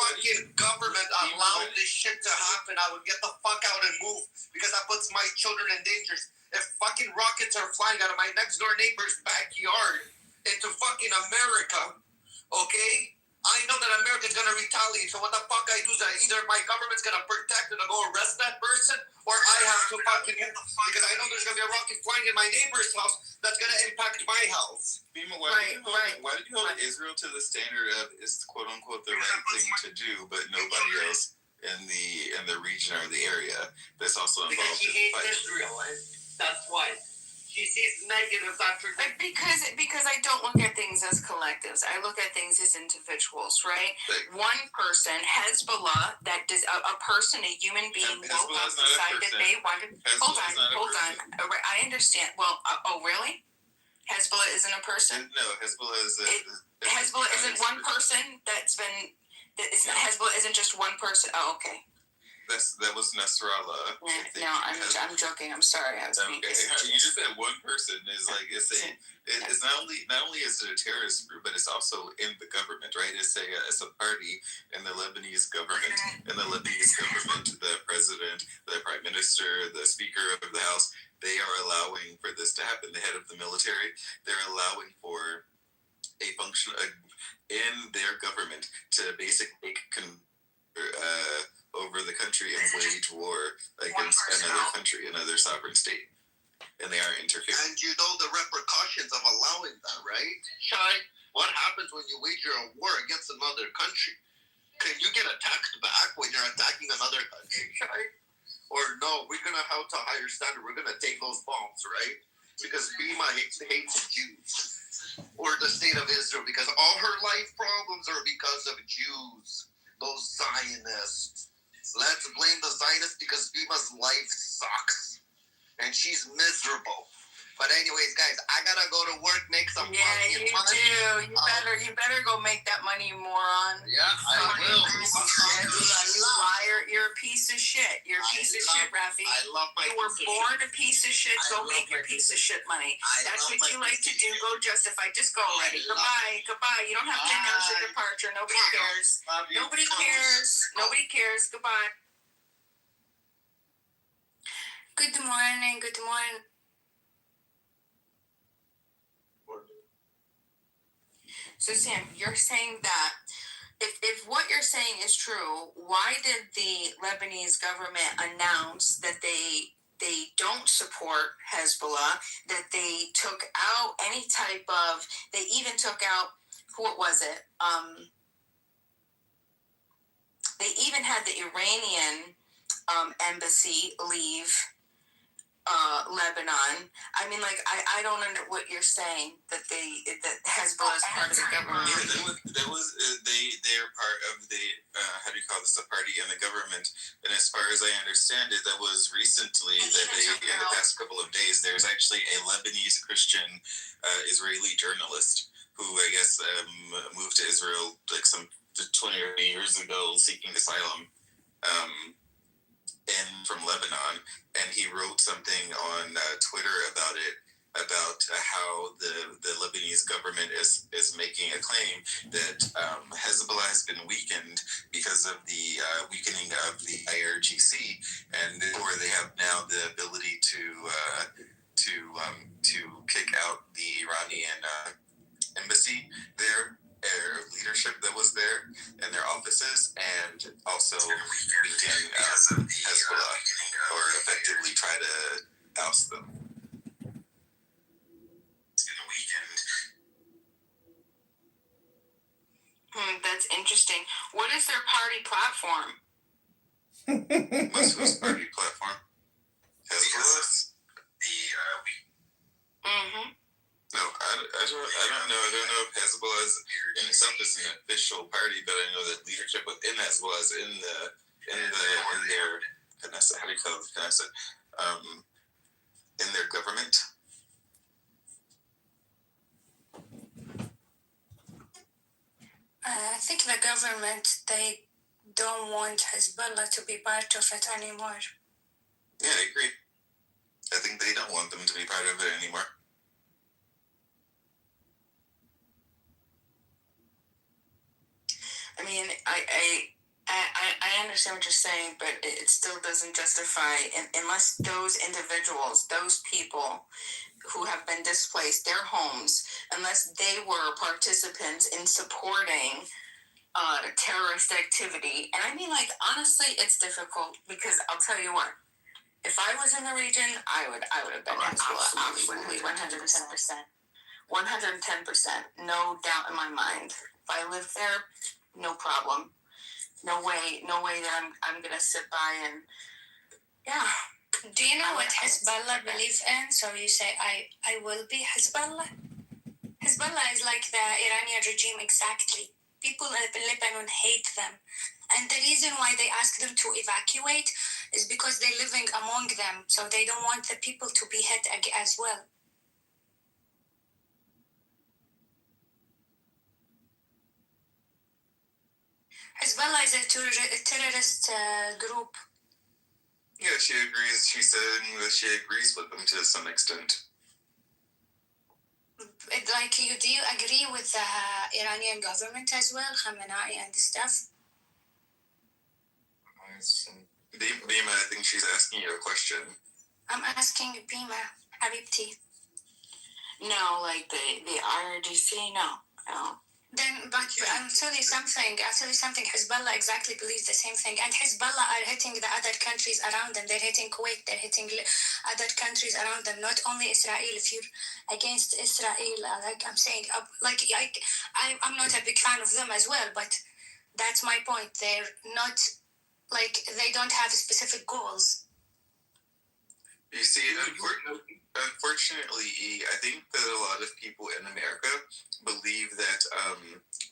Fucking government allowed this shit to happen, I would get the fuck out and move because that puts my children in danger. If fucking rockets are flying out of my next door neighbor's backyard into fucking America, okay, I know that America's gonna retaliate. So what the fuck I do is that either my government's gonna protect and go arrest that person, or I have to fucking, because I know there's gonna be a rocket flying in my neighbor's house that's gonna impact my house. Why did you hold Israel to the standard of is quote unquote the right thing to do, but nobody else in the region or the area that's also involved in the fight? Israel, and that's why. She sees negative after because I don't look at things as collectives. I look at things as individuals, right? One person, Hezbollah, that does a person, a human being, woke up, decided they wanted. Hold on. I understand. Well, oh, really? Hezbollah isn't a person? No, Hezbollah is Hezbollah isn't one person that's been. Hezbollah isn't just one person. Oh, okay. That was Nasrallah. No, I'm joking. I'm sorry. I was being You just said one person is like it's not only is it a terrorist group, but it's also in the government, right? It's a party in the Lebanese government. In the Lebanese government, the president, the prime minister, the speaker of the house, they are allowing for this to happen. The head of the military, they're allowing for a function in their government to basically over the country and wage war against another country, another sovereign state. And they are interfering. And you know the repercussions of allowing that, right? Shai, what happens when you wage a war against another country? Can you get attacked back when you're attacking another country, Shai? Or no, we're going to have to higher standard. We're going to take those bombs, right? Because Bima hates Jews. Or the state of Israel, because all her life problems are because of Jews. Those Zionists. Let's blame the Zionists because Bima's life sucks. And she's miserable. But anyways, guys, I gotta go to work, make some money. Yeah, you do. You better go make that money, you moron. Yeah, I will. Liar, you're a piece of shit. You're a piece of shit, Rafi. I love my You were born a piece of shit. Go make your piece of shit money. That's what you like to do. Go justify. Just go already. Goodbye. You don't have to announce your departure. Nobody cares. Nobody cares. Goodbye. Good morning. So Sam, you're saying that if what you're saying is true, why did the Lebanese government announce that they don't support Hezbollah, that they took out any type of, they even took out, what was it? They even had the Iranian embassy leave Lebanon. I mean, like, I don't know what you're saying, that Hezbollah is part of the government. Yeah, they're part of the how do you call this, the party in the government. And as far as I understand it, that was recently that they, in the past couple of days, there's actually a Lebanese Christian Israeli journalist who I guess moved to Israel like some 20 or 30 years ago seeking asylum. From Lebanon, and he wrote something on Twitter about it, about how the Lebanese government is making a claim that Hezbollah has been weakened because of the weakening of the IRGC, and or they have now the ability to kick out the Iranian embassy there. Their leadership that was there and their offices, and also weaken Hezbollah or effectively try to oust them. That's interesting. What is their party platform? What's whose party platform? Hezbollah's? No, I don't know. I don't know if Hezbollah in itself is an official party, but I know that leadership within Hezbollah is in their Knesset. How do you call it? Knesset? In their government. I think the government, they don't want Hezbollah to be part of it anymore. Yeah, I agree. I think they don't want them to be part of it anymore. I mean, I understand what you're saying, but it still doesn't justify, unless those individuals, those people who have been displaced, their homes, unless they were participants in supporting terrorist activity. And I mean, like, honestly, it's difficult because I'll tell you what, if I was in the region, I would have been Hezbollah, absolutely, 110%. 110%. No doubt in my mind. If I lived there, no problem. No way that I'm gonna sit by and yeah. Do you know what Hezbollah believe in? So you say, I will be Hezbollah? Hezbollah is like the Iranian regime exactly. People in Lebanon hate them. And the reason why they ask them to evacuate is because they're living among them. So they don't want the people to be hit as well. Hezbollah is a terrorist group. Yeah, she agrees. She said that she agrees with them to some extent. Like, do you agree with the Iranian government as well, Khamenei and stuff? Bima, I think she's asking you a question. I'm asking Bima, Habibti. No, like the IRGC, no. Then, but I'll tell you something. Hezbollah exactly believes the same thing. And Hezbollah are hitting the other countries around them. They're hitting Kuwait. They're hitting other countries around them. Not only Israel. If you're against Israel, like I'm saying, I'm not a big fan of them as well. But that's my point. They're not, like, they don't have specific goals. You see, unfortunately, I think that a lot of people in America believe that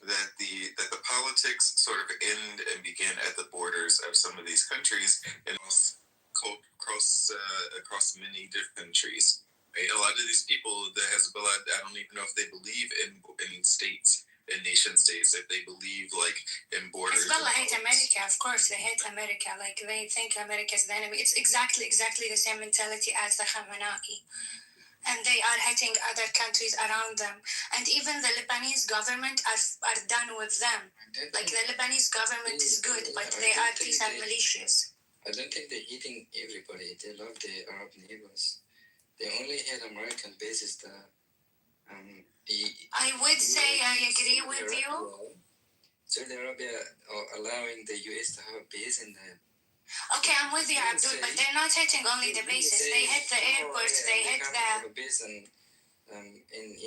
that the politics sort of end and begin at the borders of some of these countries and across many different countries. Right? A lot of these people, the Hezbollah, I don't even know if they believe in states. In nation states, if they believe like in borders. Hezbollah hate America, of course they hate America. Like they think America is the enemy. It's exactly the same mentality as the Khamenei, and they are hitting other countries around them. And even the Lebanese government are done with them. Like the Lebanese government is good, but they are peace and militias. I don't think they're hitting everybody. They love the Arab neighbors. They only hit American bases. I would say I agree with you. Saudi Arabia allowing the US to have a base in there. Okay, I'm with you, Abdul, but they're not hitting only the bases. They hit the airports. They hit the base in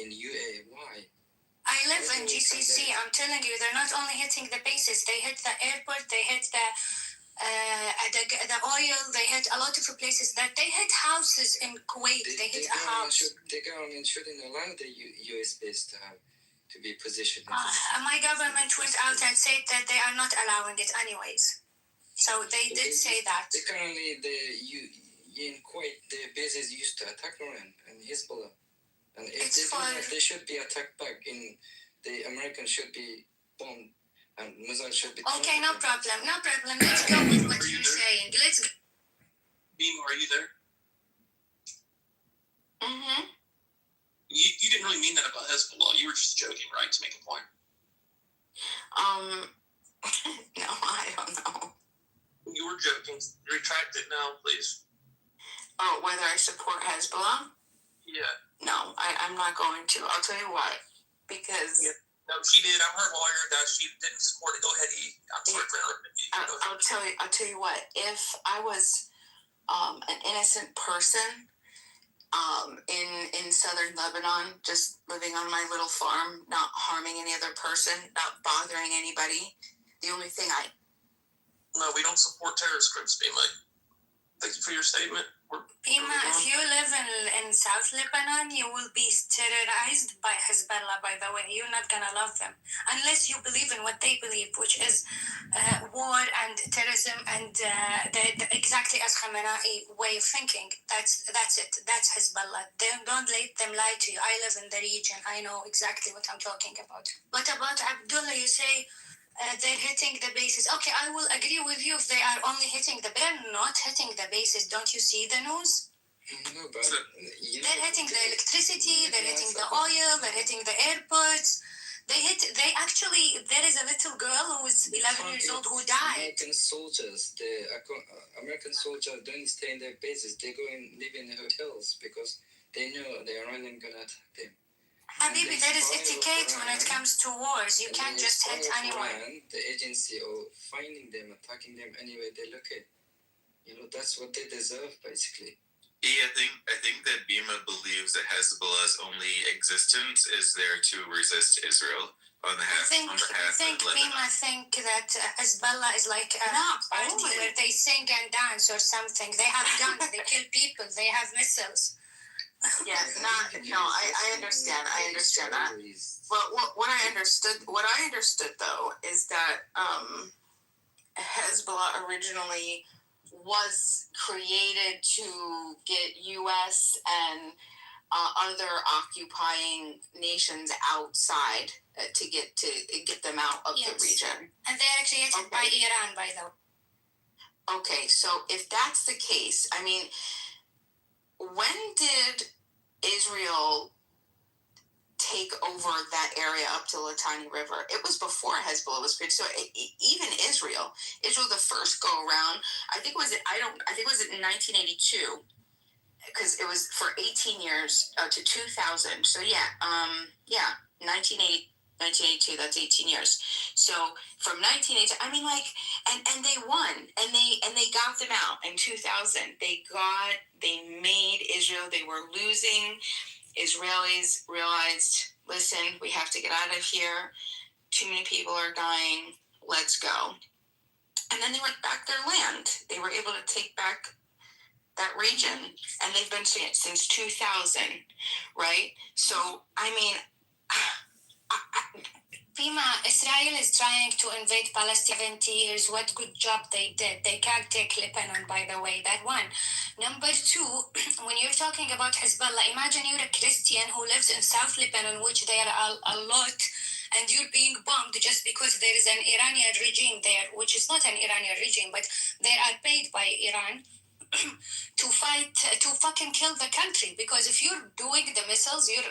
UA. Why? I live in GCC. I'm telling you, they're not only hitting the bases. They hit the airport. They hit the oil. They hit a lot of places. That they hit houses in Kuwait. They hit a house. The government shouldn't allow the US base to be positioned. My government went out and said that they are not allowing it anyways. So they did say that. Currently, in Kuwait, the bases used to attack Iran and Hezbollah, and if they should be attacked back. The Americans should be bombed. And missiles should be. Okay, no problem. Let's go with what you're saying. Let's go. Beam, are you there? Mm-hmm. You didn't really mean that about Hezbollah. You were just joking, right? To make a point. No, I don't know. You were joking. Retract it now, please. Oh, whether I support Hezbollah? Yeah. No, I'm not going to. I'll tell you why. Because. Yeah. No, she did. I'm her lawyer. That she didn't support it. Go ahead, E. I'm sorry for interrupting you. I'll tell you what. If I was an innocent person in southern Lebanon, just living on my little farm, not harming any other person, not bothering anybody, the only thing No, we don't support terrorist groups, Bima. Thank you for your statement. Bima, if you live in South Lebanon, you will be terrorized by Hezbollah, by the way. You're not going to love them. Unless you believe in what they believe, which is war and terrorism and exactly as Khamenei way of thinking. That's it. That's Hezbollah. Don't let them lie to you. I live in the region. I know exactly what I'm talking about. What about Abdullah? You say... they're hitting the bases. Okay, I will agree with you if they are only hitting they're not hitting the bases. Don't you see the news? No, but they're hitting the electricity, they're hitting the oil, they're hitting the airports. There is a little girl who is 11 years old who died. American soldiers don't stay in their bases. They go and live in the hotels because they know the Iranians gonna attack them. Habibi, there is etiquette when it comes to wars. You can't just hit anyone. The agency of finding them, attacking them anyway they look at. That's what they deserve, basically. Yeah, I think that Bima believes that Hezbollah's only existence is there to resist Israel on behalf of Lebanon. Bima think that Hezbollah is like a party where they sing and dance or something. They have guns, they kill people, they have missiles. Yeah, I understand that. But what I understood though is that Hezbollah originally was created to get U.S. and other occupying nations outside to get them out of the region. And they are created by Iran, by the way. Okay, so if that's the case, I mean, when did Israel take over that area up to Litani River? It was before Hezbollah was created. So even Israel, the first go around, I think it was in 1982, because it was for 18 years to 2000. So 1982, that's 18 years. So from 1980, I mean, like, and they won, and they got them out in 2000. They made Israel. They were losing. Israelis realized, listen, we have to get out of here. Too many people are dying. Let's go. And then they went back their land. They were able to take back that region, and they've been doing it since 2000, right? So, I mean, Bima, Israel is trying to invade Palestine 70 years. What good job they did. They can't take Lebanon, by the way. That one. Number two, when you're talking about Hezbollah, imagine you're a Christian who lives in South Lebanon, which there are a lot, and you're being bombed just because there is an Iranian regime there, which is not an Iranian regime, but they are paid by Iran to fight, to fucking kill the country. Because if you're doing the missiles, you're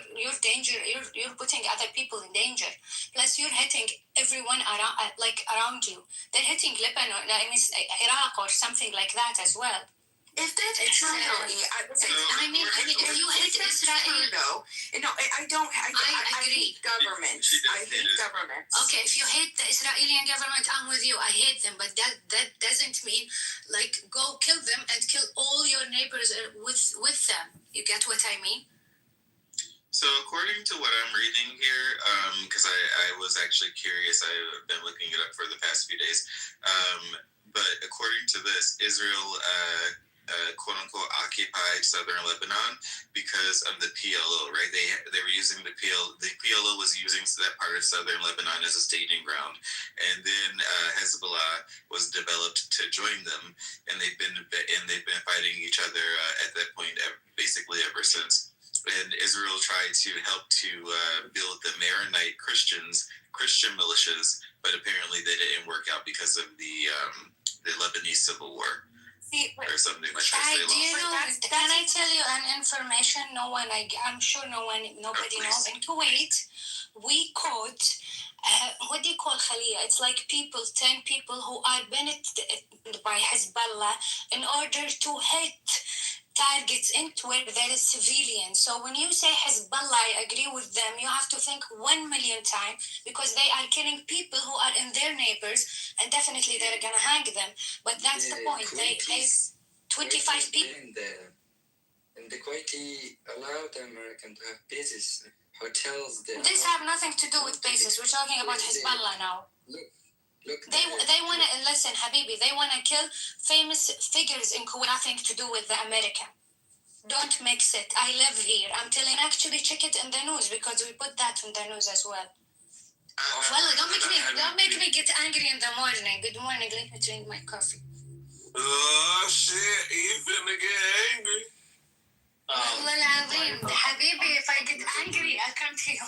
putting other people in danger. Plus, you're hitting everyone around you. They're hitting Lebanon, Iraq or something like that as well. If that's true, I mean, if you hit Israel, I hate government. I hate government. Okay, if you hate the Israeli government, I'm with you. I hate them, but that doesn't mean like go kill them and kill all your neighbors with them. You get what I mean? So according to what I'm reading here, because I was actually curious, I've been looking it up for the past few days, but according to this, Israel quote-unquote occupied southern Lebanon because of the PLO, right? They were using the PLO was using that part of southern Lebanon as a staging ground, and then Hezbollah was developed to join them, and they've been fighting each other at that point basically ever since. And Israel tried to help to build the Maronite Christian militias, but apparently they didn't work out because of the Lebanese Civil War. Or something like that. Can I tell you an information? I'm sure nobody knows. In Kuwait, we caught, what do you call Khalia? It's like 10 people who are benefited by Hezbollah in order to hit targets into where there is civilians. So when you say Hezbollah, I agree with them. You have to think 1 million times, because they are killing people who are in their neighbors, and definitely they're gonna hang them. But that's the point. They 25 people. And the Kuwaiti allowed the American to have bases, hotels there. This have nothing to do with bases. We're talking about Hezbollah now. Look, they want to listen, Habibi. They want to kill famous figures in Kuwait. Nothing to do with the American. Don't mix it. I live here. I'm telling. Actually, check it in the news, because we put that in the news as well. Well, don't make me get angry in the morning. Good morning. Let me drink my coffee. Oh shit! You finna get angry? Well, Habibi, if I get angry, I'll come to you.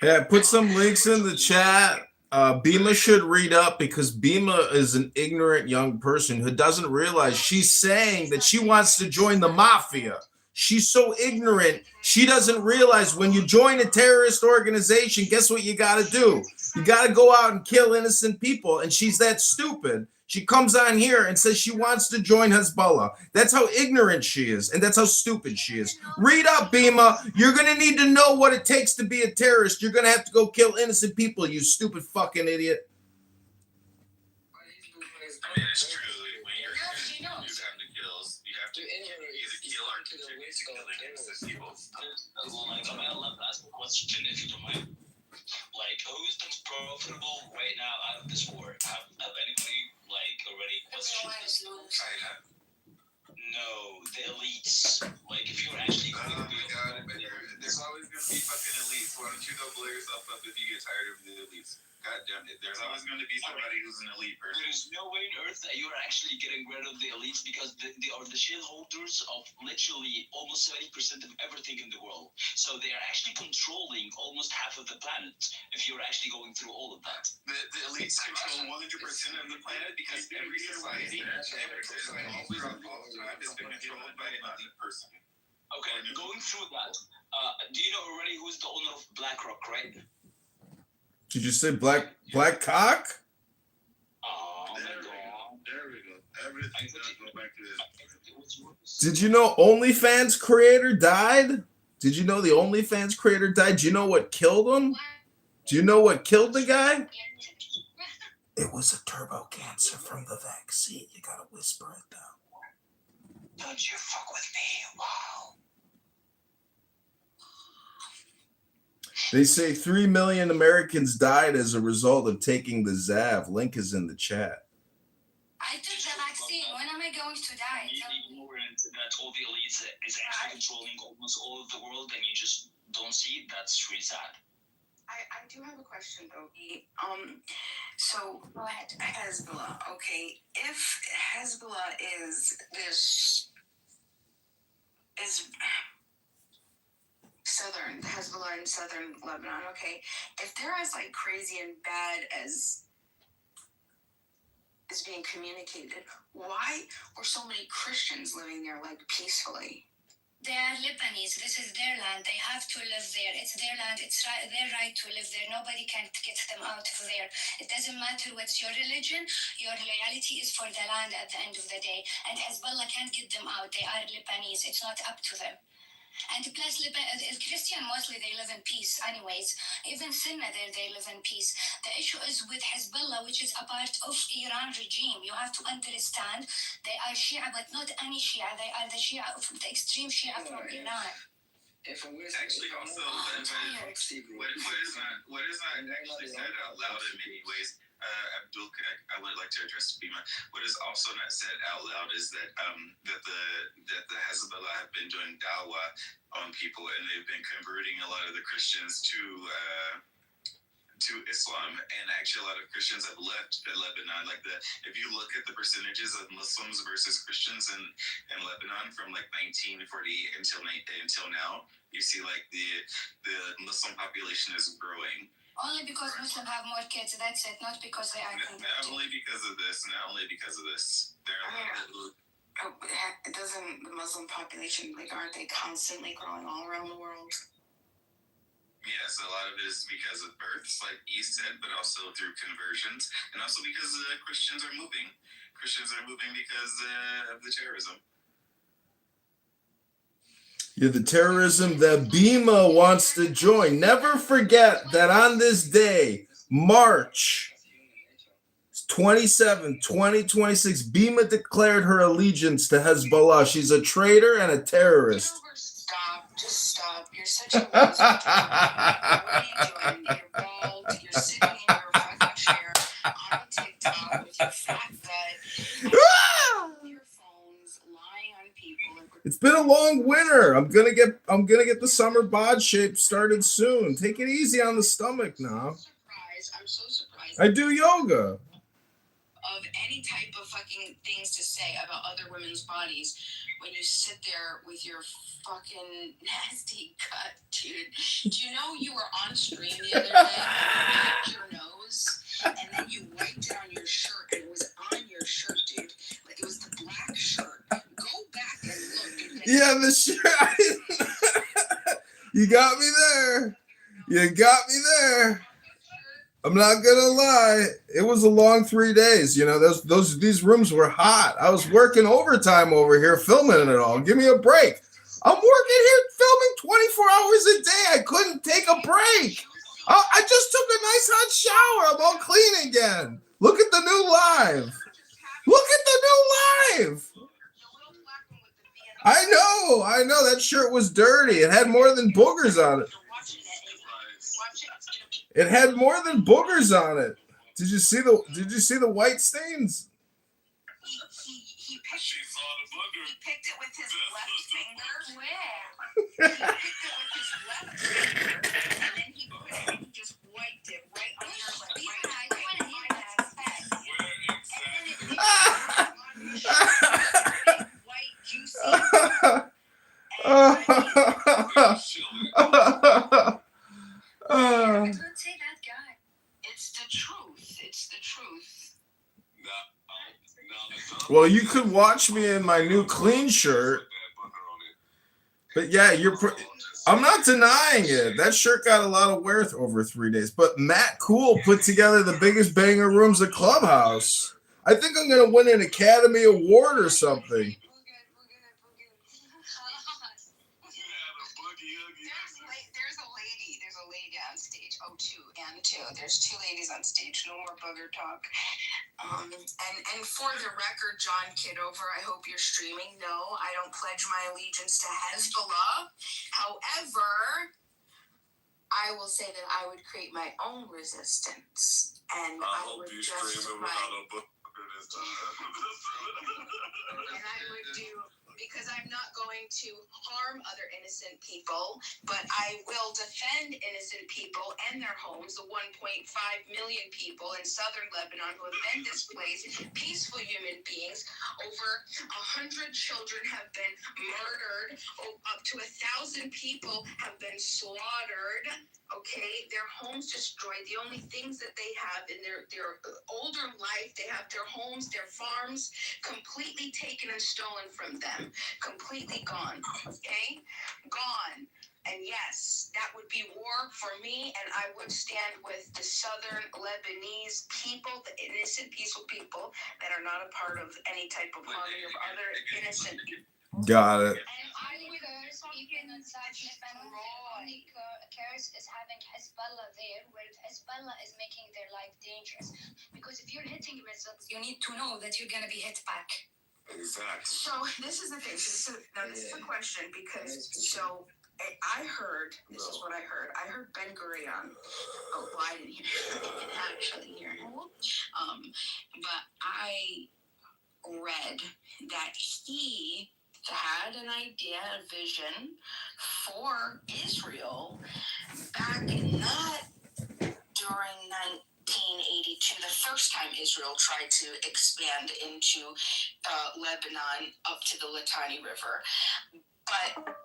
Yeah, put some links in the chat. Bima should read up, because Bima is an ignorant young person who doesn't realize she's saying that she wants to join the mafia. She's so ignorant. She doesn't realize when you join a terrorist organization, guess what you got to do? You got to go out and kill innocent people. And she's that stupid. She comes on here and says she wants to join Hezbollah. That's how ignorant she is, and that's how stupid she is. Read up, Bima. You're going to need to know what it takes to be a terrorist. You're going to have to go kill innocent people, you stupid fucking idiot. I mean, it's true. When you're ask a question if you don't mind. Like, who's the most profitable right now out of this war? Have anybody already questioned this? China. No, the elites. Like, if you're actually going to be there's always going to be fucking elites. Why don't you go blow yourself up if you get tired of the elites? God damn it. There's always going to be somebody who's an elite person. There's no way on earth that you're actually getting rid of the elites because they are the shareholders of literally almost 70% of everything in the world. So they are actually controlling almost half of the planet if you're actually going through all of that. The elites control 100% of the planet because every society, all throughout all time, has been controlled by an elite person. Okay, going through that, do you know already who's the owner of BlackRock, right? Did you say black cock? Oh, there we go. Everything does go back to this. Did you know OnlyFans creator died? Did you know the OnlyFans creator died? Do you know what killed him? Do you know what killed the guy? It was a turbo cancer from the vaccine. You gotta whisper it down. Don't you fuck with me. Wow. They say 3 million Americans died as a result of taking the Zav. Link is in the chat. I took the vaccine. When am I going to die? That all the elites is actually controlling almost all of the world and you just don't see it. That's really sad. I do have a question though. So Hezbollah, okay, if Hezbollah is southern Hezbollah in southern Lebanon, okay, if they're as crazy and bad as is being communicated, why were so many Christians living there peacefully? They are Lebanese. This is their land. They have to live there. It's their land. It's their right to live there. Nobody can get them out of there. It doesn't matter what's your religion. Your loyalty is for the land at the end of the day. And Hezbollah can't get them out. They are Lebanese. It's not up to them. And plus, Christian mostly they live in peace anyways. Even Sunni there, they live in peace. The issue is with Hezbollah, which is a part of Iran regime. You have to understand they are Shia, but not any Shia. They are the Shia, the extreme Shia from Iran. Actually, also, what is not actually said out loud in many ways, Abdul, I would like to address Bima. What is also not said out loud is that that the Hezbollah have been doing dawah on people, and they've been converting a lot of the Christians to Islam, and actually a lot of Christians have left Lebanon. If you look at the percentages of Muslims versus Christians in Lebanon from 1948 until now, you see the Muslim population is growing. Only because Muslims have more kids, that's it. Not because they are converted. Not only because of this. Doesn't the Muslim population, aren't they constantly growing all around the world? Yes, a lot of it is because of births, like East said, but also through conversions, and also because Christians are moving. Christians are moving because of the terrorism. Yeah, the terrorism that Bima wants to join. Never forget that on this day, March 27, 2026, Bima declared her allegiance to Hezbollah. She's a traitor and a terrorist. Stop. Just stop. You're such a loser. What are you doing? You're bald. You're sitting in your fucking chair on TikTok with your fat butt. Your phones, lying on people. It's been a long winter. I'm gonna get the summer bod shape started soon. Take it easy on the stomach now. I'm so surprised. I do yoga. Of any type of fucking things to say about other women's bodies when you sit there with your fucking nasty gut, dude. Do you know you were on stream the other day and you wiped your nose and then you wiped it on your shirt and it was on your shirt, dude. It was the black shirt. Go back and look. Yeah, the shirt. You got me there. I'm not gonna lie. It was a long 3 days. These rooms were hot. I was working overtime over here filming it all. Give me a break. I'm working here filming 24 hours a day. I couldn't take a break. I just took a nice hot shower. I'm all clean again. Look at the new live. I know. That shirt was dirty. It had more than boogers on it. It had more than boogers on it. Did you see the white stains? He picked it with his left finger. Where? He picked it with his left finger, and then he put it and he just wiped it right on your lip. Yeah, I want to hear that. And then it big, white, juicy. Don't say that guy. It's the truth. It's the truth. Well, you could watch me in my new clean shirt. But yeah, I'm not denying it. That shirt got a lot of wear over 3 days. But Matt Cool put together the biggest banger rooms at Clubhouse. I think I'm going to win an Academy Award or something. There's a lady on stage. Oh, two. There's two ladies on stage. No more booger talk. And for the record, John Kitover, I hope you're streaming. No, I don't pledge my allegiance to Hezbollah. However, I will say that I would create my own resistance, and I would just and I would do. Because I'm not going to harm other innocent people, but I will defend innocent people and their homes, the 1.5 million people in southern Lebanon who have been displaced, peaceful human beings. Over 100 children have been murdered. Up to 1,000 people have been slaughtered. Okay, their homes destroyed. The only things that they have in their older life, they have their homes, their farms completely taken and stolen from them. Completely gone. Okay? Gone. And yes, that would be war for me, and I would stand with the southern Lebanese people, the innocent, peaceful people that are not a part of any type of harming of other innocent people. Got it. And I would even inside Lebanon, only Kurds is having Hezbollah there, where Hezbollah is making their life dangerous. Because if you're hitting missiles, you need to know that you're going to be hit back. Exactly. So this is the thing. This is a question because I heard. This is what I heard. I heard Ben Gurion. Oh, well, I didn't hear him. I didn't actually hear him. But I read that he had an idea, a vision for Israel back not during 1982, the first time Israel tried to expand into Lebanon up to the Litani River. But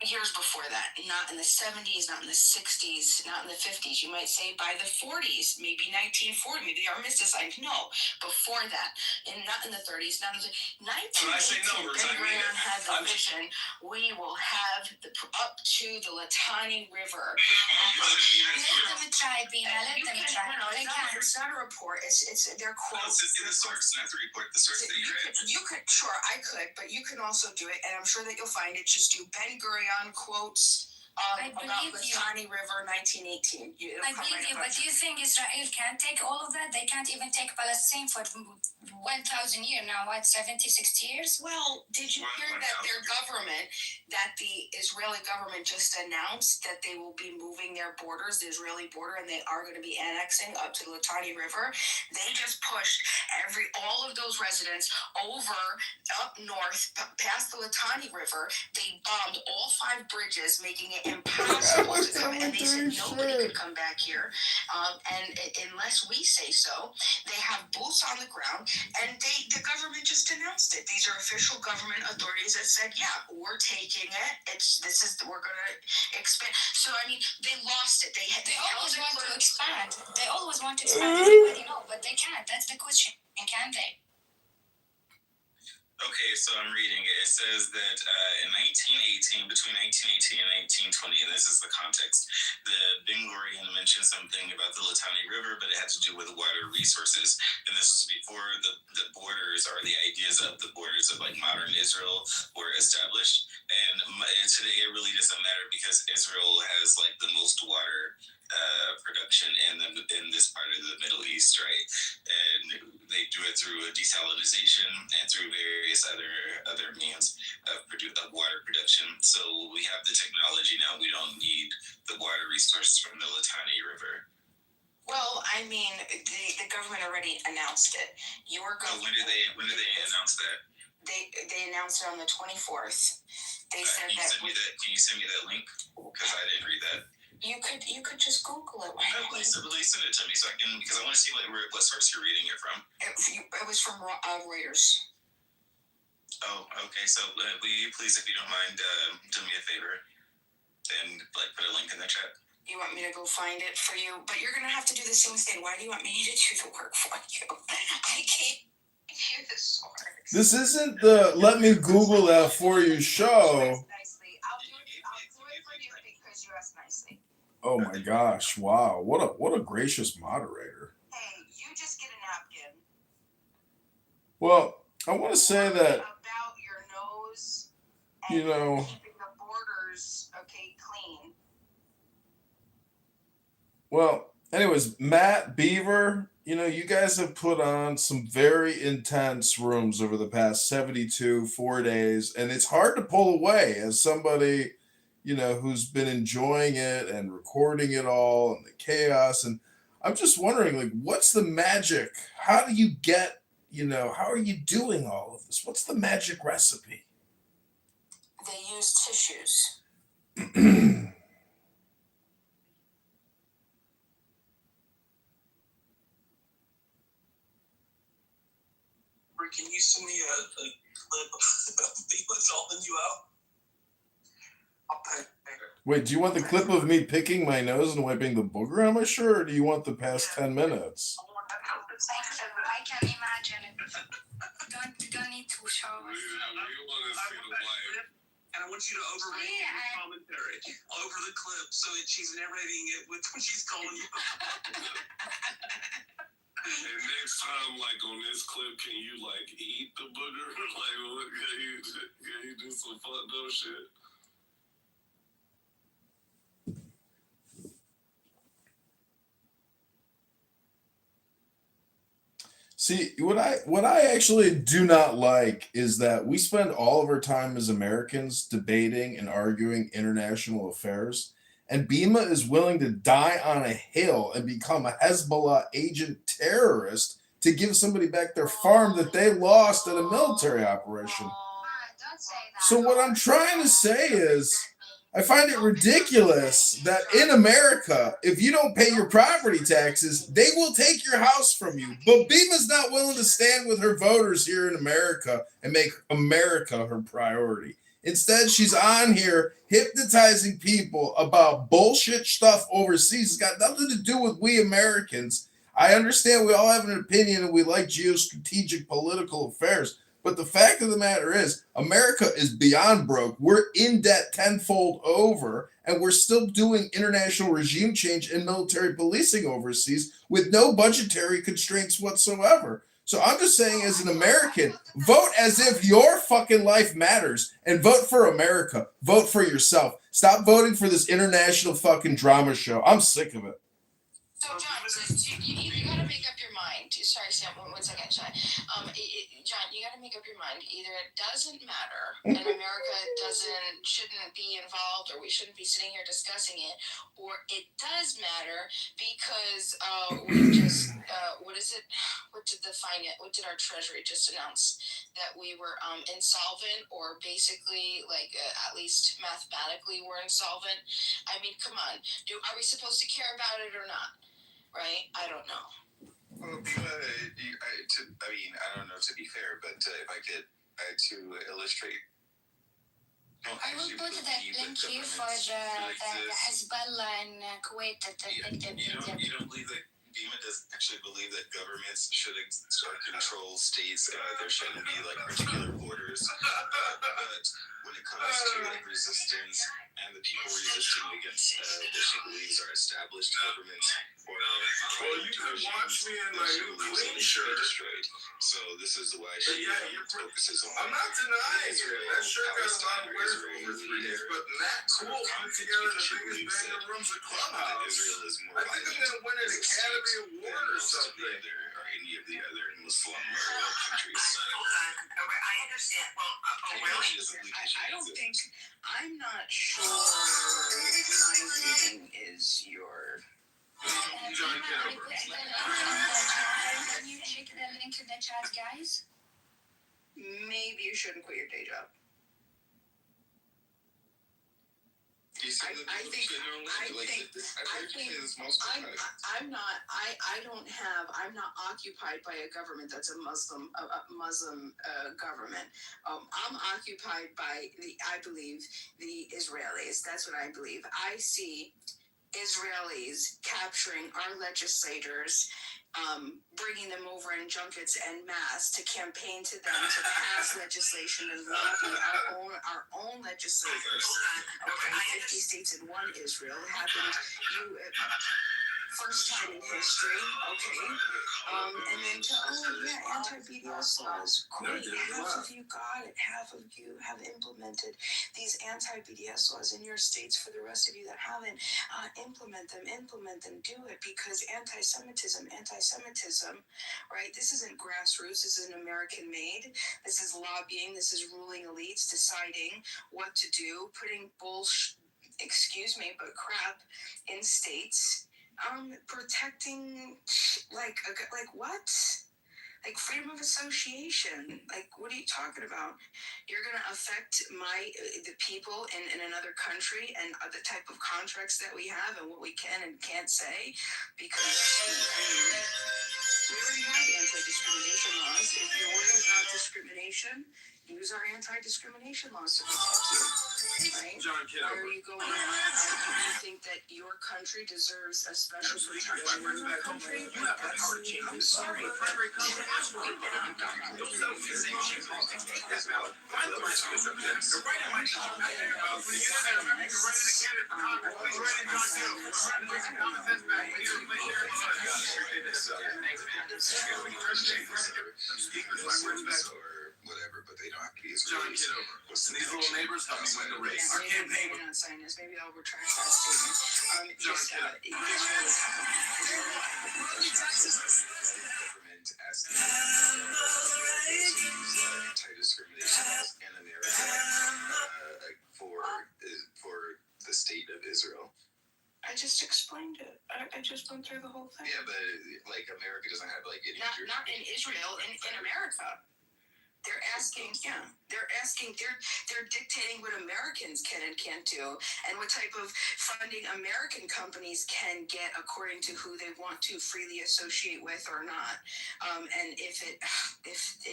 years before that, not in the 70s, not in the 60s, not in the 50s. You might say by the 40s, maybe 1940, maybe the armistice signed. No, before that, and not in the 30s, not in the 1918. Ben-Gurion had the vision. We will have up to the Litani River. Let them try, Bina. Let them try. It's not a report. It's their quotes. It's in the source, not the report. The source that you read. You could, sure, I could, but you can also do it, and I'm sure that you'll find it. Just do Ben-Gurion quotes about the Litani River, 1918. I believe you, but do you think Israel can take all of that? They can't even take Palestine for 1,000 years now, what, 70, 60 years? Well, did you hear that their government, that the Israeli government just announced that they will be moving their borders, the Israeli border, and they are going to be annexing up to the Litani River? They just pushed all of those residents over, up north, past the Litani River. They bombed all 5 bridges, making it impossible to come. And they said nobody could come back here, and unless we say so. They have boots on the ground, and the government just announced it. These are official government authorities that said, "Yeah, we're taking it. We're going to expand." So I mean, they lost it. They always want to expand. They always want to expand. Everybody know, but they can't. That's the question. Can they? Okay, so I'm reading it. It says that in 1918, between 1918 and 1920, and this is the context, the Ben-Gurion mentioned something about the Litani River, but it had to do with water resources. And this was before the borders, or the ideas of the borders of like modern Israel were established. And today it really doesn't matter because Israel has like the most water production in this part of the Middle East, right? And they do it through a desalinization and through various other means of water production. So we have the technology now. We don't need the water resources from the Litani River. Well, I mean, the government already announced it. Your government. When did they announce that? They announced it on the 24th. They said that. Can you send me that link? Because I didn't read that. You could just Google it. Please send it to me so I can, because I want to see what source you're reading it from. It was from Reuters. Oh, okay. So will you please, if you don't mind, do me a favor and put a link in the chat? You want me to go find it for you? But you're going to have to do the same thing. Why do you want me to do the work for you? I can't do the source. This isn't the let me Google that for you show. I'll do it for you because you asked nicely. Oh my gosh! Wow, what a gracious moderator. Hey, you just get a napkin. Well, I want to say that about your nose. And keeping the borders clean. Well, anyways, Matt Beaver, you guys have put on some very intense rooms over the past 4 days, and it's hard to pull away as somebody, who's been enjoying it and recording it all and the chaos. And I'm just wondering, what's the magic? How do you get, how are you doing all of this? What's the magic recipe? They use tissues. Can you send me a clip of people solving you out? Wait, do you want the clip of me picking my nose and wiping the booger on my shirt, or do you want the past 10 minutes? I can imagine it. Don't need to show us. And I want you to overrate your commentary over the clip so that she's narrating it with when she's calling you. And next time, on this clip, can you eat the booger? Can you do some fucked up shit? See, what I actually do not like is that we spend all of our time as Americans debating and arguing international affairs, and Bima is willing to die on a hill and become a Hezbollah agent terrorist to give somebody back their farm that they lost in a military operation. So what I'm trying to say is, I find it ridiculous that in America, if you don't pay your property taxes, they will take your house from you. But Bima's not willing to stand with her voters here in America and make America her priority. Instead, she's on here hypnotizing people about bullshit stuff overseas. It's got nothing to do with we Americans. I understand we all have an opinion and we like geostrategic political affairs. But the fact of the matter is, America is beyond broke. We're in debt tenfold over, and we're still doing international regime change and military policing overseas with no budgetary constraints whatsoever. So I'm just saying, as an American, vote as if your fucking life matters and vote for America. Vote for yourself. Stop voting for this international fucking drama show. I'm sick of it. So, John, you got to make up your mind. Sorry, Sam, 1 second, John. John, you got to make up your mind. Either it doesn't matter and America shouldn't be involved, or we shouldn't be sitting here discussing it, or it does matter because we just what did our Treasury just announce? That we were insolvent, or basically at least mathematically we're insolvent. I mean, come on, are we supposed to care about it or not? Right? I don't know. Well, I don't know, to be fair, but if I could, to illustrate. I will put that link here for the Hezbollah in Kuwait that You don't believe that Bima doesn't actually believe that governments should control states, there shouldn't be particular borders, but when it comes to resistance and the people resisting against what she believes are established governments, you can watch me in my new clean shirt. So this is why she focuses on. I'm not denying it. That shirt got a lot of wear for over 3 days, but Matt Cool put together the biggest band of rooms at Clubhouse. I think I'm going to win an Academy Award or something. any of the other Muslim countries. Hold on. I understand. Well, I'm not sure my reading is your. John Kitover. Can you check the link in the chat, guys? Maybe you shouldn't quit your day job. I'm not occupied by a government that's a Muslim government. I'm occupied by I believe the Israelis. That's what I believe. I see Israelis capturing our legislators, bringing them over in junkets en masse to campaign to them to pass legislation and lobby our own legislators. Okay, 50 states and one Israel. It happened first time in history. Okay, and then anti-BDS laws. Great, half of you got it. Half of you have implemented these anti-BDS laws in your states. For the rest of you that haven't, implement them, do it, because anti-Semitism, right? This isn't grassroots, this isn't American made, this is lobbying, this is ruling elites deciding what to do, putting crap in states, protecting, like what? Like freedom of association. Like, what are you talking about? You're going to affect the people in another country and the type of contracts that we have and what we can and can't say, because we already have anti-discrimination laws. If you're worried about discrimination, use our anti-discrimination laws to protect you. Right? John Kitover. Where are you going? You think that your country deserves a special protection in your country? I'm sorry. Whatever, but they don't have to be John Kitover. And these little neighbors help me win the race. Our campaign. Not sign this. Maybe I'll retract that statement. John Kitover. Government asking anti-discrimination laws in America for the state of Israel. I just explained it. I just went through the whole thing. Yeah, but like America doesn't have like any. Not in Israel. In America. They're dictating what Americans can and can't do, and what type of funding American companies can get according to who they want to freely associate with or not. And if it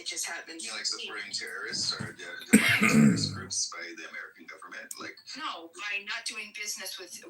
just happens, You like supporting terrorists or terrorist groups by the American government, like no, by not doing business with the